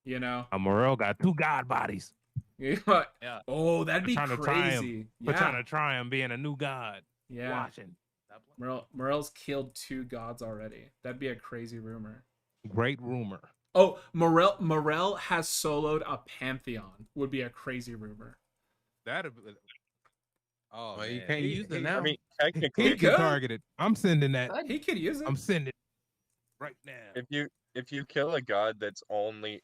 You know? Morel got 2 god bodies. Yeah. Yeah. Oh, that'd be Trying to try him. crazy. We're trying Yeah. to try him being a new god. Yeah. Watching. Morel's killed 2 gods already. That'd be a crazy rumor. Great rumor. Oh, Morel has soloed a pantheon. Would be a crazy rumor. That'd be. Oh, Well, you man. can't use it now. I mean, He technically, can could. target it. I'm sending that. Good. He could use it. I'm sending it right now. if you kill a god that's only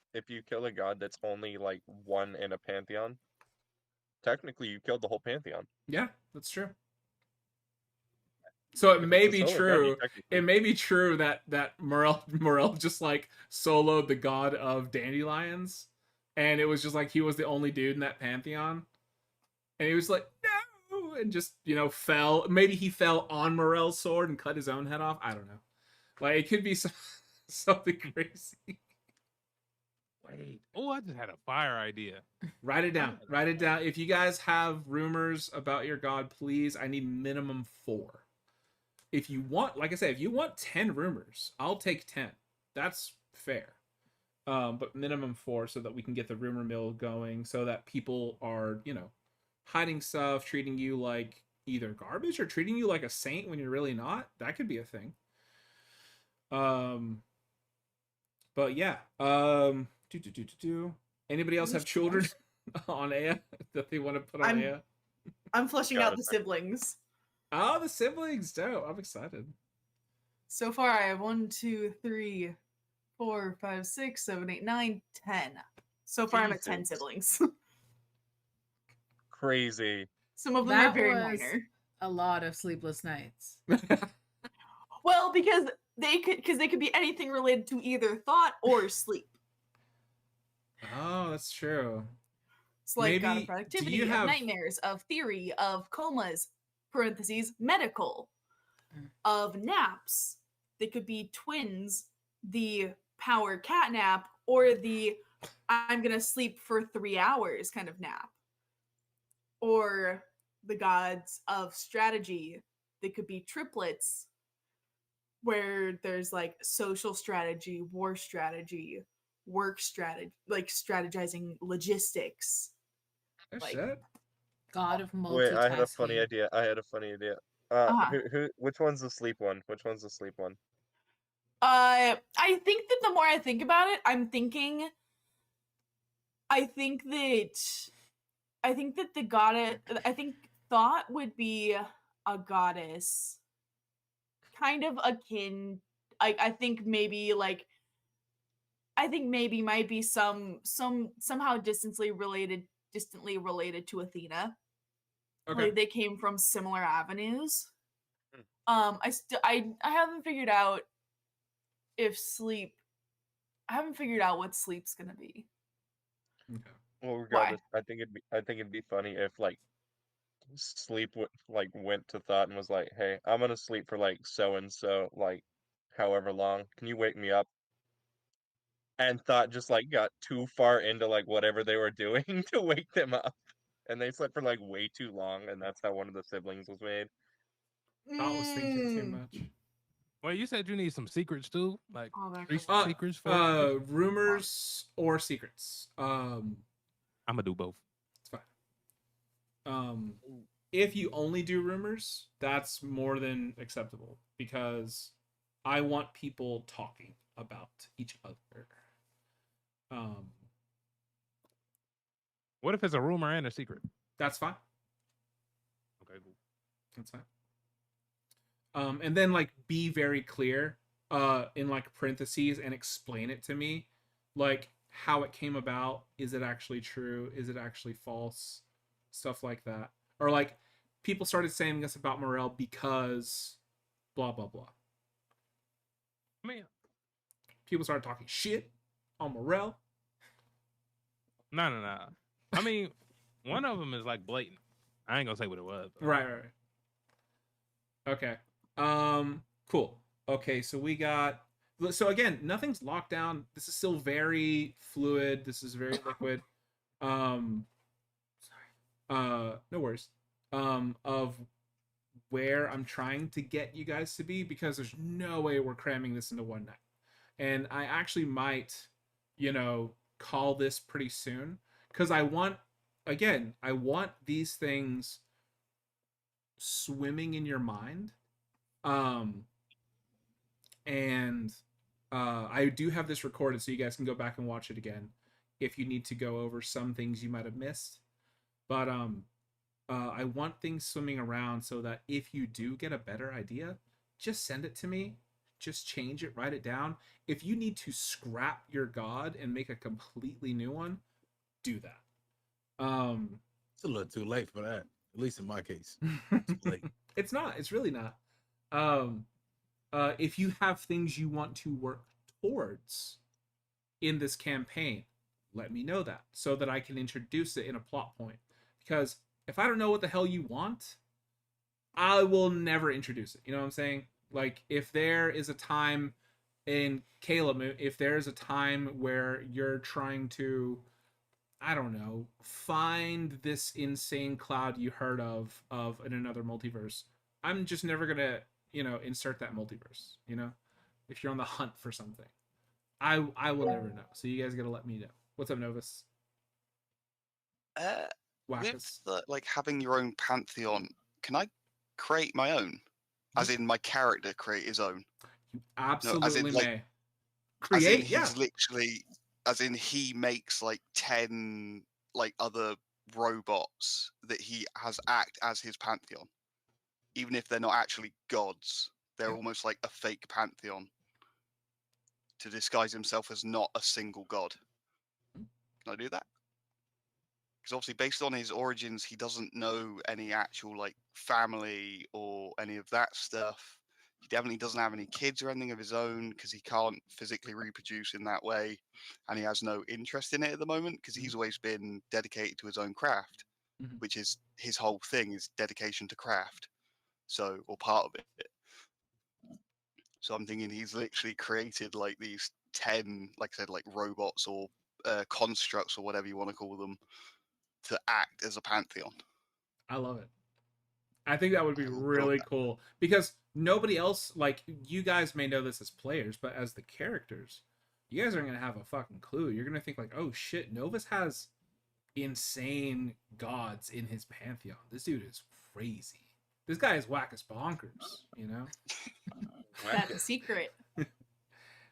like one in a pantheon, technically you killed the whole pantheon. Yeah, that's true. So it If may it's a be solo god, true. you technically- It may be true that Morel just like soloed the god of dandelions, and it was just like he was the only dude in that pantheon. And he was like, no, and just, fell. Maybe he fell on Morel's sword and cut his own head off. I don't know. Like, it could be something crazy. Wait. Oh, I just had a fire idea. Write it down. Write it down. If you guys have rumors about your god, please, I need minimum 4. If you want, like I said, if you want 10 rumors, I'll take 10. That's fair. But minimum 4 so that we can get the rumor mill going, so that people are, hiding stuff, treating you like either garbage or treating you like a saint when you're really not. That could be a thing. But yeah. Anybody else have children on Ea that they want to put on Ea? I'm flushing Got out it. the siblings. Oh, the siblings! Dope. I'm excited. So far, I have 1, 2, 3, 4, 5, 6, 7, 8, 9, 10. So far, I'm at 10 Jesus. siblings. Crazy. Some of them That are very was minor. a lot of sleepless nights. Well, because they could be anything related to either thought or sleep. Oh, that's true. It's like God Maybe- of do productivity, you of have- nightmares, of theory, of comas, parentheses, medical, of naps. They could be twins, the power cat nap, or the I'm gonna sleep for 3 hours kind of nap. Or the gods of strategy. They could be triplets, where there's like social strategy, war strategy, work strategy, like strategizing logistics. Oh, Like- shit. God of multitasking. Wait, I had a funny idea. Uh-huh. Which one's the sleep one? Which one's the sleep one? I think that the more I think about it, I think that the goddess, I think thought would be a goddess kind of akin, I think maybe might be somehow distantly related to Athena. Okay. Like they came from similar avenues. Hmm. I haven't figured out what sleep's gonna be. Okay. Well, regardless, I think it'd be funny if like sleep went to thought and was like, "Hey, I'm gonna sleep for like so and so, like however long. Can you wake me up?" And thought just like got too far into like whatever they were doing to wake them up, and they slept for like way too long, and that's how one of the siblings was made. I was thinking too Mm. much. Well, you said you need some secrets too, like Oh, that 3 could- secrets. 4 secrets? Rumors or secrets. I'm gonna do both. It's fine. If you only do rumors, that's more than acceptable because I want people talking about each other. What if it's a rumor and a secret? That's fine. Okay, cool. That's fine. And then like be very clear in like parentheses and explain it to me, like how it came about. Is it actually true? Is it actually false? Stuff like that. Or like people started saying this about Morel because blah blah blah. I mean, People started talking shit on Morel. no. I mean, one of them is like blatant. I ain't gonna say what it was. but- Right. Okay. Cool. Okay, so we got. So again, nothing's locked down. This is still very fluid. This is very liquid. Sorry. No worries. Of where I'm trying to get you guys to be, because there's no way we're cramming this into one night. And I actually might, call this pretty soon, because I want these things swimming in your mind. And I do have this recorded so you guys can go back and watch it again if you need to go over some things you might have missed. But I want things swimming around so that if you do get a better idea, just send it to me. Just change it, write it down. If you need to scrap your god and make a completely new one, do that. It's a little too late for that. At least in my case. Too late. It's not. It's really not. If you have things you want to work towards in this campaign, let me know that so that I can introduce it in a plot point. Because if I don't know what the hell you want, I will never introduce it. You know what I'm saying? Like, if there is a time in Caleb, if there's a time where you're trying to, I don't know, find this insane cloud you heard of in another multiverse, I'm just never gonna, insert that multiverse. If you're on the hunt for something, I will never know. So you guys gotta let me know. What's up, Novus? With Wackus. the, like having your own pantheon, can I create my own? As in my character create his own? You No, absolutely as in like, may. as in Create, yeah. he's literally, as in he makes like 10 like other robots that he has act as his pantheon, even if they're not actually gods. They're almost like a fake pantheon to disguise himself as not a single god. Can I do that? Because obviously, based on his origins, he doesn't know any actual like family or any of that stuff. He definitely doesn't have any kids or anything of his own because he can't physically reproduce in that way, and he has no interest in it at the moment because he's always been dedicated to his own craft, Mhm. which is his whole thing is dedication to craft. So, or part of it. So I'm thinking he's literally created like these 10, like I said, like robots or constructs or whatever you want to call them, to act as a pantheon. I love it. I think that would be I love really that. cool because nobody else, like, you guys may know this as players, but as the characters, you guys aren't gonna have a fucking clue. You're gonna think like, oh shit, Novus has insane gods in his pantheon. This dude is crazy. This guy is whack as bonkers. That's a secret.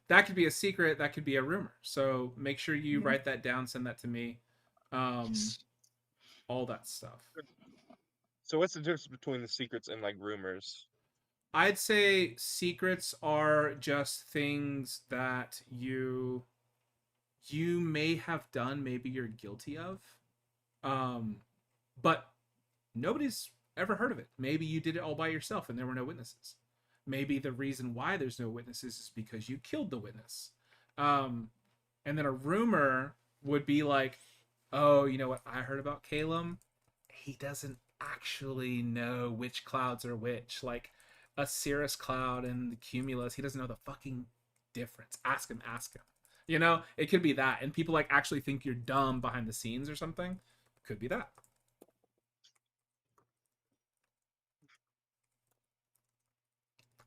That could be a secret. That could be a rumor. So make sure you write that down. Send that to me. All that stuff. So what's the difference between the secrets and like rumors? I'd say secrets are just things that you may have done, maybe you're guilty of, but nobody's ever heard of it. Maybe you did it all by yourself and there were no witnesses. Maybe the reason why there's no witnesses is because you killed the witness. And then a rumor would be like, oh, you know what I heard about Caleb? He doesn't actually know which clouds are which. Like a Cirrus cloud and the Cumulus, he doesn't know the fucking difference. Ask him. It could be that. And people like actually think you're dumb behind the scenes or something. Could be that.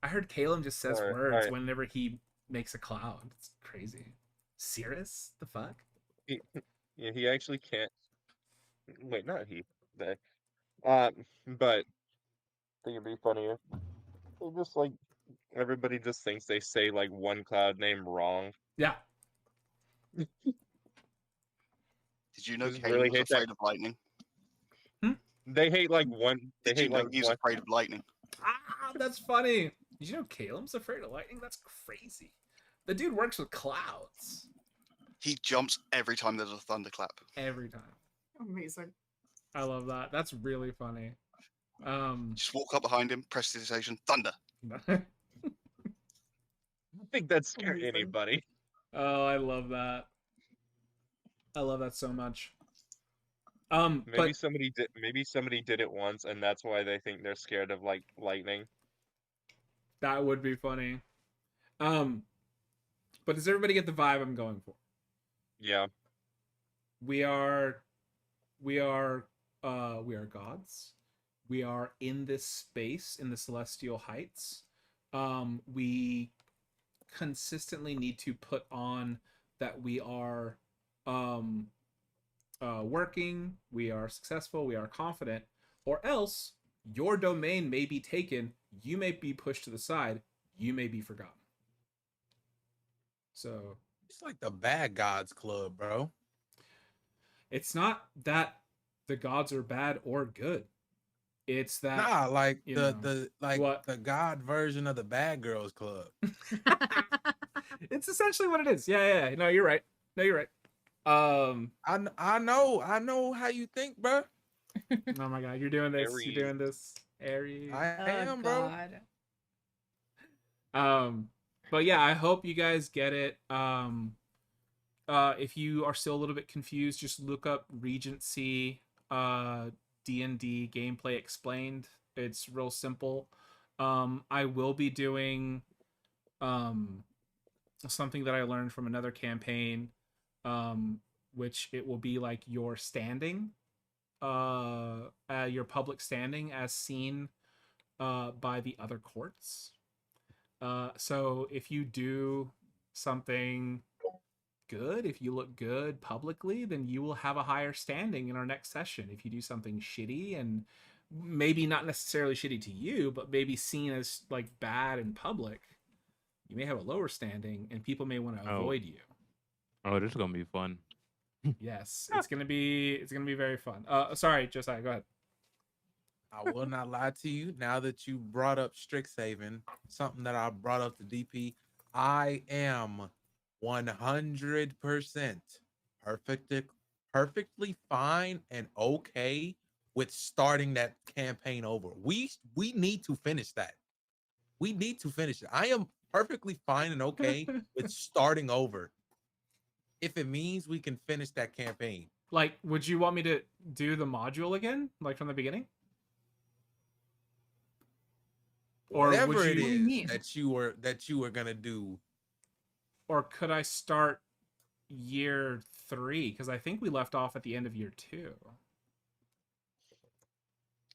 I heard Caleb just says words Alright. whenever he makes a cloud. It's crazy. Cirrus? The fuck? Yeah, he actually can't. Wait, not he. They. But I think it'd be funnier. They just like everybody just thinks they say like one cloud name wrong. Yeah. Did you know Just Caleb really was hate that. afraid of lightning? They hate like one. They Did you hate know like he's one. afraid of lightning? Ah, that's funny. Did you know Caleb's afraid of lightning? That's crazy. The dude works with clouds He jumps every time there's a thunderclap. every time. Amazing. I love that. That's really funny. Just walk up behind him, press the station, thunder. I don't think that scared Amazing. anybody. Oh, I love that. I love that so much. Maybe But somebody did. Maybe somebody did it once, and that's why they think they're scared of like lightning. that would be funny. But does everybody get the vibe I'm going for? Yeah. We are gods. We are in this space in the celestial heights. We consistently need to put on that we are working, we are successful, we are confident, or else your domain may be taken, you may be pushed to the side, you may be forgotten. So It's like the bad gods club, bro. it's not that the gods are bad or good. It's that Nah, like you the know, the like what? the god version of the bad girls club. it's essentially what it is. Yeah. No, you're right. I know how you think, bro. Oh my god, you're doing this. Aries. You're doing this. Aries. I am, bro. But yeah, I hope you guys get it. If you are still a little bit confused, just look up Regency D&D gameplay explained. It's real simple. I will be doing something that I learned from another campaign, which it will be like your standing, your public standing as seen by the other courts. So if you do something good, if you look good publicly, then you will have a higher standing in our next session. If you do something shitty, and maybe not necessarily shitty to you, but maybe seen as like bad in public, you may have a lower standing and people may want to avoid you. Oh, this is gonna be fun. Yes, it's gonna be very fun. Sorry, Josiah, go ahead. I will not lie to you. Now that you brought up Strixhaven, something that I brought up to DP, I am 100% perfectly fine and okay with starting that campaign over. We need to finish that. We need to finish it. I am perfectly fine and okay with starting over if it means we can finish that campaign. Like, would you want me to do the module again, like from the beginning? Or Whatever would it you, is that you were gonna do. or could I start year 3? Because I think we left off at the end of year 2.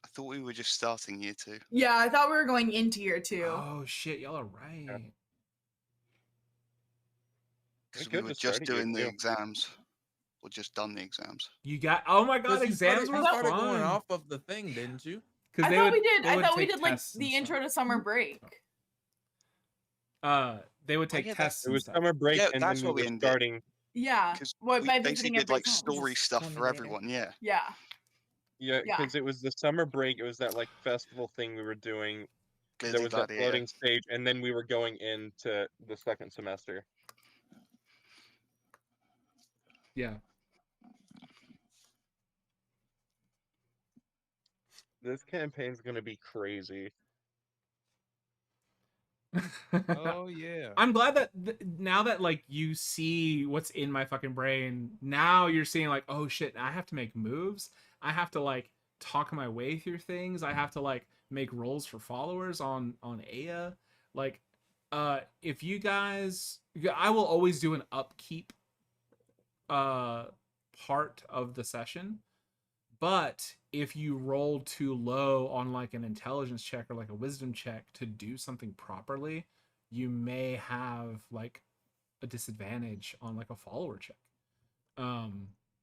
I thought we were just starting year 2. Yeah, I thought we were going into year 2. Oh shit, y'all are right. Because We we could were just just start at year doing the 2. exams. Or just done the exams. You got, oh my god, Because exams you were started fun. going off of the thing, didn't you? Because I thought we did. I thought we take did like tests and the intro stuff. to summer break. They would take yeah, tests. It and was stuff. summer break, Yeah, and that's then we what we were ended. starting. Yeah. Because Well, we by basically visiting did every like exam. story Just stuff tell me for later. everyone, yeah. Yeah. Yeah, Yeah. because it was the summer break. It was that like festival thing we were doing. There Glizzy was that Gladiator. floating stage, and then we were going into the second semester. Yeah. This campaign's gonna be crazy. Oh yeah. I'm glad that now that like you see what's in my fucking brain, now you're seeing like, oh shit, I have to make moves. I have to like talk my way through things. I have to like make rolls for followers on Aya. Like, if you guys, I will always do an upkeep part of the session. But if you roll too low on like an intelligence check or like a wisdom check to do something properly, you may have like a disadvantage on like a follower check.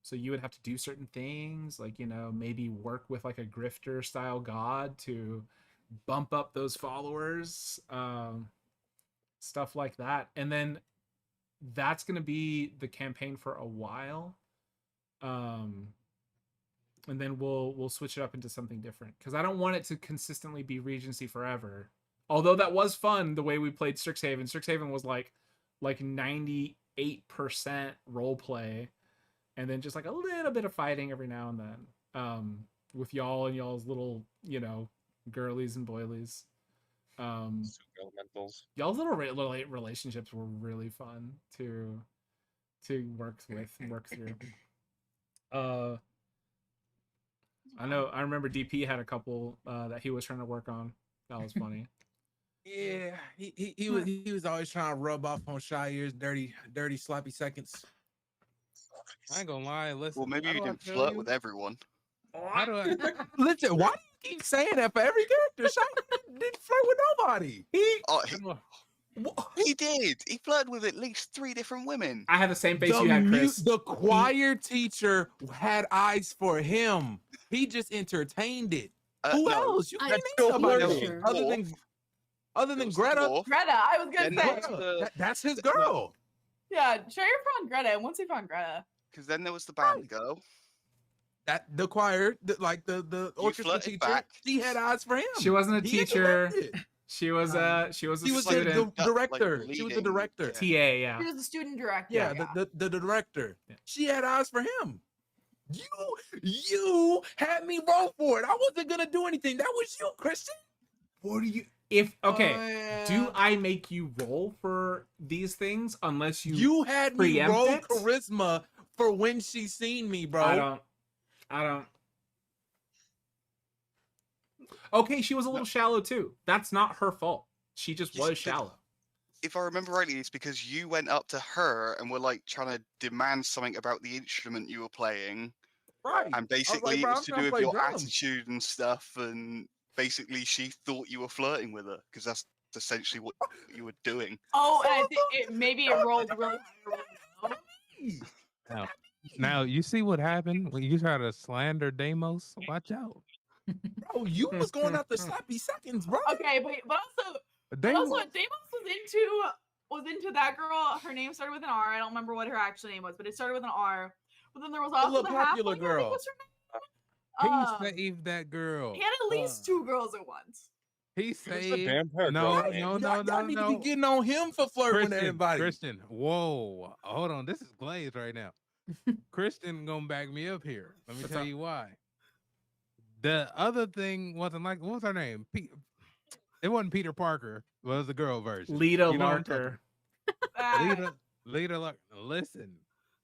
So you would have to do certain things, like, you know, maybe work with like a grifter style god to bump up those followers, stuff like that. And then that's going to be the campaign for a while. And then we'll switch it up into something different, because I don't want it to consistently be Regency forever. Although that was fun the way we played Strixhaven. Strixhaven was like 98% role play, and then just like a little bit of fighting every now and then, with y'all and y'all's little, you know, girlies and boilies. Super elementals. Y'all's little relationships were really fun to work with and work through. I remember DP had a couple that he was trying to work on. That was funny. Yeah, he was always trying to rub off on Shire's dirty sloppy seconds. I ain't gonna lie. Listen. Well, maybe how you do I didn't tell flirt you? with everyone. How do I? Listen, why do you keep saying that for every character? Shire didn't flirt with nobody. Oh, how do I- he did. He flirted with at least 3 different women. I had the same face you had, Chris. The choir teacher had eyes for him. He just entertained it. Who No, else? You I- can't still name somebody flirting. else other There than was the Greta. dwarf. Greta, I was gonna Then say. there was That's his girl. Yeah, Shire found Greta, and once he found Greta, Because then there was the band girl. That the choir, the orchestra flirted teacher, back. she had eyes for him. She wasn't a He teacher. interrupted. She was a She was student. the director. Like, She was the leading, director. yeah. TA, yeah. she was the student director. Yeah, the director. Yeah. She had eyes for him. You had me roll for it. I wasn't gonna do anything. That was you, Christian. What do you? If okay, Oh, do I make you roll for these things unless You had me preempt roll it? charisma for when she seen me, bro. I don't. Okay, she was a little shallow too. That's not her fault. She just Yes, was shallow. If I remember rightly, it's because you went up to her and were like trying to demand something about the instrument you were playing, Right. and I was basically like, it bro, was I'm to trying do to with play your drums. attitude and stuff, and basically she thought you were flirting with her because that's essentially what you were doing. Oh, So and I what think maybe it rolled really high. Now, now you see what happened when you try to slander Deimos? Watch out. Bro, you was going after sloppy seconds, bro. Okay, but also Deimos, Deimos was into that girl. Her name started with an R. I don't remember what her actual name was, but it started with an R. But then there was also little the popular halfling, I think girl. was her he name. saved that girl. He had at least 2 girls at once. He Who's the saved. vampire No, girl's name? no, Y'all no, need to no. be getting on him for flirting with Christian, everybody. Christian, whoa, hold on. This is Glaze right now. Christian gonna back me up here. Let me What's tell up? you why. The other thing wasn't like, what was her name? It wasn't Peter Parker. It was the girl version. Lita You know what I'm talking Larker. about. Lita Larker. Listen,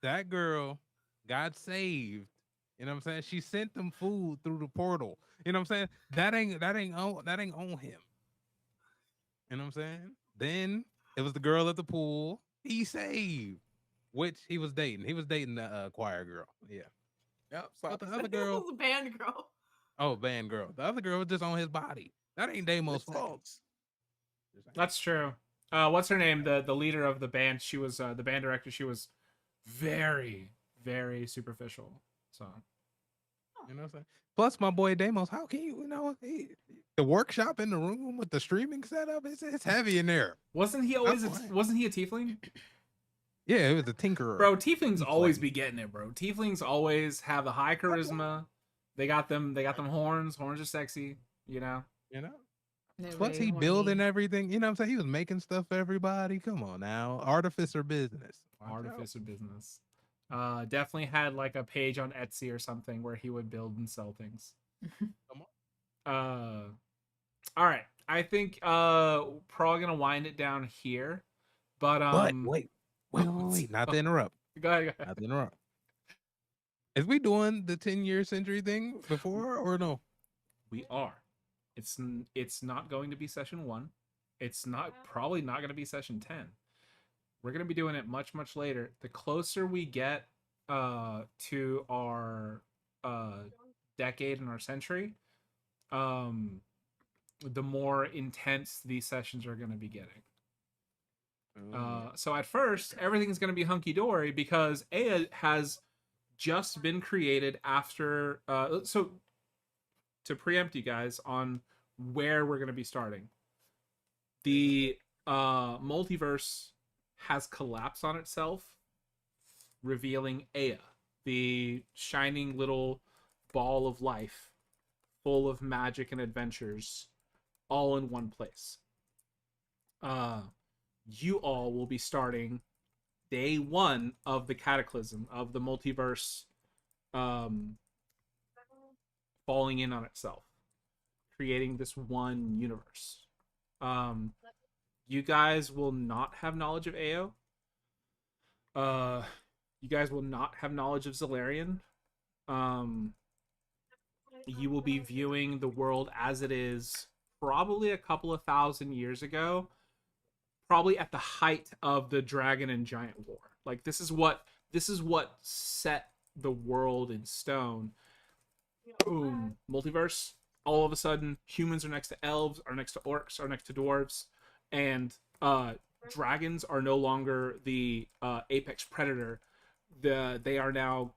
that girl got saved. You know what I'm saying? She sent them food through the portal. You know what I'm saying? That ain't on him. You know what I'm saying? Then it was the girl at the pool. He saved, which he was dating. He was dating the choir girl. Yeah. Yep, But the sloppy other This girl, was a band girl. oh, band girl. The other girl was just on his body. That ain't Deimos' fault. seconds. That's true. What's her name? The leader of the band. She was the band director. She was very, very superficial. So You know what I'm saying? Plus, my boy Deimos, how can you know, the workshop in the room with the streaming setup, it's heavy in there. wasn't he always playing. wasn't he a tiefling? Yeah, it was a tinkerer. Bro, tieflings He always played. be getting it, bro. Tieflings always have the high charisma. They got them horns. Horns are sexy, you know. You know? They're Plus, very he horny. building everything. You know what I'm saying? He was making stuff for everybody. Come on now. Artificer business. Watch out. Artificer business. Definitely had like a page on Etsy or something where he would build and sell things. All right. I think probably gonna wind it down here. But wait. Not to interrupt. Go ahead. Not to interrupt. Is we doing the 10-year century thing before or no? We are. It's not going to be session 1. It's probably not going to be session 10. We're going to be doing it much, much later. The closer we get to our decade and our century, the more intense these sessions are going to be getting. So at first, everything's going to be hunky-dory because Ea has just been created after... so to preempt you guys on where we're going to be starting. The multiverse has collapsed on itself, revealing Ea, the shining little ball of life, full of magic and adventures, all in one place. You all will be starting day 1 of the cataclysm, of the multiverse falling in on itself, creating this one universe. You guys will not have knowledge of Ao. You guys will not have knowledge of Zalarian. You will be viewing the world as it is probably a couple of thousand years ago, probably at the height of the Dragon and Giant War. Like this is what set the world in stone. Boom, multiverse. All of a sudden, humans are next to elves, are next to orcs, are next to dwarves, and dragons are no longer the apex predator. They are now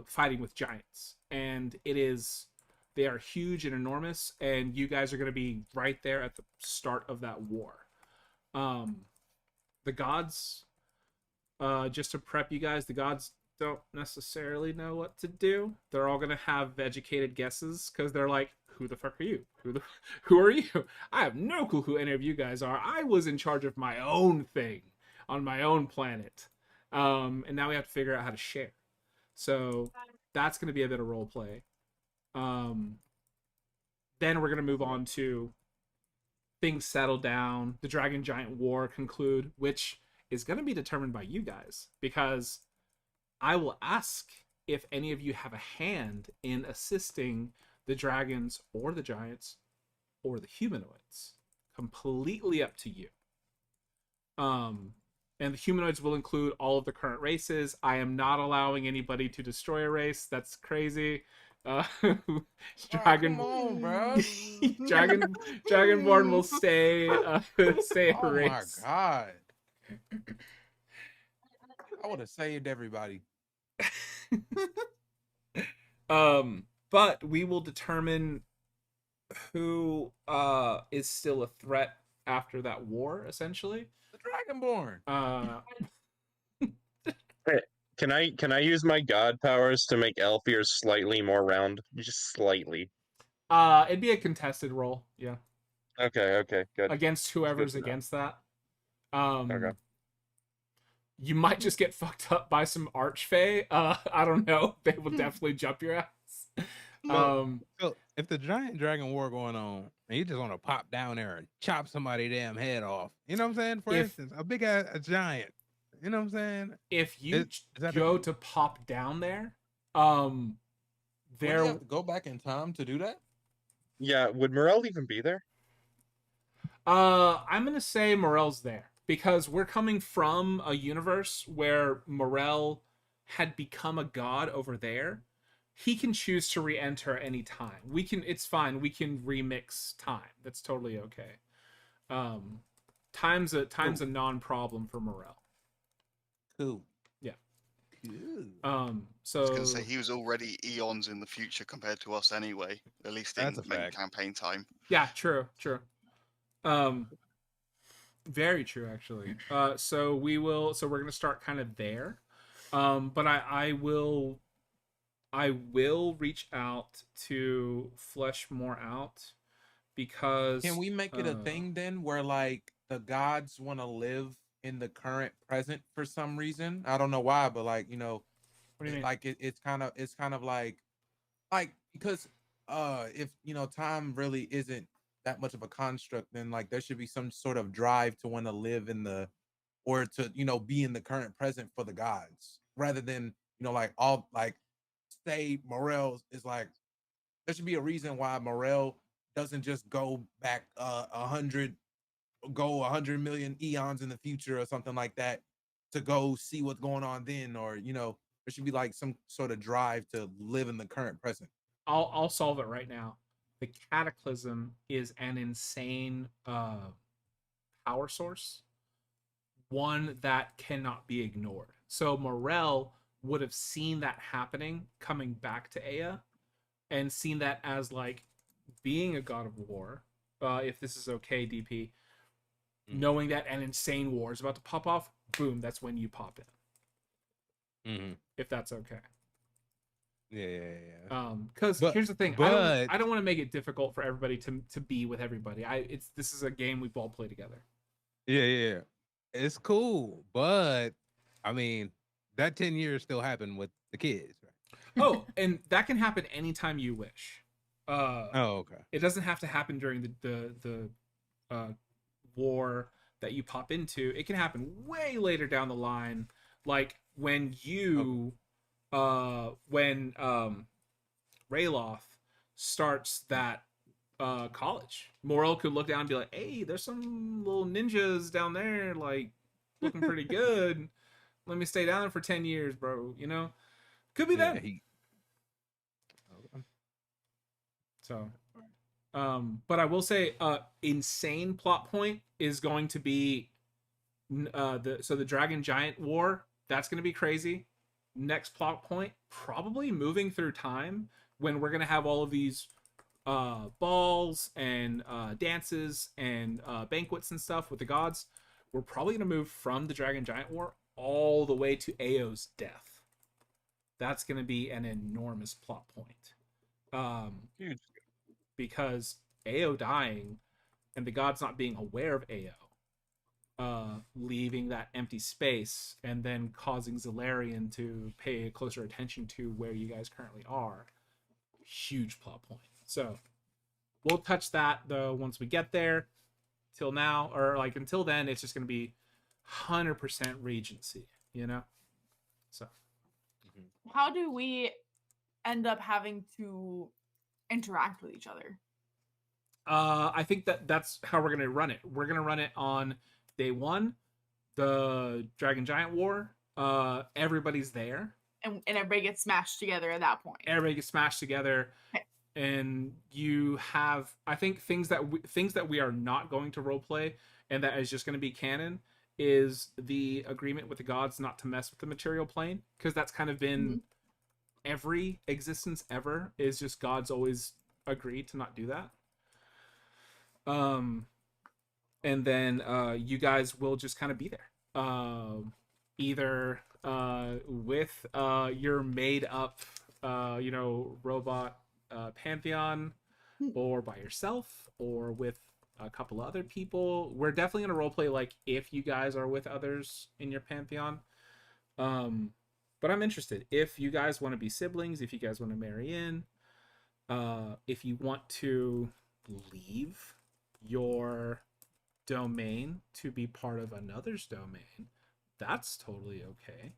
fighting with giants, and they are huge and enormous. And you guys are going to be right there at the start of that war. The gods, just to prep you guys, the gods don't necessarily know what to do. They're all gonna have educated guesses because they're like, who the fuck are you? Who are you? I have no clue who any of you guys are. I was in charge of my own thing on my own planet. And now we have to figure out how to share. So that's gonna be a bit of role play. Then we're gonna move on to things settle down, the Dragon Giant War conclude, which is gonna be determined by you guys, because I will ask if any of you have a hand in assisting the dragons or the giants or the humanoids. Completely up to you. And the humanoids will include all of the current races. I am not allowing anybody to destroy a race. That's crazy. Dragon, come on, bro. Dragonborn will stay stay a Oh my race. god. I would have saved everybody. But we will determine who is still a threat after that war, essentially. The Dragonborn. Can I use my god powers to make Elfir slightly more round? Just slightly. It'd be a contested roll, yeah, Okay, good. against whoever's to know. against that. Okay. You might just get fucked up by some archfey. I don't know. They will definitely jump your ass. So if the giant dragon war going on and you just want to pop down there and chop somebody damn head off, you know what I'm saying? For instance, a big ass giant, you know what I'm saying? If you Is that go to pop down there, Would you there have to go back in time to do that? Yeah, would Morel even be there? I'm gonna say Morel's there because we're coming from a universe where Morel had become a god over there. He can choose to re-enter any time. We can. It's fine. We can remix time. That's totally okay. Time's a non-problem for Morel. Cool. Yeah. Cool. So I was gonna say he was already eons in the future compared to us anyway. At least in That's a main fact. campaign time. yeah, true. Very true, actually. So we're gonna start kind of there. But I will reach out to flesh more out because Can we make it a thing then where like the gods want to live in the current present for some reason? I don't know why, but like, you know, What do you mean? like it's kind of like because if you know time really isn't that much of a construct, then like there should be some sort of drive to want to live in the or to be in the current present for the gods rather than like all like say Morel is like there should be a reason why Morel doesn't just go back 100 million eons in the future or something like that to go see what's going on then, or there should be like some sort of drive to live in the current present. I'll solve it right now. The Cataclysm is an insane power source, one that cannot be ignored. So Morel would have seen that happening coming back to Ea and seen that as like being a god of war. If this is okay, DP, knowing that an insane war is about to pop off, boom, that's when you pop in. If that's okay. Yeah. Because But- here's the thing, but- I don't want to make it difficult for everybody to be with everybody. This is a game we've all played together. Yeah. It's cool, but I mean, that 10 years still happened with the kids, right? Oh, and that can happen anytime you wish. Oh, okay. It doesn't have to happen during the war that you pop into. It can happen way later down the line, like when you when Rayloth starts that college. Morel could look down and be like, hey, there's some little ninjas down there like looking pretty good. Let me stay down there for 10 years, bro. Could be that. So but I will say insane plot point is going to be the Dragon Giant War. That's going to be crazy. Next plot point, probably moving through time when we're going to have all of these balls and dances and banquets and stuff with the gods. We're probably going to move from the Dragon Giant War all the way to Ao's death. That's going to be an enormous plot point. Huge. Because Ao dying and the gods not being aware of Ao, leaving that empty space and then causing Zalarian to pay closer attention to where you guys currently are. Huge plot point. So we'll touch that though once we get there. Till now, or like until then, it's just going to be 100% Regency, So How do we end up having to interact with each other? I think that's how we're gonna run it. We're gonna run it on day 1, the Dragon Giant War. Everybody's there. And everybody gets smashed together at that point. Everybody gets smashed together, Okay. and you have, I think, things that we are not going to roleplay, and that is just going to be canon, is the agreement with the gods not to mess with the material plane, because that's kind of been every existence ever, is just gods always agreed to not do that. And then you guys will just kind of be there, either with your made up robot pantheon, or by yourself, or with a couple other people. We're definitely gonna roleplay like if you guys are with others in your pantheon. But I'm interested if you guys want to be siblings, if you guys want to marry in, if you want to leave your domain to be part of another's domain, that's totally okay.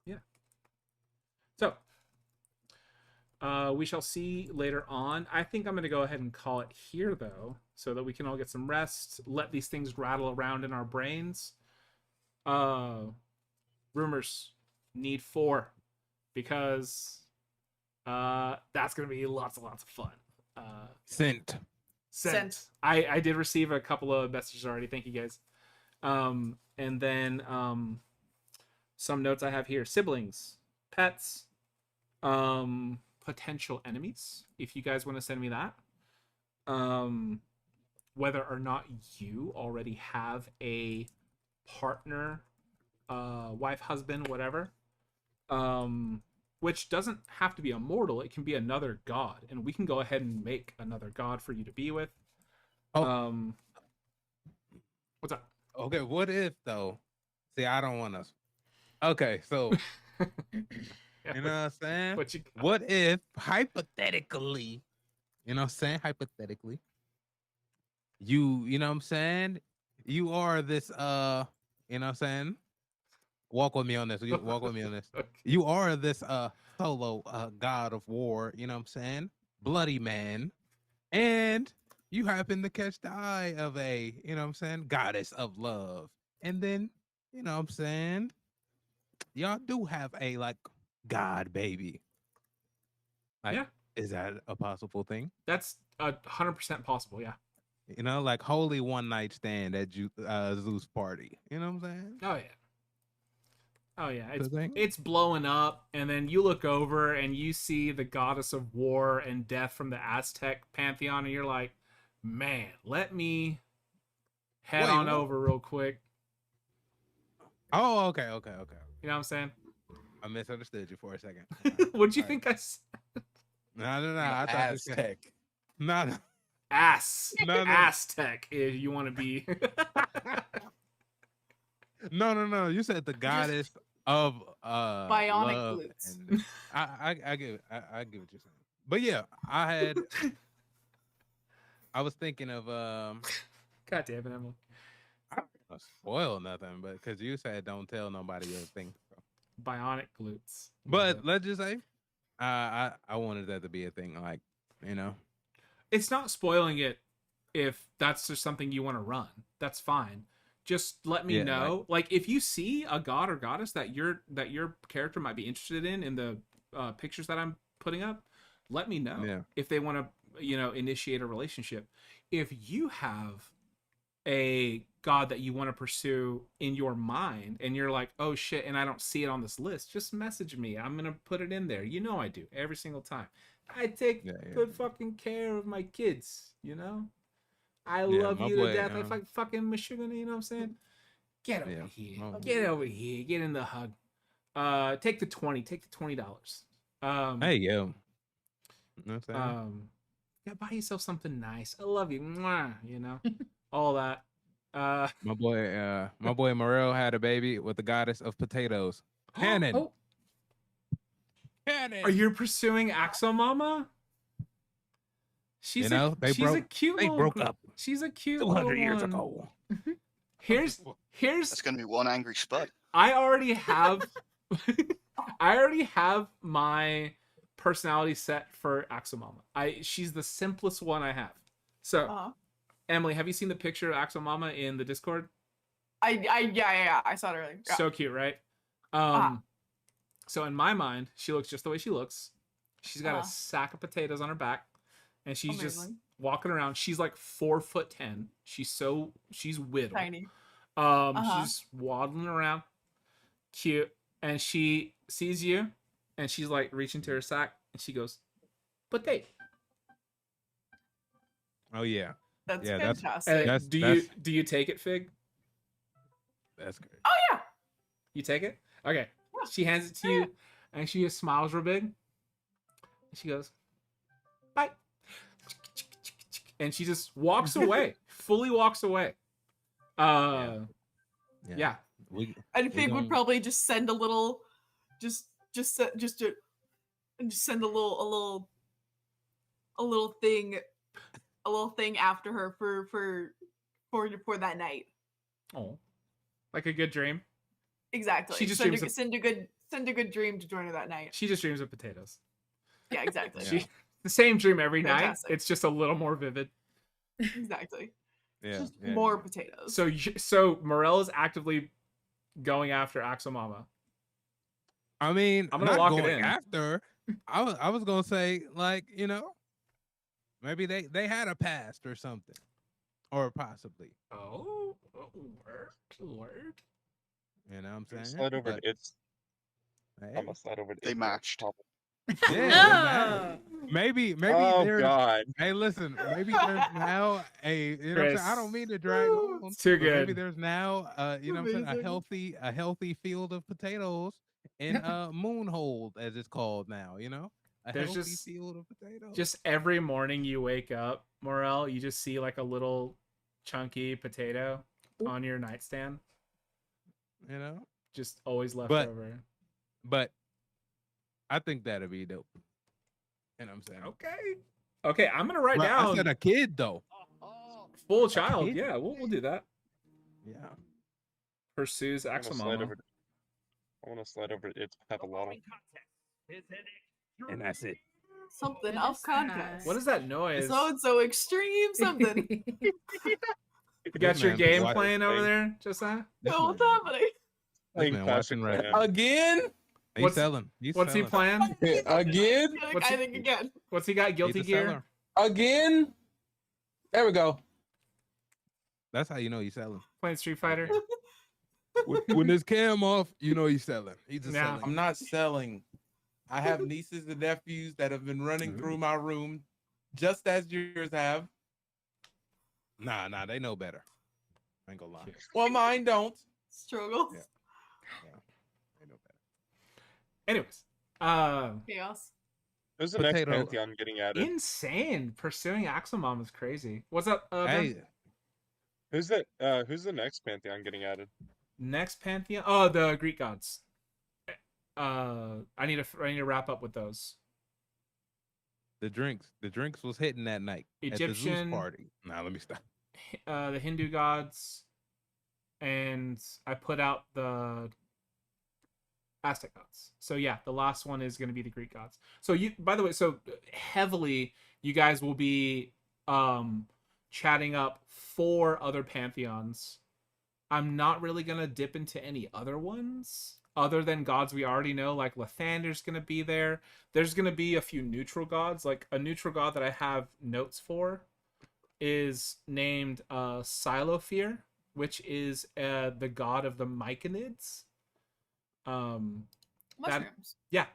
Yeah. So we shall see later on. I think I'm going to go ahead and call it here, though, so that we can all get some rest, let these things rattle around in our brains. Rumors need 4, because that's going to be lots and lots of fun. Sent. I did receive a couple of messages already. Thank you, guys. And then some notes I have here: siblings, pets, potential enemies, if you guys want to send me that. Whether or not you already have a partner, wife, husband, whatever, which doesn't have to be a mortal. It can be another god, and we can go ahead and make another god for you to be with. Oh. What's up? Okay, what if though? See, I don't want to. Okay, so you know what I'm saying? What you got? What if hypothetically, you know what I'm saying? Hypothetically, you know what I'm saying? You are this, you know what I'm saying? Walk with me on this. Walk with me on this. Okay. You are this solo god of war, you know what I'm saying? Bloody man. And you happen to catch the eye of a, you know what I'm saying, goddess of love. And then, you know what I'm saying, y'all do have a like god baby. Like, Yeah. Is that a possible thing? That's 100% possible. Yeah. You know, like holy one night stand at Zeus party. You know what I'm saying? Oh yeah. Oh yeah. The thing? It's blowing up, and then you look over and you see the goddess of war and death from the Aztec pantheon, and you're like, man, let me head Wait, on what? over real quick. Oh, okay. You know what I'm saying? I misunderstood you for a second. What'd you All think I said? No. I thought you said Aztec. no. Ass. No. Aztec, if you want to be. No. You said the goddess of Bionic love glutes. and I get I get what you're saying. But yeah, I was thinking of God damn it, Emily. I don't wanna spoil nothing, but because you said don't tell nobody your thing. So. Bionic glutes. But let's just say I wanted that to be a thing, like, you know. It's not spoiling it if that's just something you want to run. That's fine. Just let me Yeah, know. Like if you see a god or goddess that your character might be interested in the pictures that I'm putting up, let me know. Yeah. If they want to, initiate a relationship. If you have a god that you want to pursue in your mind and you're like, oh shit, and I don't see it on this list, just message me. I'm gonna put it in there. You know I do every single time. I take Yeah. good fucking care of my kids, I Yeah, love my you to boy, death. I fucking Michigan, you know what I'm saying? Get over here. my boy. Get over here. Get in the hug. Take the $20. Hey yo. You know what I'm saying? Yeah, buy yourself something nice. I love you. Mwah, all that. My boy Morel had a baby with the goddess of potatoes. Cannon. Oh, Cannon. Are you pursuing Axo Mama? She's a cute they little broke gr- up She's a cute 200 little years one. ago. Here's That's going to be one angry spud. I already have my personality set for Axomama. She's the simplest one I have. So, Uh-huh. Emily, have you seen the picture of Axomama in the Discord? Yeah, I saw it earlier. Yeah. So cute, right? Uh-huh. So in my mind, she looks just the way she looks. She's got Uh-huh. a sack of potatoes on her back, and she's just Amazing. walking around. She's like 4'10". She's whittle. Tiny. She's waddling around, cute, and she sees you, and she's like reaching to her sack, and she goes, "Potato." Oh yeah, That's Yeah, that's- fantastic. And That's- do you take it, Fig? that's great. Oh yeah. You take it? Okay. Yeah. She hands it to you, and she just smiles real big. And she goes, "Bye." And she just walks away, fully walks away. Yeah. We And Fig would don't- probably just send a little, just send a little thing after her for that night. Oh, like a good dream. Exactly. She just send dreams a, of- send a good dream to join her that night. She just dreams of potatoes. Yeah, exactly. Yeah. She the same dream every Fantastic. night. It's just a little more vivid. Exactly. yeah, Just yeah. more potatoes. So Morel is actively going after Axomama. I mean, I'm gonna not lock it going in. after. I was gonna say, like, maybe they had a past or something, or possibly. Oh, word. You know what I'm Gonna saying? slide over But, to its. hey, I'm gonna slide over to They its matched. top. yeah, they mattered. maybe Oh there's. God. Hey, listen. Maybe there's now a. You know what I'm saying? I don't mean to drag on. It's too but Maybe good. there's now, you know what I'm saying, Amazing. a healthy field of potatoes in Moonhold, as it's called now. A There's healthy just- field of potatoes. Just every morning you wake up, Morel, you just see like a little chunky potato on your nightstand, just always left But- over. But I think that'd be dope. You know what I'm saying? Okay, I'm gonna write But I down said a kid though. full child. kid? Yeah, we'll do that. Yeah. Pursues I wanna slide Axomama. over. I want to slide over to its Papillon. And that's it. Something What of is that? context. What is that noise? So and so extreme something. You got This your man game watch playing over thing. there, Josiah? This Yo, what's man- happening? Playing man Clash of watching right Clans. Again? He's What's- selling. He's What's he selling. playing? Again? What's I he- think again. What's he got? He's Guilty a Gear? seller. Again? There we go. That's how you know he's selling. Playing Street Fighter? When there's cam off, you know he's selling. He's a Nah, selling. I'm not selling. I have nieces and nephews that have been running through my room just as yours have. Nah, they know better. I ain't gonna lie. Well, mine don't. Struggle. Yeah. They know better. Anyways, Chaos. Who's the next Potato. Pantheon getting added? insane. Pursuing Axomama is crazy. What's up, Ben? Hey, Who's that? Who's the next Pantheon getting added? Next Pantheon? Oh, the Greek gods. I need to wrap up with those. the drinks was hitting that night at the Egyptian- Zeus party. Nah, let me stop. The Hindu gods, and I put out the Aztec gods. So yeah, the last one is going to be the Greek gods. So you, by the way, so heavily you guys will be chatting up 4 other pantheons. I'm not really going to dip into any other ones other than gods we already know, like Lathander's going to be there. There's going to be a few neutral gods, like a neutral god that I have notes for is named Silophyr, which is the god of the Myconids. Mushrooms. Yeah,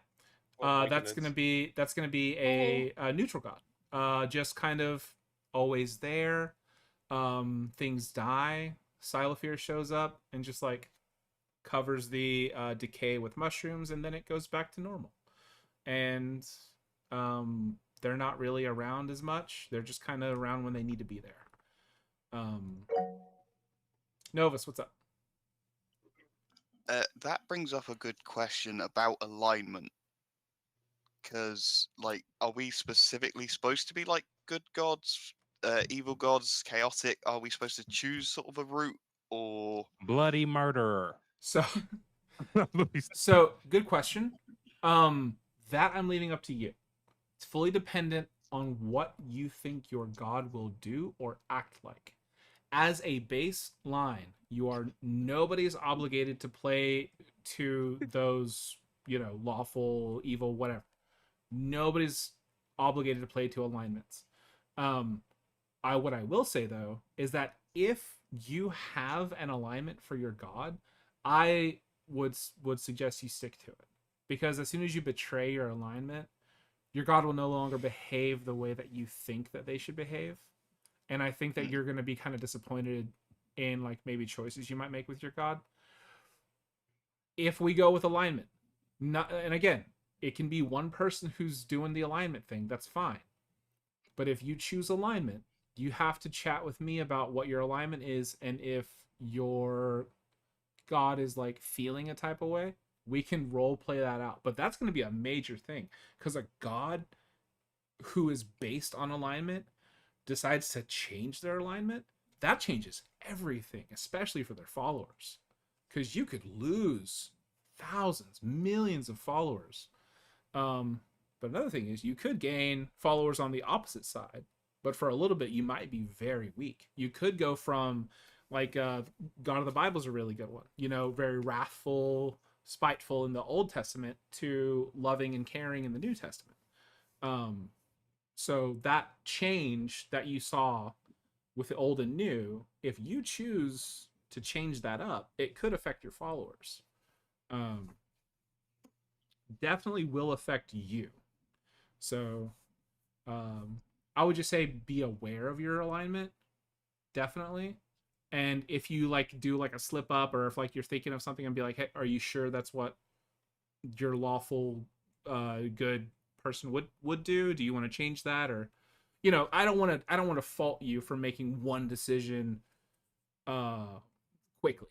Oh, that's gonna be a neutral god. Just kind of always there. Things die. Silophyr shows up and just like covers the decay with mushrooms, and then it goes back to normal. And they're not really around as much. They're just kind of around when they need to be there. Novus, what's up? That brings up a good question about alignment. Because, like, are we specifically supposed to be like good gods, evil gods, chaotic? Are we supposed to choose sort of a route, or Bloody murderer. So Let me stop. So, good question. That I'm leaving up to you. It's fully dependent on what you think your god will do or act like. As a baseline, nobody's obligated to play to those, lawful, evil, whatever. Nobody's obligated to play to alignments. What I will say though is that if you have an alignment for your god, I would suggest you stick to it, because as soon as you betray your alignment, your god will no longer behave the way that you think that they should behave. And I think that you're going to be kind of disappointed in like maybe choices you might make with your god. If we go with alignment, and again, it can be one person who's doing the alignment thing, that's fine. But if you choose alignment, you have to chat with me about what your alignment is, and if your god is like feeling a type of way, we can role play that out. But that's going to be a major thing, because a god who is based on alignment decides to change their alignment, that changes everything, especially for their followers, because you could lose thousands, millions of followers. But another thing is you could gain followers on the opposite side, but for a little bit you might be very weak. You could go from like God of the Bible is a really good one, very wrathful, spiteful in the Old Testament, to loving and caring in the New Testament. So that change that you saw with the old and new, if you choose to change that up, it could affect your followers. Definitely will affect you. So I would just say be aware of your alignment, definitely. And if you like do like a slip up, or if like you're thinking of something and be like, hey, are you sure that's what your lawful good person would do? Do you want to change that? Or I don't want to fault you for making one decision quickly.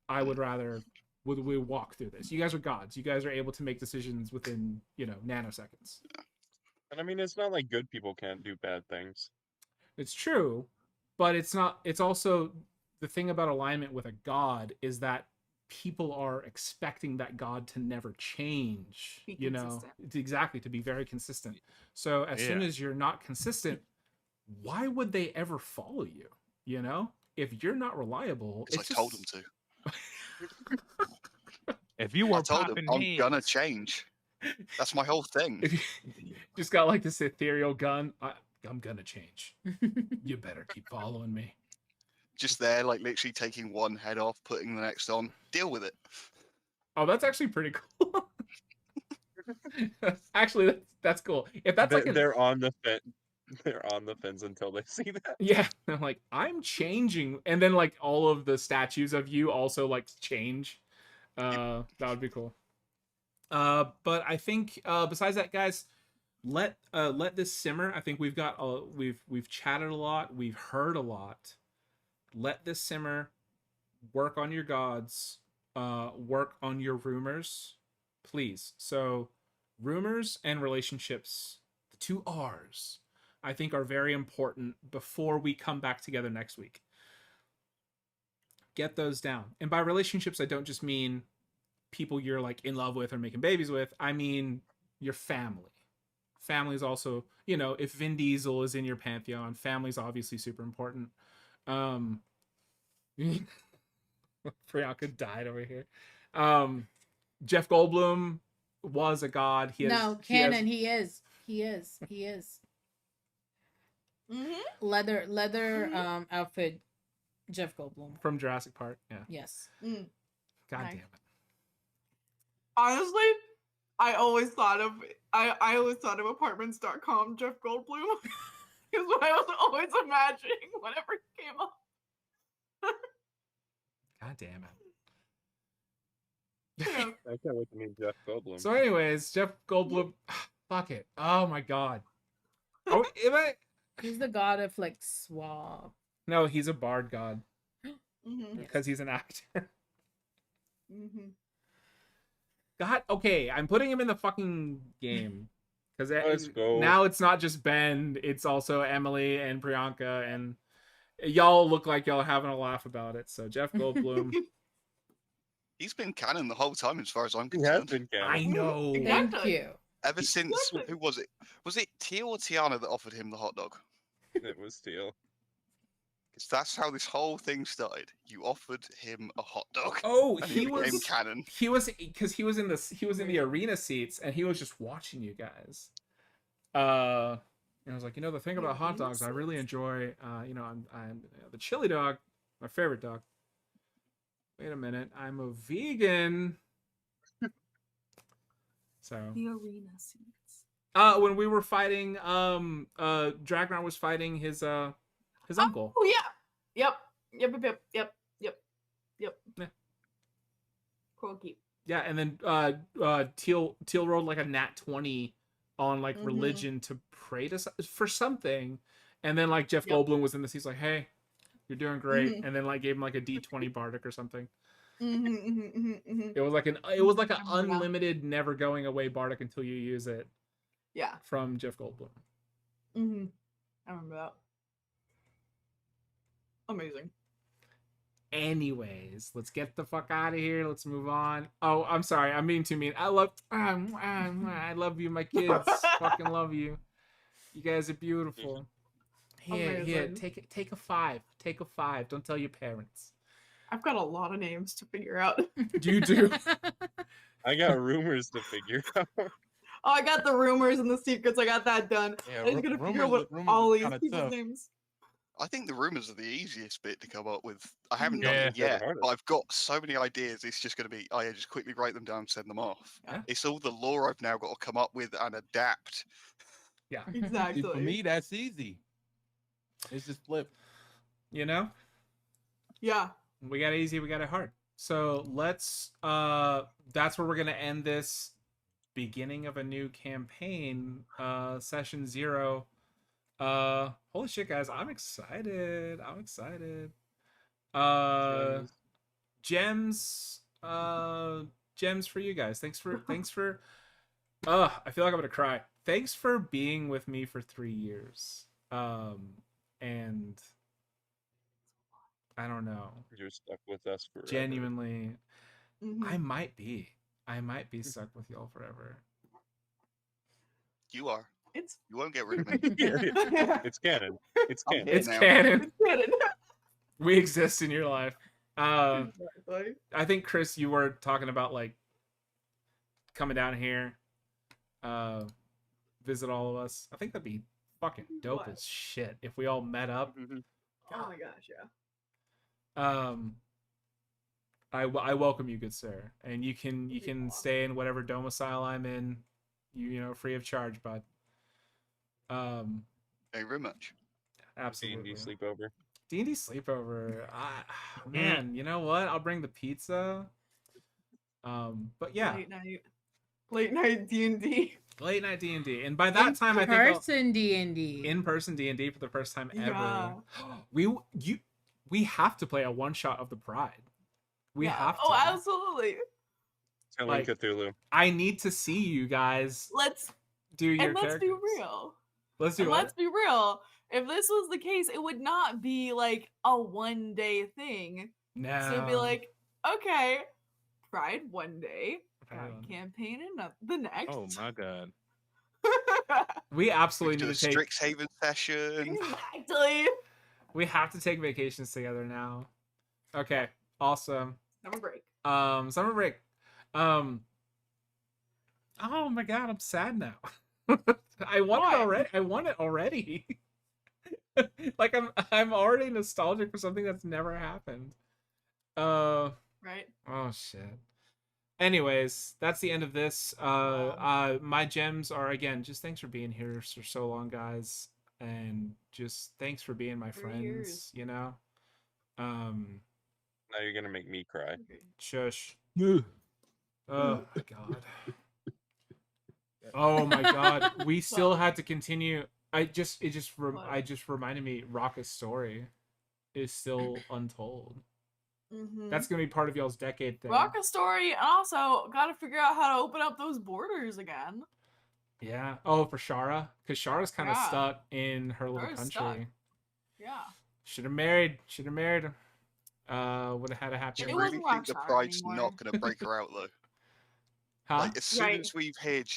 I would rather we walk through this. You guys are gods. You guys are able to make decisions within nanoseconds. And I mean, it's not like good people can't do bad things. It's true, but it's not. It's also the thing about alignment with a god is that people are expecting that god to never change. Be consistent. Exactly, to be very consistent. So as soon as you're not consistent, why would they ever follow you? If you're not reliable, Because I told them to. If you were I told them popping I'm heads, gonna change. That's my whole thing. If you just got like this ethereal gun, I'm gonna change. You better keep following me. Just there, like literally taking one head off, putting the next on. Deal with it. Oh, that's actually pretty cool. Actually, that's cool. If that's they're on the fence. They're on the fence until they see that. Yeah, I'm like, I'm changing, and then like all of the statues of you also like change. That would be cool. But I think besides that, guys, let this simmer. I think we've chatted a lot, we've heard a lot. Let this simmer. Work on your gods. Work on your rumors, please. So, rumors and relationships, the two R's, I think are very important before we come back together next week. Get those down. And by relationships, I don't just mean people you're like in love with or making babies with. I mean your family. Family is also, if Vin Diesel is in your pantheon, family's obviously super important. Priyanka died over here. Jeff Goldblum was a god. He is. Mm-hmm. Leather outfit, Jeff Goldblum from Jurassic Park. Yeah. Yes. God Nice. damn it. Honestly, I always thought of apartments.com Jeff Goldblum. Is what I was always imagining whenever he came up. God damn it. Yeah. I can't wait to meet Jeff Goldblum. So, anyways, Jeff Goldblum. Fuck it. Oh my god. Oh, He's the god of like suave. No, he's a bard god Mm-hmm. because he's an actor. Mm-hmm. God, okay, I'm putting him in the fucking game because Let's go. now it's not just Ben, it's also Emily and Priyanka, and y'all look like y'all are having a laugh about it. So Jeff Goldblum, He's been canon the whole time, as far as I'm He has concerned. been canon. I know. Thank Exactly. you. Ever since who was it? Was it Teal or Tiana that offered him the hot dog? It was Teal. 'Cause that's how this whole thing started. You offered him a hot dog, Oh, and he became was canon. he was because he was in the arena seats and he was just watching you guys. And I was like, the thing about hot dogs, I really enjoy. I'm the chili dog, my favorite dog. Wait a minute, I'm a vegan. So The arena seats. when we were fighting, Dragnar was fighting his uncle. Oh yeah. Yep. Yeah. Cool keep. Yeah, and then Teal rolled like a nat 20 on like Mhm. religion to pray to for something, and then like Jeff Goldblum was in this. He's like, "Hey, you're doing great," Mhm. and then like gave him like a D20 Bardic or something. Mm-hmm. It was like an I remember that. unlimited, never going away Bardic until you use it Yeah. from Jeff Goldblum. Mm-hmm. I remember that. Amazing. Anyways, let's get the fuck out of here. Let's move on. Oh, I'm sorry. I'm being too mean. I love you, my kids. Fucking love you. You guys are beautiful. Here, Amazing. take a 5. Take a 5. Don't tell your parents. I've got a lot of names to figure out. You do. I got rumors to figure out. Oh, I got the rumors and the secrets. I got that done. Yeah, I just gotta figure out what rumors all is these kinda people's tough. names. I think the rumors are the easiest bit to come up with. I haven't Yeah. done it They're the yet, hardest. but I've got so many ideas. It's just going to be, just quickly write them down and send them off. Yeah. It's all the lore I've now got to come up with and adapt. Yeah. See, Exactly. for me, that's easy. It's just flip. Yeah. We got it easy, we got it hard. So let's that's where we're gonna end this beginning of a new campaign, session 0. Holy shit, guys, I'm excited. Gems for you guys. Thanks for I feel like I'm gonna cry. Thanks for being with me for 3 years. And I don't know. You're stuck with us forever. Genuinely, Mhm. I might be stuck with y'all forever. You are. It's You won't get rid of me. It's canon. It's I'm canon. here It's now. canon. canon. We exist in your life. Exactly. I think Chris, you were talking about like coming down here, visit all of us. I think that'd be fucking dope What? as shit if we all met up. Mhm. Oh my gosh, yeah. I welcome you, good sir, and you can stay in whatever domicile I'm in, free of charge, bud. Thank you very much. Absolutely. D&D sleepover. D&D sleepover. Man, you know what? I'll bring the pizza. But yeah, Late night D&D. late night D&D, and by that time, I think person D&D. in-person D&D for the first time ever. Yeah. We have to play a one-shot of the Pride. We have to. Oh, absolutely. Telling Like- Cthulhu. I need to see you guys Let's do your and let's characters. be real. Let's do And what? let's be real. If this was the case, it would not be like a one-day thing. No. So it'd be like, okay, Pride one day, Pride Pride one. campaign the next. Oh my god. We absolutely Do need a to take. Strixhaven session. Exactly. We have to take vacations together now. Okay. Awesome. Have a break. Summer break. Oh my god, I'm sad now. I want it Why? already. I want it already. Like I'm already nostalgic for something that's never happened. Right? Oh shit. Anyways, that's the end of this. My gems are, again, just thanks for being here for so long, guys, and just thanks for being my 3 friends. years. Now you're gonna make me cry. Shush. Oh my god. Oh my god. We still had to continue. It just reminded me Rocka's story is still untold. Mm-hmm. That's gonna be part of y'all's decade thing. Rock a story, and also got to figure out how to open up those borders again. Yeah. Oh, for Shara, because Shara's kind of Yeah. stuck in her little Shara's country. stuck. Yeah. Should have married. Would have had a happy. Do It you life. really wasn't think the Rockshire Pride's anymore. not going to break her out though? Huh? Like as soon Right. as we've heard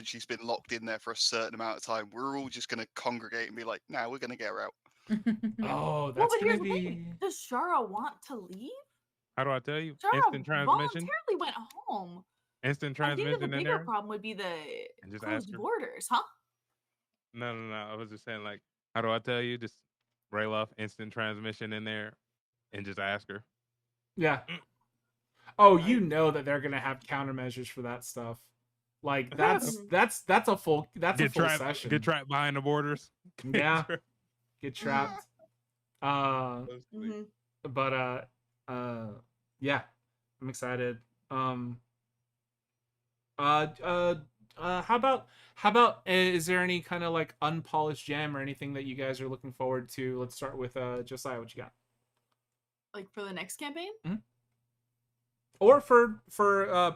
she's been locked in there for a certain amount of time, we're all just gonna congregate and be like, "Nah, we're gonna get her out." Oh, Well, that's but gonna here's the be. thing: does Shara want to leave? How do I tell you? Shara Instant transmission. voluntarily went home. Instant I think that the transmission in bigger there. problem would be the And just closed ask her. borders, huh? No, no, no. I was just saying, like, how do I tell you? Just rail off instant transmission in there, and just ask her. Yeah. Oh, Right. you know that they're gonna have countermeasures for that stuff. Like that's Mhm. that's a full Get trapped. session. Get trapped behind the borders. Yeah. Get trapped. Mhm. But yeah, I'm excited. How about is there any kind of like unpolished gem or anything that you guys are looking forward to? Let's start with Josiah. What you got? Like for the next campaign? Or for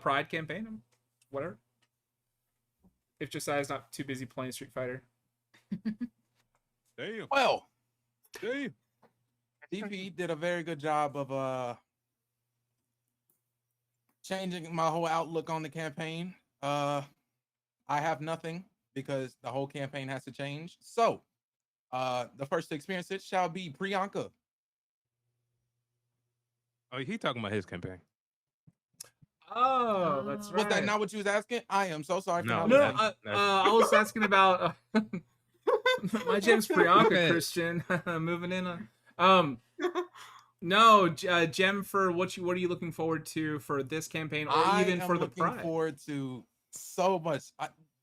Pride campaign, whatever. If Josiah's not too busy playing Street Fighter. Damn. Well, Damn. DP did a very good job of changing my whole outlook on the campaign. I have nothing because the whole campaign has to change. So, the first to experience it shall be Priyanka. Oh, he talking about his campaign. Oh, that's right. Was that not what you was asking? I am so sorry for No, not No, listening. I was asking about my gem's Priyanka Okay. Christian. Moving in on. No, gem for what are you looking forward to for this campaign, or I even am for the looking Pride? forward to so much.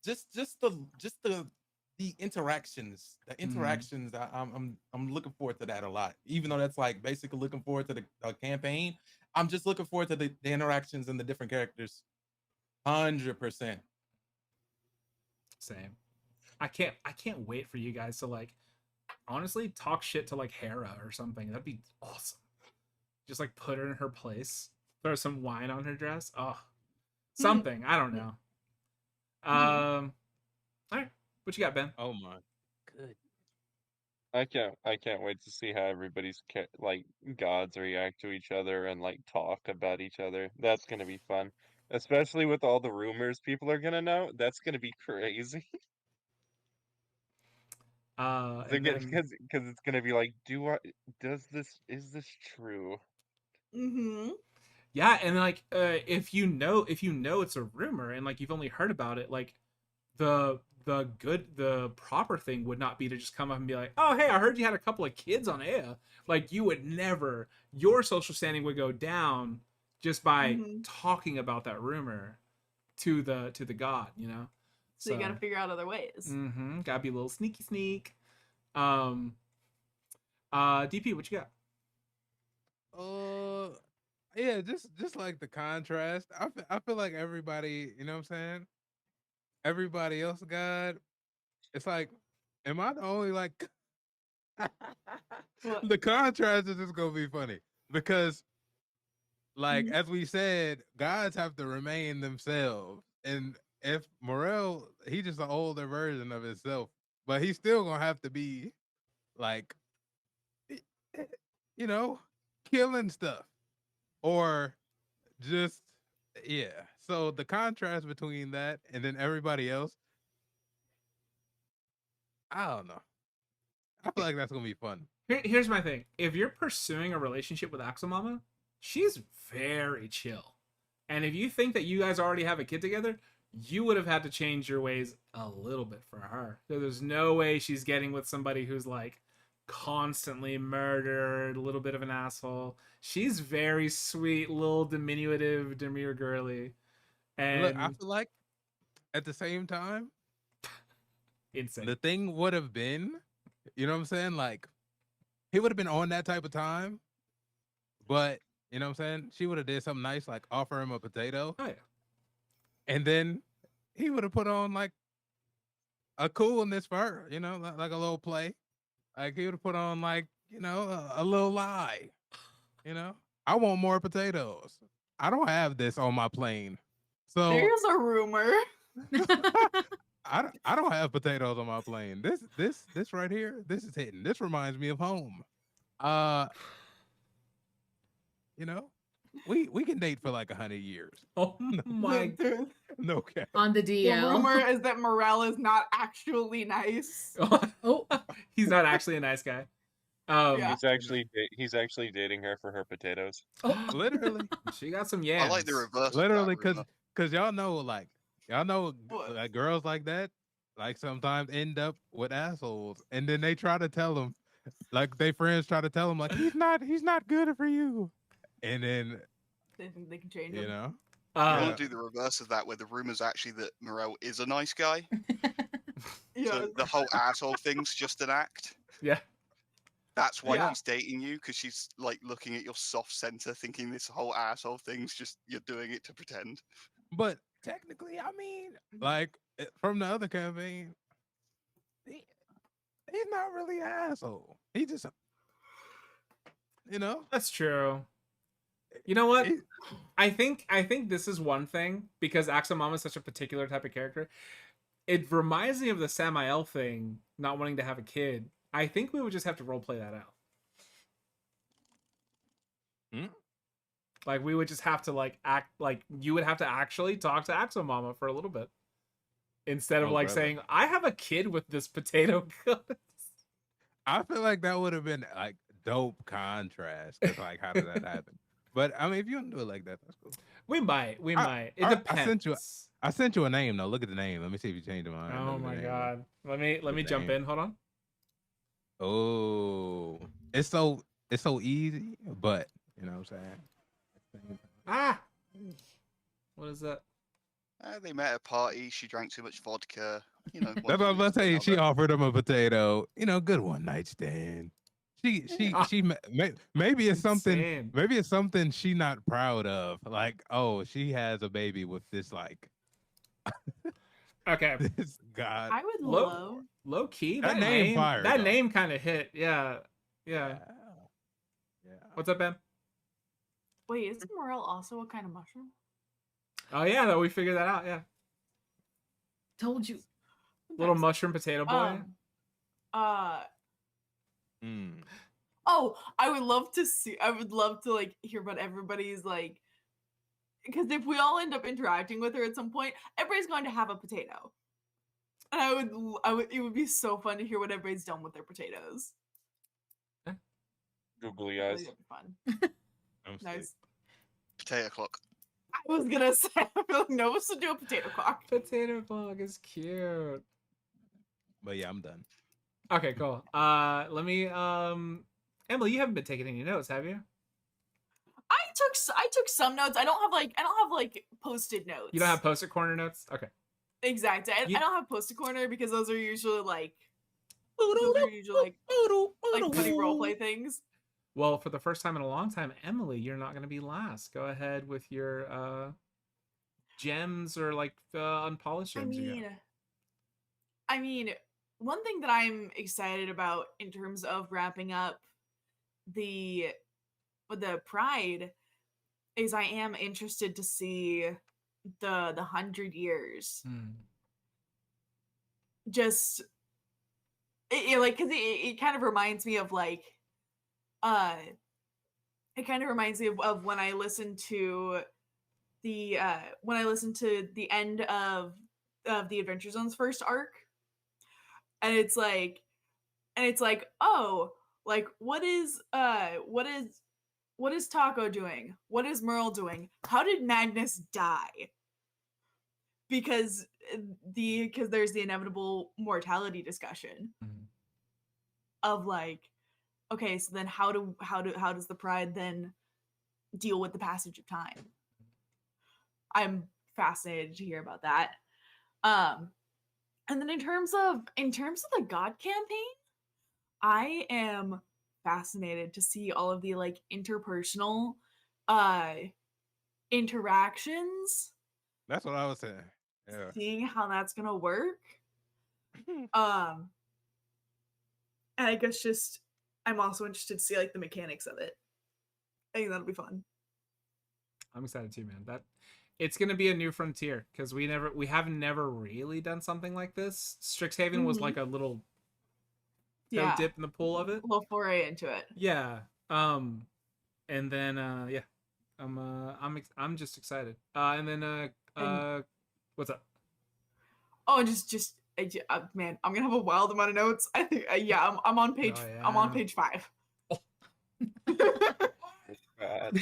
Just the interactions. The interactions. I'm looking forward to that a lot. Even though that's like basically looking forward to the campaign, I'm just looking forward to the interactions and the different characters. 100%. Same. I can't wait for you guys to like honestly talk shit to like Hera or something. That'd be awesome. Just like put her in her place, throw some wine on her dress. Oh, something. I don't know. All right, what you got, Ben? Oh my. Good. I can't wait to see how everybody's like gods react to each other and like talk about each other. That's gonna be fun, especially with all the rumors people are gonna know. That's gonna be crazy. And then Because it's gonna be like, is this true? Mm-hmm. yeah, and like if you know it's a rumor and like you've only heard about it, like the proper thing would not be to just come up and be like, oh hey, I heard you had a couple of kids on Ea. Like you would never, your social standing would go down just by talking about that rumor to the god, you know. So you got to figure out other ways. Gotta be a little sneak. DP, what you got? Yeah, just like the contrast. I feel like everybody, you know what I'm saying? Everybody else God, it's like, am I the only like the contrast is just gonna be funny because like as we said, gods have to remain themselves. And if Morel, he's just an older version of himself, but he's still gonna have to be like you know, killing stuff. Or just yeah. So the contrast between that and then everybody else, I don't know. I feel like that's gonna be fun. Here's my thing. If you're pursuing a relationship with Axelmama, she's very chill. And if you think that you guys already have a kid together, you would have had to change your ways a little bit for her. So there's no way she's getting with somebody who's like constantly murdered, a little bit of an asshole. She's very sweet, little diminutive, demure girly. And Look, I feel like at the same time, insane. the thing would have been, you know what I'm saying? Like, he would have been on that type of time, but you know what I'm saying? She would have did something nice, like offer him a potato. Oh yeah. And then he would have put on like a coolness for her, you know, like a little play. Like he would have put on like, you know, a little lie. You know, I want more potatoes. I don't have this on my plane. So There's a rumor. I don't have potatoes on my plane. This right here, this is hitting. This reminds me of home. You know, we can date for like 100 years. Oh my! No cap. On the The DL. rumor is that Morel is not actually nice. Oh, He's not actually a nice guy. Yeah. He's actually dating her for her potatoes. Oh, Literally, she got some I yams. like the reverse. of that literally, rumor. cause y'all know What? like girls like that, like sometimes end up with assholes, and then they try to tell them, like they friends try to tell them, like he's not good for you, and then They think they can change you him. know. I Yeah. want to do the reverse of that, where the rumor's actually that Morel is a nice guy. Yeah. So the whole asshole thing's just an act. Yeah. That's why Yeah. she's dating you, because she's like looking at your soft center, thinking this whole asshole thing's just you're doing it to pretend. But technically, I mean, like from the other campaign, he's not really an asshole. He just, you know, That's true. You know what? he- I think this is one thing because Axomama is such a particular type of character. It reminds me of the Samael thing, not wanting to have a kid. I think we would just have to roleplay that out. Hmm? Like we would just have to like act like you would have to actually talk to Axomama for a little bit. Instead of Oh, like brother. saying, I have a kid with this potato goddess. I feel like that would have been like dope contrast. 'Cause, like, how did that happen? But I mean, if you don't do it like that, that's cool. We might. It I depends. sent you a name though. Look at the name. Let me see if you changed your mind. Oh Look at the my name. god. Let me The jump name. in. Hold on. Oh, it's so easy, but you know what I'm saying. Ah. What is that? They met at a party. She drank too much vodka. You know. That's what I was about to say. She off. offered him a potato. You know, good one night stand. Maybe it's something. Insane. Maybe it's something she not proud of. Like, oh, she has a baby with this like Okay. this god. I would Low- love. Low key. That That name name. fire, That though. name kind of hit. Yeah. Yeah. Yeah. What's up, Ben? Wait, isn't Morel also a kind of mushroom? Oh yeah, though we figured that out. Yeah. told you. Little Nice. mushroom potato boy. Mm. Oh, I would love to see. I would love to like hear about everybody's like, because if we all end up interacting with her at some point, everybody's going to have a potato, and I would. It would be so fun to hear what everybody's done with their potatoes. Googly I eyes. think that'd be fun. I'm sick. Nice. Potato clock. I was gonna say, I feel like no one should do a potato clock. Potato clog is cute. But yeah, I'm done. Okay, cool. Let me. Emily, you haven't been taking any notes, have you? I took some notes. I don't have like posted notes. You don't have post-it corner notes? Okay. exactly. I You- don't have posted corner because those are usually like funny roleplay things. Well, for the first time in a long time, Emily, you're not going to be last. Go ahead with your gems or like unpolished gems. I mean, one thing that I'm excited about in terms of wrapping up the Pride is I am interested to see the 100 years. Just like because it kind of reminds me of like it kind of reminds me of when I listened to the end of the Adventure Zone's first arc, and it's like oh, like what is Taco doing? What is Merle doing? How did Magnus die? Because there's the inevitable mortality discussion of like, okay, so then how does the Pride then deal with the passage of time? I'm fascinated to hear about that. And then in terms of the God campaign, I am fascinated to see all of the like interpersonal interactions, That's what I was saying. Yeah. seeing how that's gonna work. And I guess just I'm also interested to see like the mechanics of it. I think that'll be fun. I'm excited too, man. That it's gonna be a new frontier because we have never really done something like this. Strixhaven was Mhm. like a little Yeah, dip in the pool of it. a little foray into it. Yeah. And then I'm just excited. And then what's up? Oh, and man, I'm gonna have a wild amount of notes. I think yeah, I'm on page Oh, I'm on yeah. page 5. God.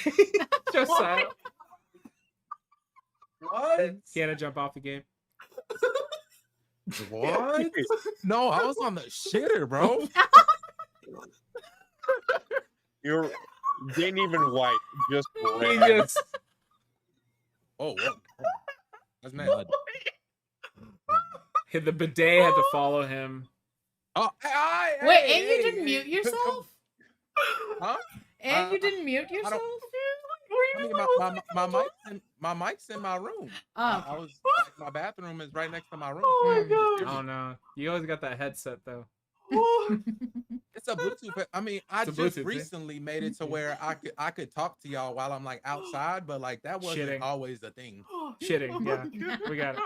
Just What? he had to jump off the game. What? No, I was on the shitter, bro. You didn't even wipe, just He ran. just Oh, that's mad. hit the bidet had to follow him. Oh, Wait, and you didn't mute yourself? Huh? And you didn't mute yourself? I mean, my mic's in my room. Oh, I was like, my bathroom is right next to my room. Oh my Mm. gosh. Oh no, you always got that headset though. It's a Bluetooth. I mean, I It's a just Bluetooth, see? recently made it to where I could talk to y'all while I'm like outside, but like that wasn't Shitting. always a thing. Shitting, yeah. We got it.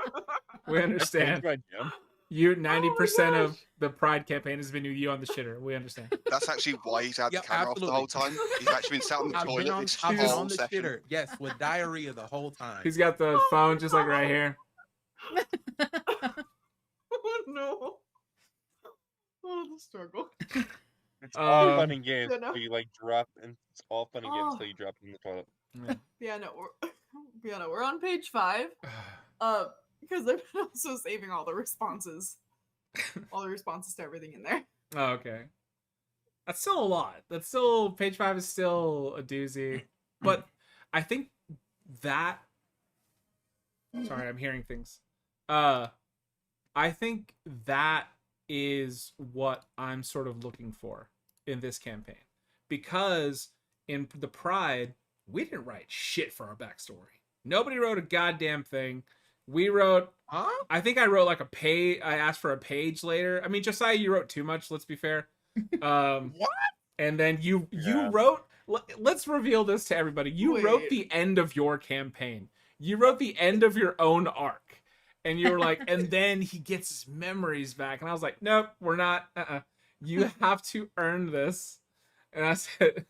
We That's understand. my gym. You 90% of gosh. the Pride campaign has been you on the shitter. We understand. That's actually why he's had Yeah, the camera off the whole time. He's actually been sat on the I've been toilet on, this I've been whole on the session. shitter, yes, with diarrhea the whole time. He's got the phone just like right here. Oh no. Oh, the struggle. It's all Um, fun and games you know? until you like drop, and it's all fun and games Oh. until you drop it in the toilet. Yeah, no, we're on page 5. Because I've been also saving all the responses. All the responses to everything in there. Oh, okay. That's still a lot. That's still page 5 is still a doozy. But I think that sorry, I'm hearing things. I think that is what I'm sort of looking for in this campaign. Because in the Pride, we didn't write shit for our backstory. Nobody wrote a goddamn thing. We wrote Huh? I think I wrote like a page. I asked for a page later. I mean, Josiah, you wrote too much. Let's be fair. What? And then you Yeah. wrote. Let's reveal this to everybody. You wrote Wait. the end of your campaign. You wrote the end of your own arc, and you were like, and then he gets his memories back. And I was like, nope, we're not. You have to earn this. And I said,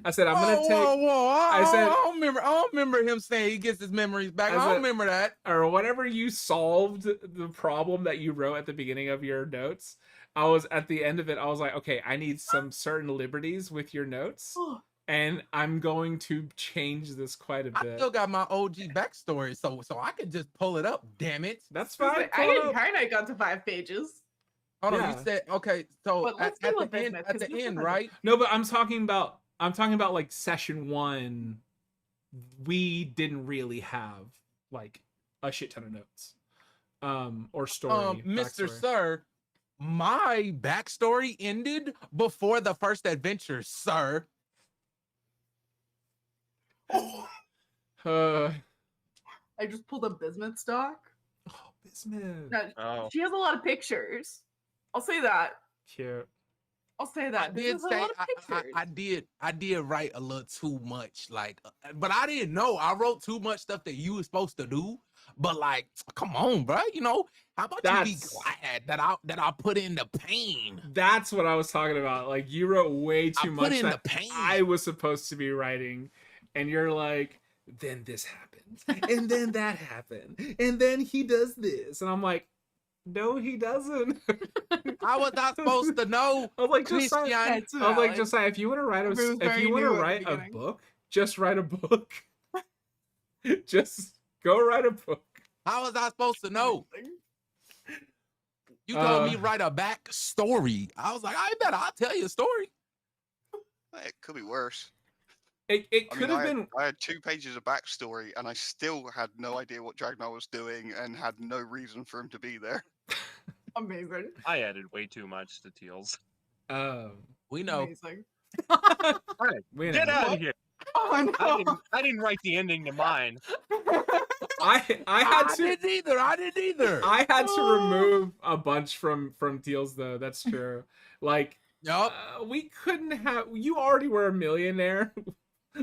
I'm gonna take. Whoa. I said- I don't remember him saying he gets his memories back. I I said- don't remember that. or whatever you solved the problem that you wrote at the beginning of your notes. I was at the end of it. I was like, okay, I need some certain liberties with your notes, Oh, and I'm going to change this quite a I bit. still got my OG backstory, so I could just pull it up. Damn it! That's I fine. didn't kind of got to 5 pages. Hold on, Yeah. you said okay. So But let's at deal with the this, end, Myth, at 'cause the you end, said- right? No, but I'm talking about like session 1. We didn't really have like a shit ton of notes, or story. Mr. backstory. Sir, my backstory ended before the first adventure, sir. Uh, I just pulled up Bismuth stock. oh, Bismuth. Now, Oh, she has a lot of pictures. I'll say that. Cute. I'll say I that. did There's a say lot of pictures. I did write a little too much, like, but I didn't know I wrote too much stuff that you were supposed to do. But like, come on, bro, you know, how about you be That's- glad that I put in the pain? That's what I was talking about. Like you wrote way I too put much in the that pain. I was supposed to be writing, and you're like, then this happened, and then that happened, and then he does this, and I'm like, no, he doesn't. How was I supposed to know, I was like, just Christian? That's I was like, valid. Josiah, if you want to write It was if very you want to new at the write a beginning. book, just write a book. Just go write a book. How was I supposed to know? You told me Uh, write a back story. I was like, I bet I'll tell you a story. It could be worse. It I could mean, have been. I had 2 pages of backstory, and I still had no idea what Dragnar was doing, and had no reason for him to be there. Amazing. I added way too much to Teals. We know. Amazing. We Get know. out of here! Oh no. I didn't write the ending to mine. I had to. didn't either. I didn't either. I had to Oh. remove a bunch from Teals though. That's true. Like Yup. we couldn't have. You already were a millionaire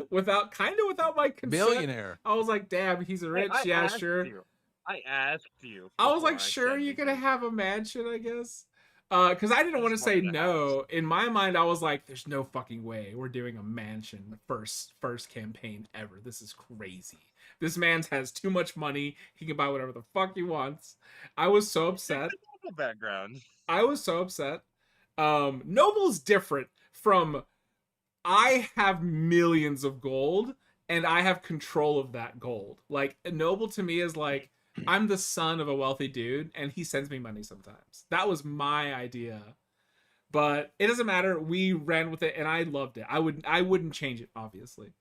without my consent. Billionaire. I was like, damn, he's rich. I Yeah, asked sure. you. I asked you. I was before like, I sure, said you're gonna anything. have a mansion, I guess. Because I didn't want to That's more say than a no. In my mind, I was like, "There's no fucking way we're doing a mansion first campaign ever. This is crazy. This man has too much money. He can buy whatever the fuck he wants." I was so upset. Background. I was so upset. Noble's different from I have millions of gold and I have control of that gold. Like Noble to me is like I'm the son of a wealthy dude and he sends me money sometimes. That was my idea. But it doesn't matter. We ran with it and I loved it. I wouldn't change it, obviously.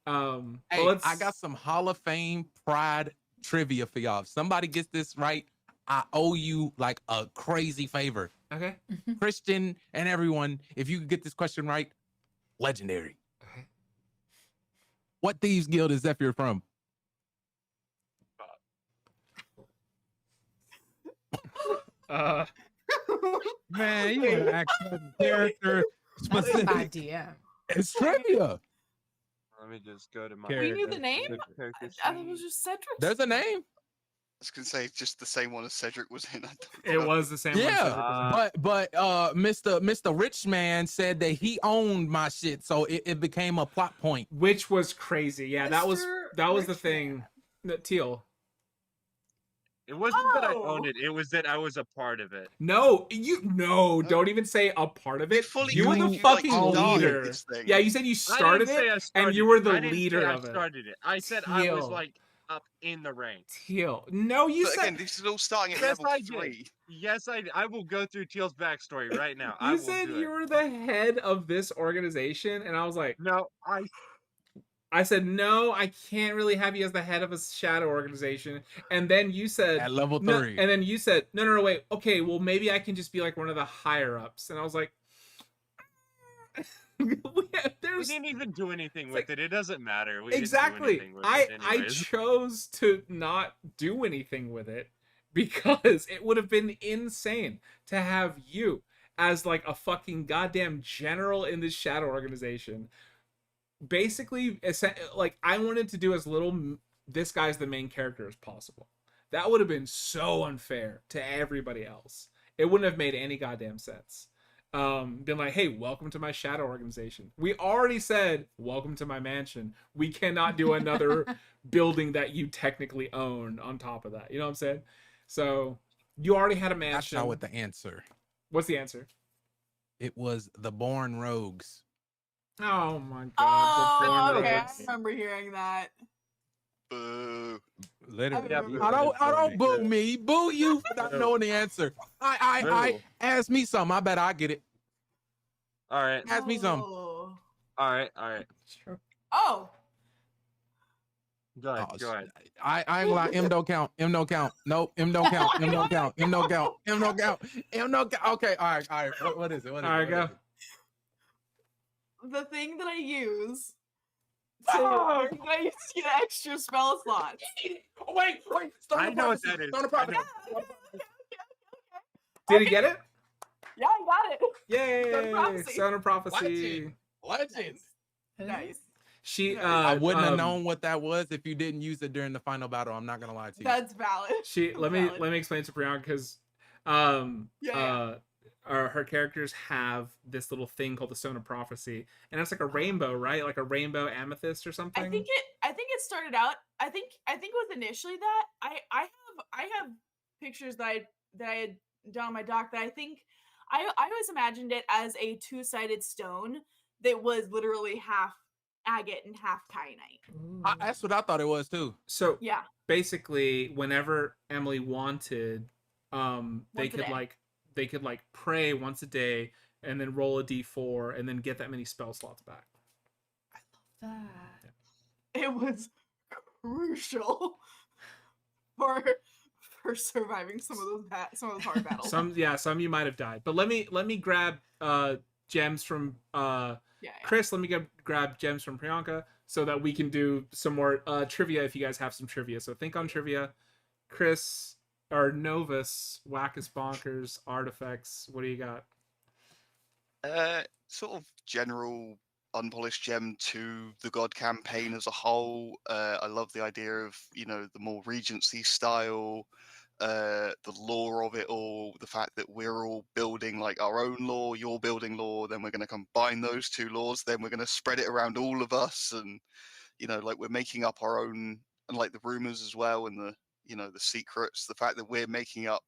But Hey, I got some Hall of Fame pride trivia for y'all. If somebody gets this right, I owe you like a crazy favor. Okay. Christian and everyone, if you could get this question right, legendary. Okay. What Thieves Guild is Zephyr from? Man, you want to ask character That's an specific. idea. It's trivia. Let me just go to my. We knew the name? character I thought it sheet. was just Cedric. There's a name. I was gonna say it's just the same one as Cedric was in. I don't It know. was the same one. Yeah, Cedric was in. but Mr. Rich Man said that he owned my shit, so it became a plot point. Which was crazy. Yeah, that was Mr. the thing. Teal. It wasn't that I Oh. owned it. It was that I was a part of it. No, don't even say a part of it. Fully You were the like, fucking started leader. this thing. Yeah, you said you started I didn't say it, I started and you were it. the I didn't say leader I of it. started it. I said I was Teal. like up in the ranks. Teal. No, you But said again, this is all starting at Yes, level I did. 3. Yes, I will go through Teal's backstory right now. I you will said do you it. were the head of this organization, and I was like, No, I said no, I can't really have you as the head of a shadow organization. And then you said At level no, 3. and then you said no, wait, okay, well maybe I can just be like one of the higher ups. And I was like, we there's didn't even do anything It's with like- it. It doesn't matter. We didn't do exactly. anything with I it anyways. chose to not do anything with it because it would have been insane to have you as like a fucking goddamn general in this shadow organization. Basically, like I wanted to do as little this guy's the main character as possible. That would have been so unfair to everybody else. It wouldn't have made any goddamn sense. Been like, hey, welcome to my shadow organization. We already said welcome to my mansion. We cannot do another building that you technically own on top of that. You know what I'm saying? So you already had a That's mansion. not what the answer. What's the answer? It was the Born Rogues. Oh my god. Oh, the Born okay. I Rogues. remember hearing that. Boo. Literally. Yeah, I don't boo me. Boo you for not Boo. knowing the answer. I Boo. ask me something. I bet I get it. All right, Ask me some. Oh. all right, all right. Sure. Oh. Go ahead, Oh, go ahead. I ain't gonna lie. M don't count. M don't count. Nope. M don't count. M don't count. M don't count. M don't count. M don't count. Okay. All right. What is it? What is All right, it? go. What is it? The thing that I use Oh! to get extra spell slots. Oh, wait. Stone I of know what Prophecy. that is. Stone of I Prophecy. know. Did he get it? Yeah, I got it. Yay! Prophecy. Son of Prophecy. Legend. Nice. She I wouldn't have um, known what that was if you didn't use it during the final battle. I'm not gonna lie to you. That's valid. She let me Valid. explain to Priyanka because her characters have this little thing called the Stone of Prophecy, and it's like a rainbow, right? Like a rainbow amethyst or something. I think it started out. I think it was initially that I have pictures that I had done on my doc that I think I always imagined it as a two-sided stone that was literally half agate and half kyanite. That's what I thought it was too. So Yeah. basically, whenever Emily wanted, they Once a could day. they could pray once a day and then roll a d4 and then get that many spell slots back. That. It was crucial for surviving some of those hard battles. Some of you might have died, but let me grab gems from yeah. Chris. Let me grab gems from Priyanka so that we can do some more trivia if you guys have some trivia. So think on trivia. Chris or Novus, Wackus Bonkers, Artifacts. What do you got? Sort of general unpolished gem to the God campaign as a whole. I love the idea of the more Regency style the lore of it all, the fact that we're all building like our own lore, you're building lore, then we're going to combine those two laws, then we're going to spread it around all of us, and like we're making up our own, and like the rumors as well, and the the secrets, the fact that we're making up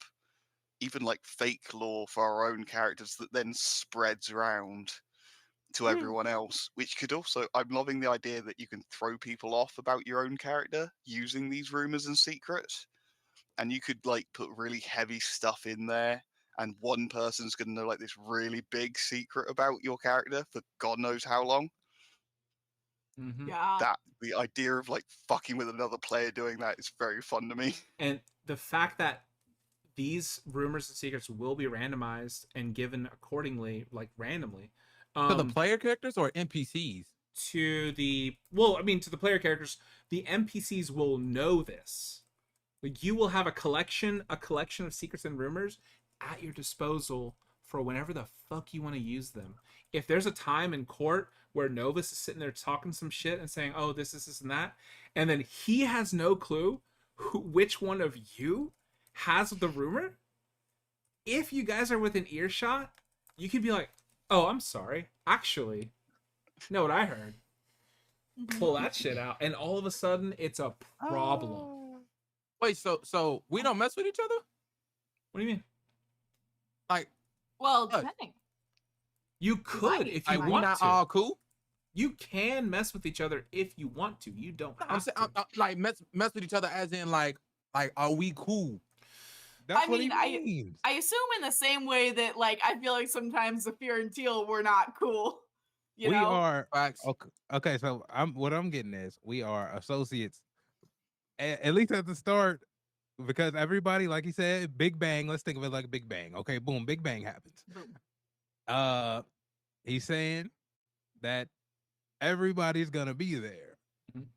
even like fake lore for our own characters that then spreads around to everyone else, which could also, I'm loving the idea that you can throw people off about your own character using these rumors and secrets, and you could like put really heavy stuff in there, and one person's going to know like this really big secret about your character for God knows how long. Mhm. Yeah. That the idea of like fucking with another player doing that is very fun to me. And the fact that these rumors and secrets will be randomized and given accordingly, like randomly, To the player characters or NPCs? to the to the player characters. The NPCs will know this. Like, you will have a collection of secrets and rumors at your disposal for whenever the fuck you want to use them. If there's a time in court where Novus is sitting there talking some shit and saying, "Oh, this, and that," and then he has no clue which one of you has the rumor, if you guys are within earshot, you could be like, "Oh, I'm sorry. Actually, know what I heard." Pull that shit out, and all of a sudden, it's a problem. Wait, so we don't mess with each other? What do you mean? Like, Well, Look. depending. You could Right. if you like we want not to. all cool? You can mess with each other if you want to. You don't I'm have saying, to. like mess with each other as in like are we cool? That's I what mean, he means. I assume in the same way that like I feel like sometimes Zafir and Teal were not cool. You We know? are Facts. okay. So what I'm getting is we are associates, at least at the start, because everybody, like you said, Big Bang. Let's think of it like a Big Bang. Okay, boom, Big Bang happens. Boom. He's saying that everybody's gonna be there. Mhm.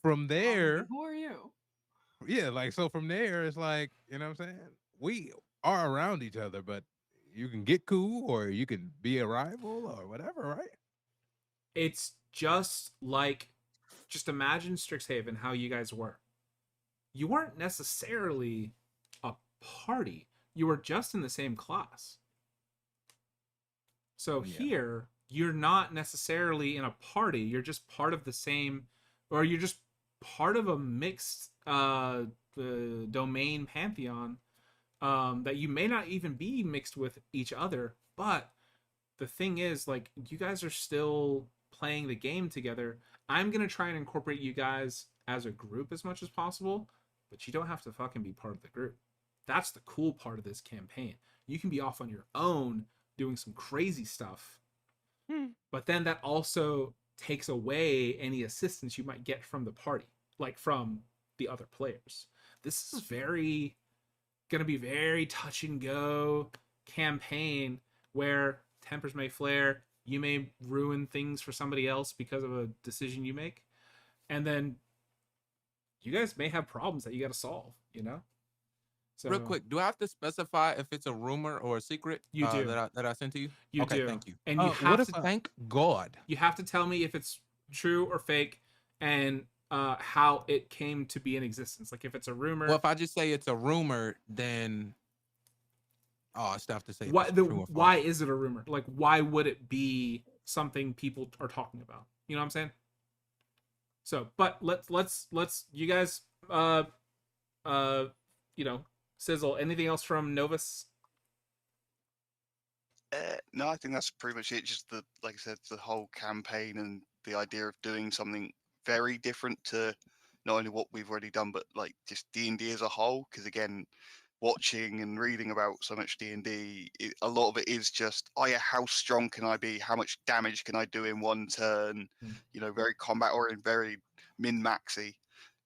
From there, Who are you? yeah, like so from there, it's like, you know what I'm saying? We are around each other, but you can get cool or you can be a rival or whatever, right? It's just like, just imagine Strixhaven, how you guys were. You weren't necessarily a party. You were just in the same class. So Yeah. here, you're not necessarily in a party. You're just part of the same, or you're just part of a mixed domain pantheon that you may not even be mixed with each other. But the thing is, like, you guys are still playing the game together. I'm gonna try and incorporate you guys as a group as much as possible, but you don't have to fucking be part of the group. That's the cool part of this campaign. You can be off on your own doing some crazy stuff, but then that also takes away any assistance you might get from the party, like from the other players. This is gonna be very touch and go campaign where tempers may flare. You may ruin things for somebody else because of a decision you make, and then you guys may have problems that you got to solve. So Real quick, do I have to specify if it's a rumor or a secret? You do. that I sent to you. you okay, do. thank you. And you What have if to Thank God. you have to tell me if it's true or fake, and how it came to be in existence. Like, if it's a rumor, Well, if I just say it's a rumor, then I still have to say if why it's true or false. why is it a rumor? Like, why would it be something people are talking about? You know what I'm saying? So, but let's you guys Sizzle, anything else from Novus? No, I think that's pretty much it. Just like I said, the whole campaign and the idea of doing something very different to not only what we've already done, but like just D&D as a whole. Because again, watching and reading about so much D&D, a lot of it is just, oh yeah, how strong can I be? How much damage can I do in one turn? Very combat oriented, very min-maxy.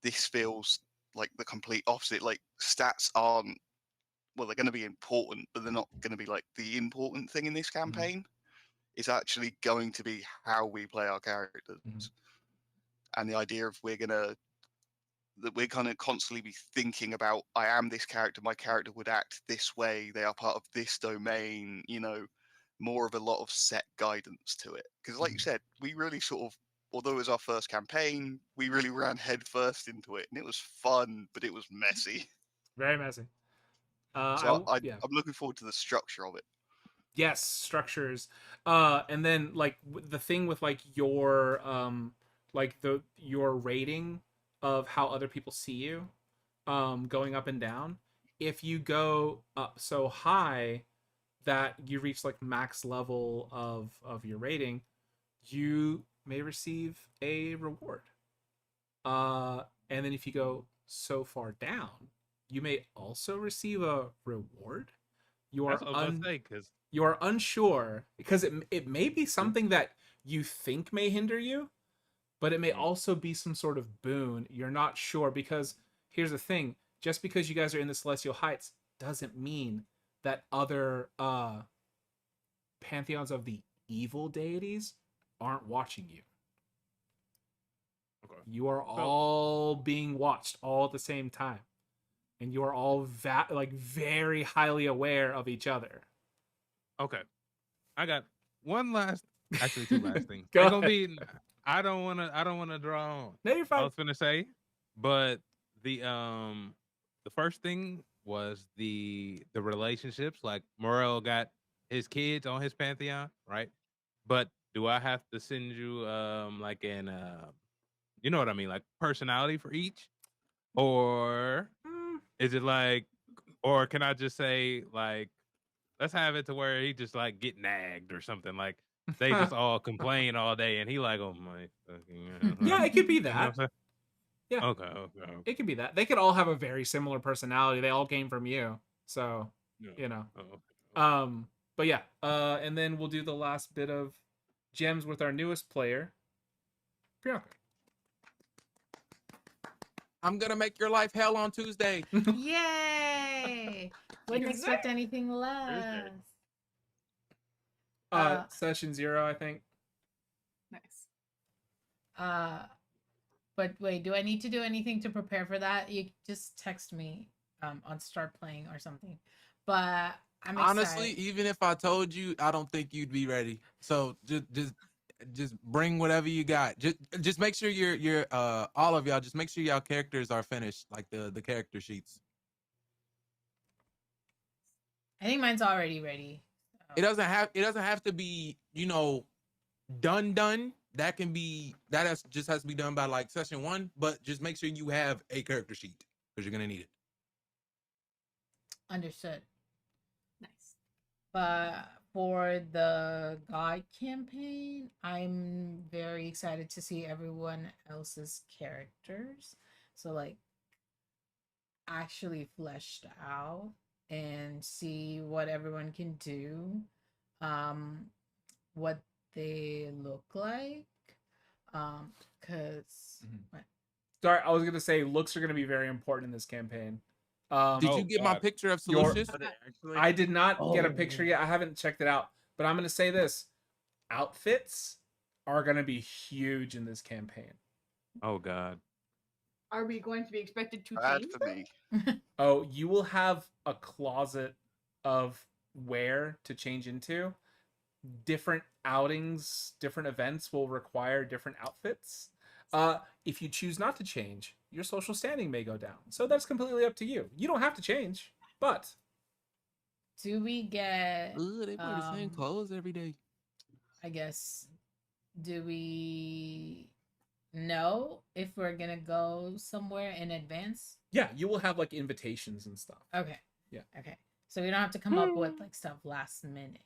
This feels like the complete opposite. Like, stats aren't, well, they're going to be important, but they're not going to be like the important thing in this campaign. It's actually going to be how we play our characters. And the idea of we're going to constantly be thinking about, I am this character, my character would act this way, they are part of this domain, more of a lot of set guidance to it. Because like you said, we really sort of, although it was our first campaign, we really ran headfirst into it, and it was fun, but it was messy. Very messy. So Yeah. I'm looking forward to the structure of it. Yes, structures. And then like the thing with like your your rating of how other people see you, going up and down. If you go up so high that you reach like max level of your rating, you may receive a reward. And then if you go so far down, you may also receive a reward. You are That's what I was about to say, because you are unsure because it may be something that you think may hinder you, but it may also be some sort of boon. You're not sure because here's the thing: just because you guys are in the Celestial Heights doesn't mean that other pantheons of the evil deities aren't watching you. okay. You are all being watched all at the same time, and you are all like very highly aware of each other. Okay. I got one last, actually two last things. Go They're gonna ahead. be. I don't wanna draw on. No, you're I fine. was gonna say, but the first thing was the relationships. Like Morel got his kids on his pantheon, right? But do I have to send you like an you know what I mean, like personality for each, or is it like, or can I just say like, let's have it to where he just like get nagged or something, like they just all complain all day and he like, oh my fucking Yeah, it could be you know what I'm that. saying? Yeah. Okay. It could be that. They could all have a very similar personality. They all came from you. So, Yeah. you know. Okay. But yeah, and then we'll do the last bit of gems with our newest player, Priyanka. I'm gonna make your life hell on Tuesday. Yay! Wouldn't expect anything less. Session 0, I think. Nice. But wait, do I need to do anything to prepare for that? You just text me on start playing or something. But I'm Honestly, excited. even if I told you, I don't think you'd be ready. So just bring whatever you got. Just make sure you're all of y'all. Just make sure y'all characters are finished, like the character sheets. I think mine's already ready. It doesn't have to be, done. That can be just has to be done by like session 1, but just make sure you have a character sheet because you're gonna need it. Understood. Nice. But for the God campaign, I'm very excited to see everyone else's characters. So like actually fleshed out and see what everyone can do. What they look like. Cause Sorry, I was gonna say looks are gonna be very important in this campaign. Did you get my picture of Solucious? I did not get a picture yet. I haven't checked it out, but I'm gonna say this: outfits are gonna be huge in this campaign. Oh God. Are we going to be expected to Bad change for them? me. Oh, you will have a closet of wear to change into. Different outings, different events will require different outfits. If you choose not to change, your social standing may go down. So that's completely up to you. You don't have to change, but do we get Ooh, they wear the same clothes every day. I guess, do we know if we're gonna go somewhere in advance? yeah, you will have like invitations and stuff. Okay. Yeah. Okay. So we don't have to come up with like stuff last minute.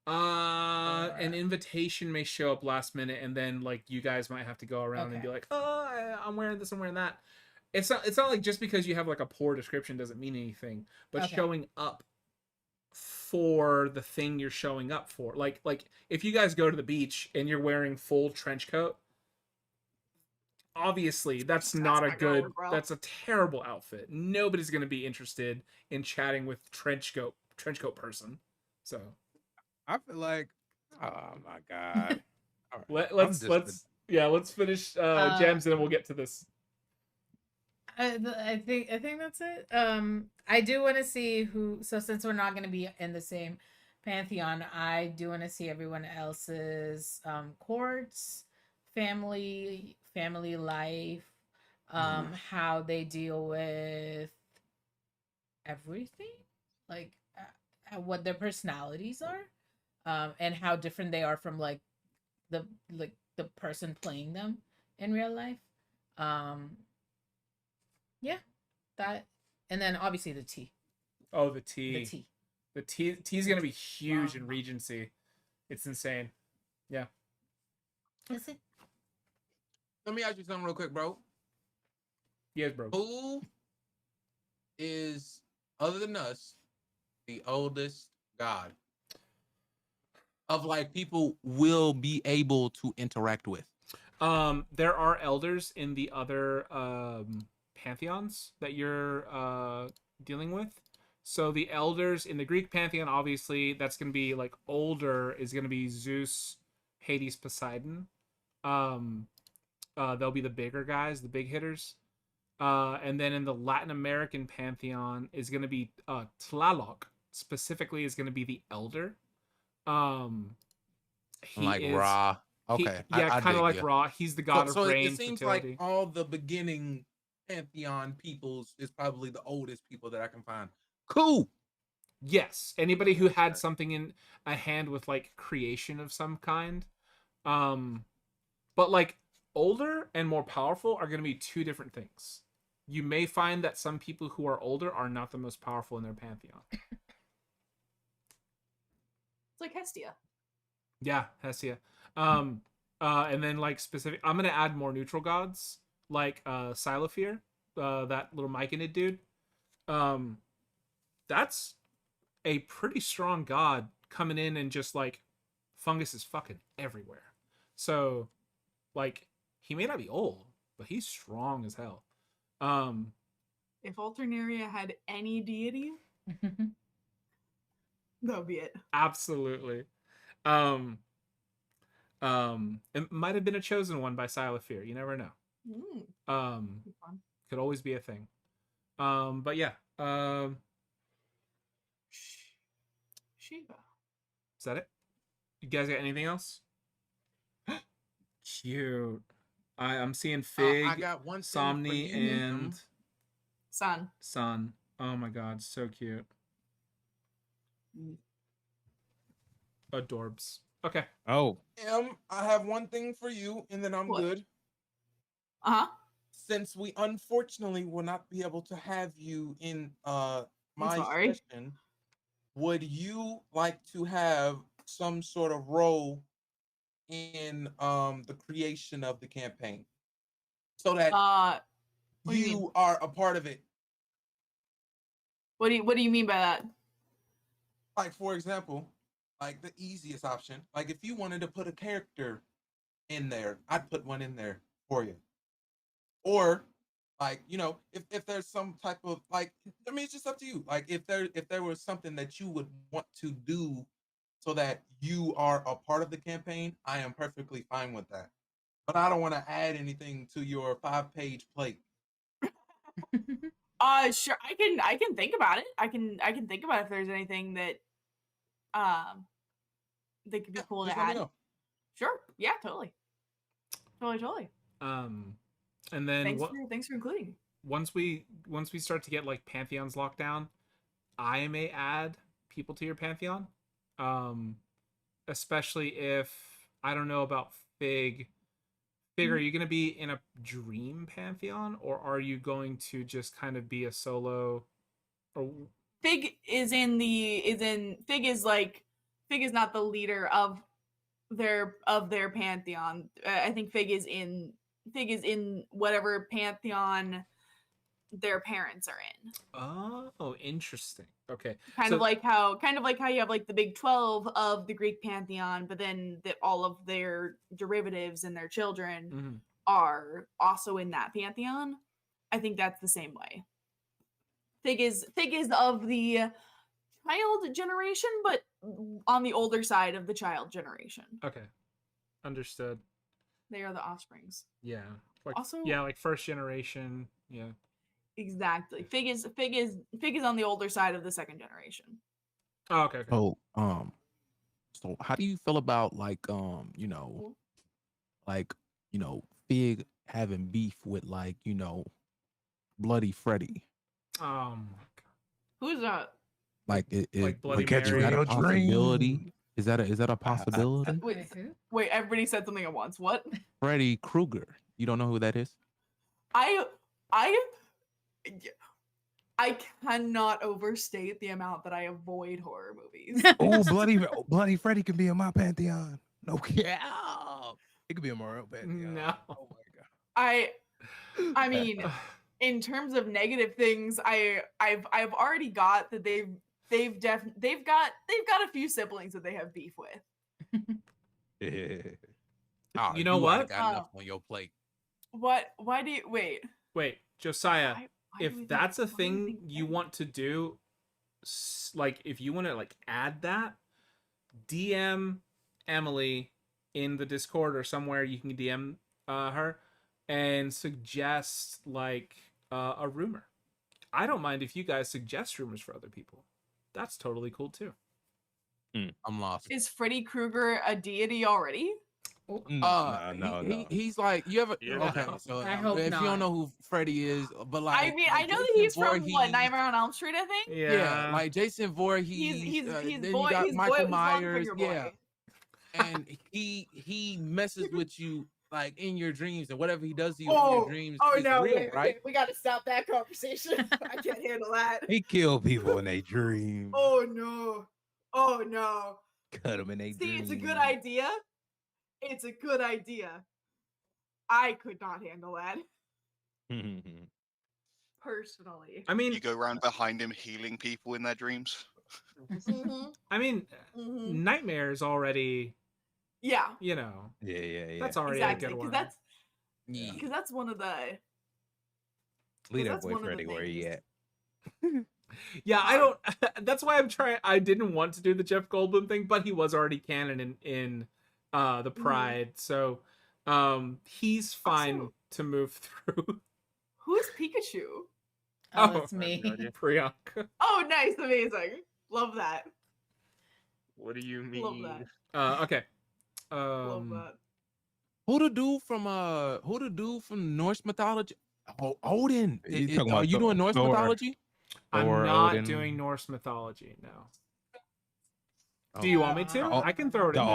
An invitation may show up last minute, and then like you guys might have to go around and be like, "Oh, I'm wearing this, I'm wearing that." It's not like just because you have like a poor description doesn't mean anything, but showing up for the thing you're showing up for. Like if you guys go to the beach and you're wearing full trench coat, obviously that's not a good. That's a terrible outfit. Nobody's gonna be interested in chatting with trench coat person. So. I feel like, oh my God. All right. Let's finish gems and then we'll get to this. I think that's it. I do want to see who. So since we're not going to be in the same pantheon, I do want to see everyone else's courts, family life, how they deal with everything, like what their personalities are, and how different they are from the the person playing them in real life. Yeah, that, and then obviously the tea. Oh, the tea. The tea. The tea's gonna be huge in Wow. Regency. It's insane. Yeah. Is it? Let me ask you something real quick, bro. Yes, bro. Who is, other than us, the oldest god of like people will be able to interact with? There are elders in the other pantheons that you're dealing with. So the elders in the Greek pantheon, obviously, that's gonna be like older is gonna be Zeus, Hades, Poseidon. They'll be the bigger guys, the big hitters. And then in the Latin American pantheon is gonna be Tlaloc. Specifically, is gonna be the elder. He Like is, Ra. Okay. yeah, kind of dig like ya. Ra. He's the god So of rain, it seems fertility. like all the beginning pantheon peoples is probably the oldest people that I can find. Cool. Yes, anybody who had something in a hand with like creation of some kind. But like older and more powerful are going to be two different things. You may find that some people who are older are not the most powerful in their pantheon. It's like Hestia. Yeah, Hestia. And then like specific, I'm gonna add more neutral gods like Silophyr, that little Myconid dude. That's a pretty strong god coming in and just like fungus is fucking everywhere. So like he may not be old, but he's strong as hell. If Alternaria had any deity, that would be it. Absolutely. It might have been a chosen one by Silophyr. You never know. Be fun. Could always be a thing. But yeah. Shiva. Is that it? You guys got anything else? Cute. I'm seeing Fig, I got one thing for Somni, you, and Sun. Sun. Oh my god, so cute. Adorbs. Okay. Oh, I have one thing for you, and then I'm What? good. Uh-huh. Since we unfortunately will not be able to have you in my sorry. session, would you like to have some sort of role in the creation of the campaign, so that What do you mean? you are a part of it? What do you mean by that? Like, for example, like the easiest option, like if you wanted to put a character in there, I'd put one in there for you. Or like, you know, if there's some type of like, I mean, it's just up to you. Like if there was something that you would want to do so that you are a part of the campaign, I am perfectly fine with that. But I don't want to add anything to your 5-page plate. Sure. I can think about it. I can think about if there's anything that that could be cool Just to let me add. know. Sure. Yeah, totally. Totally. And then Thanks for including. once we start to get like pantheons locked down, I may add people to your pantheon. Especially if I don't know about Fig. Fig, are you going to be in a dream pantheon, or are you going to just kind of be a solo? Or Fig is Fig is not the leader of their pantheon. I think Fig is in whatever pantheon their parents are in. oh, interesting. Okay, Kind so- of like how you have like the big 12 of the Greek pantheon, but then all of their derivatives and their children Mhm. are also in that pantheon. I think that's the same way. Fig is of the child generation, but on the older side of the child generation. Okay, understood. They are the offsprings. Yeah, like Also- yeah, like first generation. Yeah. Exactly. Fig is on the older side of the second generation. Oh, okay. So so how do you feel about like Fig having beef with like Bloody Freddy? Oh my god. Who's that? Like Like Bloody catch you Mary. at a possibility? Is that a possibility? Wait, Wait, who? wait, everybody said something at once. What? Freddy Krueger. You don't know who that is? I cannot overstate the amount that I avoid horror movies. Oh, bloody Freddy can be in my pantheon. No cap. It could be in my real pantheon. No. Oh my god. I mean, in terms of negative things, I've already got that they've got a few siblings that they have beef with. Oh, You know already what? Got enough on your plate. What? Why do you wait? Wait, Josiah, Why do we if think- that's a why do we thing think you that? want to do, like if you want to like add that, DM Emily in the Discord or somewhere you can DM her and suggest like a rumor. I don't mind if you guys suggest rumors for other people. That's totally cool too. I'm lost. Is Freddy Krueger a deity already? No. He's like you ever Yeah. okay. So I hope if you not. don't know who Freddy is, but like I mean, I know that Jason he's from what Voorhees- Nightmare on Elm Street, I think. Yeah, like Jason Voorhees. He's then boy. you got He's Michael boy, Myers. Finger Yeah, boy. and he messes with you like in your dreams, and whatever he does to you in Oh, your dreams oh is no! real, Wait, right? okay, we got to stop that conversation. I can't handle that. He killed people in their dreams. Oh no! Oh no! Cut them in their See, dreams. it's a good idea. It's a good idea. I could not handle that personally. I mean, You go around behind him healing people in their dreams. Mhm, I mean, mhm. Nightmare's already, Yeah, you know, Yeah. that's already exactly. a good one. Yeah. Because that's one of the. Leave that that's boy one of the Freddy where he things. at. Yeah, I don't. That's why I'm trying. I didn't want to do the Jeff Goldblum thing, but he was already canon in the Pride, so he's fine Also- to move through. Who's Pikachu? Oh, Oh, it's me. no idea. Priyanka. Oh, nice, amazing. Love that. What do you Love mean? that. Okay. Love that. Who the dude from Norse mythology? Oh, Odin. You talking Are about you doing Norse Thor? mythology? I'm Thor, not Odin. doing Norse mythology. No. Oh. Do you want me to? Oh, I can throw it The in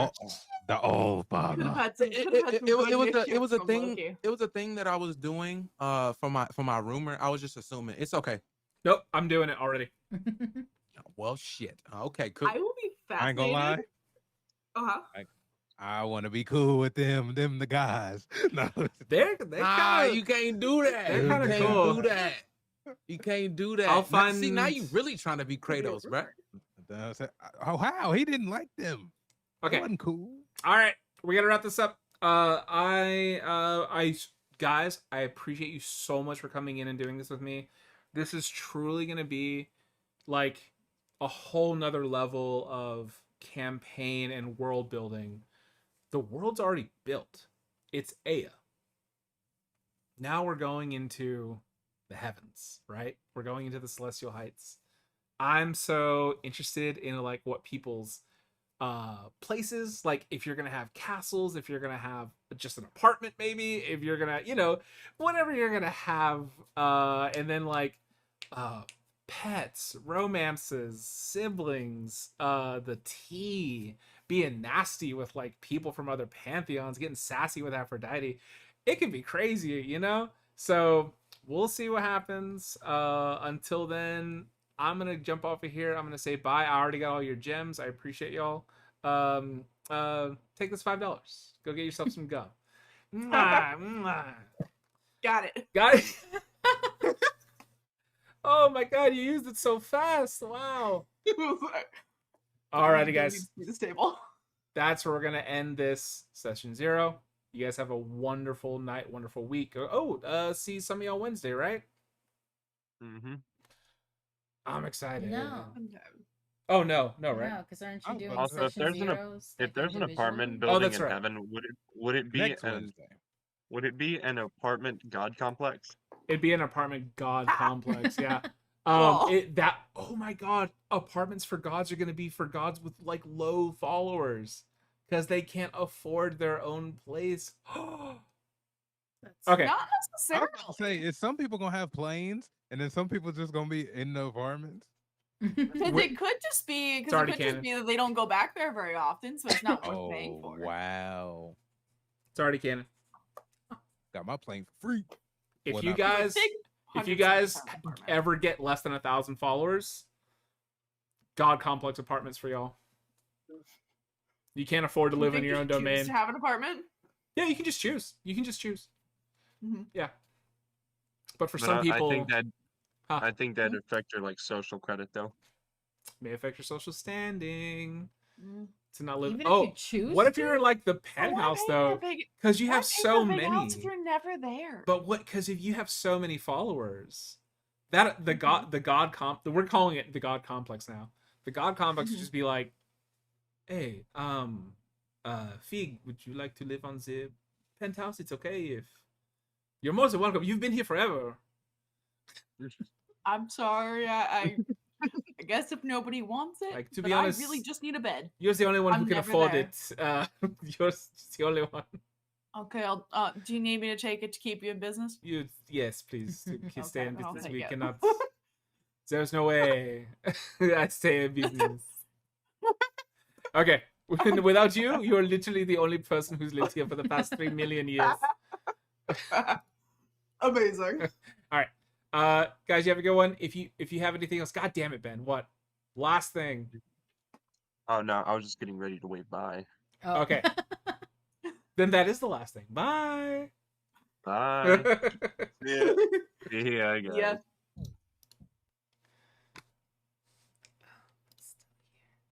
there. old Could have father. had some. It, Could have had some it, it, good was a mischief it was a from thing. Loki. It was a thing that I was doing for my rumor. I was just assuming. It's okay. Nope, I'm doing it already. Well, shit. Okay, cool. I will be I fascinated. ain't gonna lie. Uh-huh. I want to be cool with them the guys. No. They're Nah, kind of. you can't do that. they're You kinda can't cool. do that. You can't do that. I'll See, now find- you really trying to be Kratos, bruh. Oh, how? He didn't like them. That Okay. wasn't cool. All right, we gotta wrap this up. Guys, I appreciate you so much for coming in and doing this with me. This is truly gonna be like a whole nother level of campaign and world building. The world's already built. It's Aya. Now we're going into the heavens, right? We're going into the celestial heights. I'm so interested in like what people's places, like if you're gonna have castles, if you're gonna have just an apartment, maybe if you're gonna, whatever you're gonna have, and then like pets, romances, siblings, the tea, being nasty with like people from other pantheons, getting sassy with Aphrodite. It could be crazy, so we'll see what happens. Until then, I'm gonna jump off of here. I'm gonna say bye. I already got all your gems. I appreciate y'all. Take this $5. Go get yourself some gum. Mwah, mwah. Got it. Got it. Oh my god, you used it so fast. Wow. Alrighty, guys. This table. That's where we're gonna end this session 0. You guys have a wonderful night, wonderful week. See some of y'all Wednesday, right? Mm-hmm. I'm excited. No. Oh no, right? No, because aren't Oh, you doing Also, if session there's zeros? If like, there's an apartment individually? building that's in right. heaven, would it be Next Wednesday. would it be an apartment god complex? It'd be an apartment god complex, yeah. Cool. Oh my god, apartments for gods are gonna be for gods with like low followers because they can't afford their own place. That's- Okay. Not I was necessarily. about to say, is some people gonna have planes, and then some people just gonna be in the apartments? Because Wait, it could just be It's already that they don't go back there very often, so it's not worth paying Oh for. wow! It's already canon. Got my plane for free. If Well, you not- guys, Big if you 100% guys apartment. ever get less than 1,000 followers, God Complex apartments for y'all. You can't afford to You live in think your you own should choose domain. to have an apartment. Yeah, you can just choose. You can just choose. Mhm. Yeah. But for But some people, I think that Hmm? affect your like social credit though. may affect your social standing Mm. to not live. Even if Oh, you choose what if to? you're in like the But why penthouse pay though? for big- Because you why have pay so for big many. house if you're never there. But what? Because if you have so many followers, that the God comp, we're calling it the God Complex now. The God Complex would Mhm. just be like, hey, Fig, would you like to live on the penthouse? It's okay if you're most welcome. You've been here forever. I'm sorry. I guess if nobody wants it, Like, to but be honest, I really just need a bed. You're the only one who I'm can never afford there. it. You're just the only one. Okay, I'll. Do you need me to take it to keep you in business? Yes, please. To stay in Okay, I'll business. take We it. cannot. There's no way I stay in business. Okay. Without you, you're literally the only person who's lived here for the past 3 million years. Amazing. All right. Guys, you have a good one. If you have anything else, God damn it, Ben. What? Last thing. Oh no, I was just getting ready to wave bye. Oh. Okay. Then that is the last thing. Bye. Bye. Yeah. Yeah, I guess. Yeah.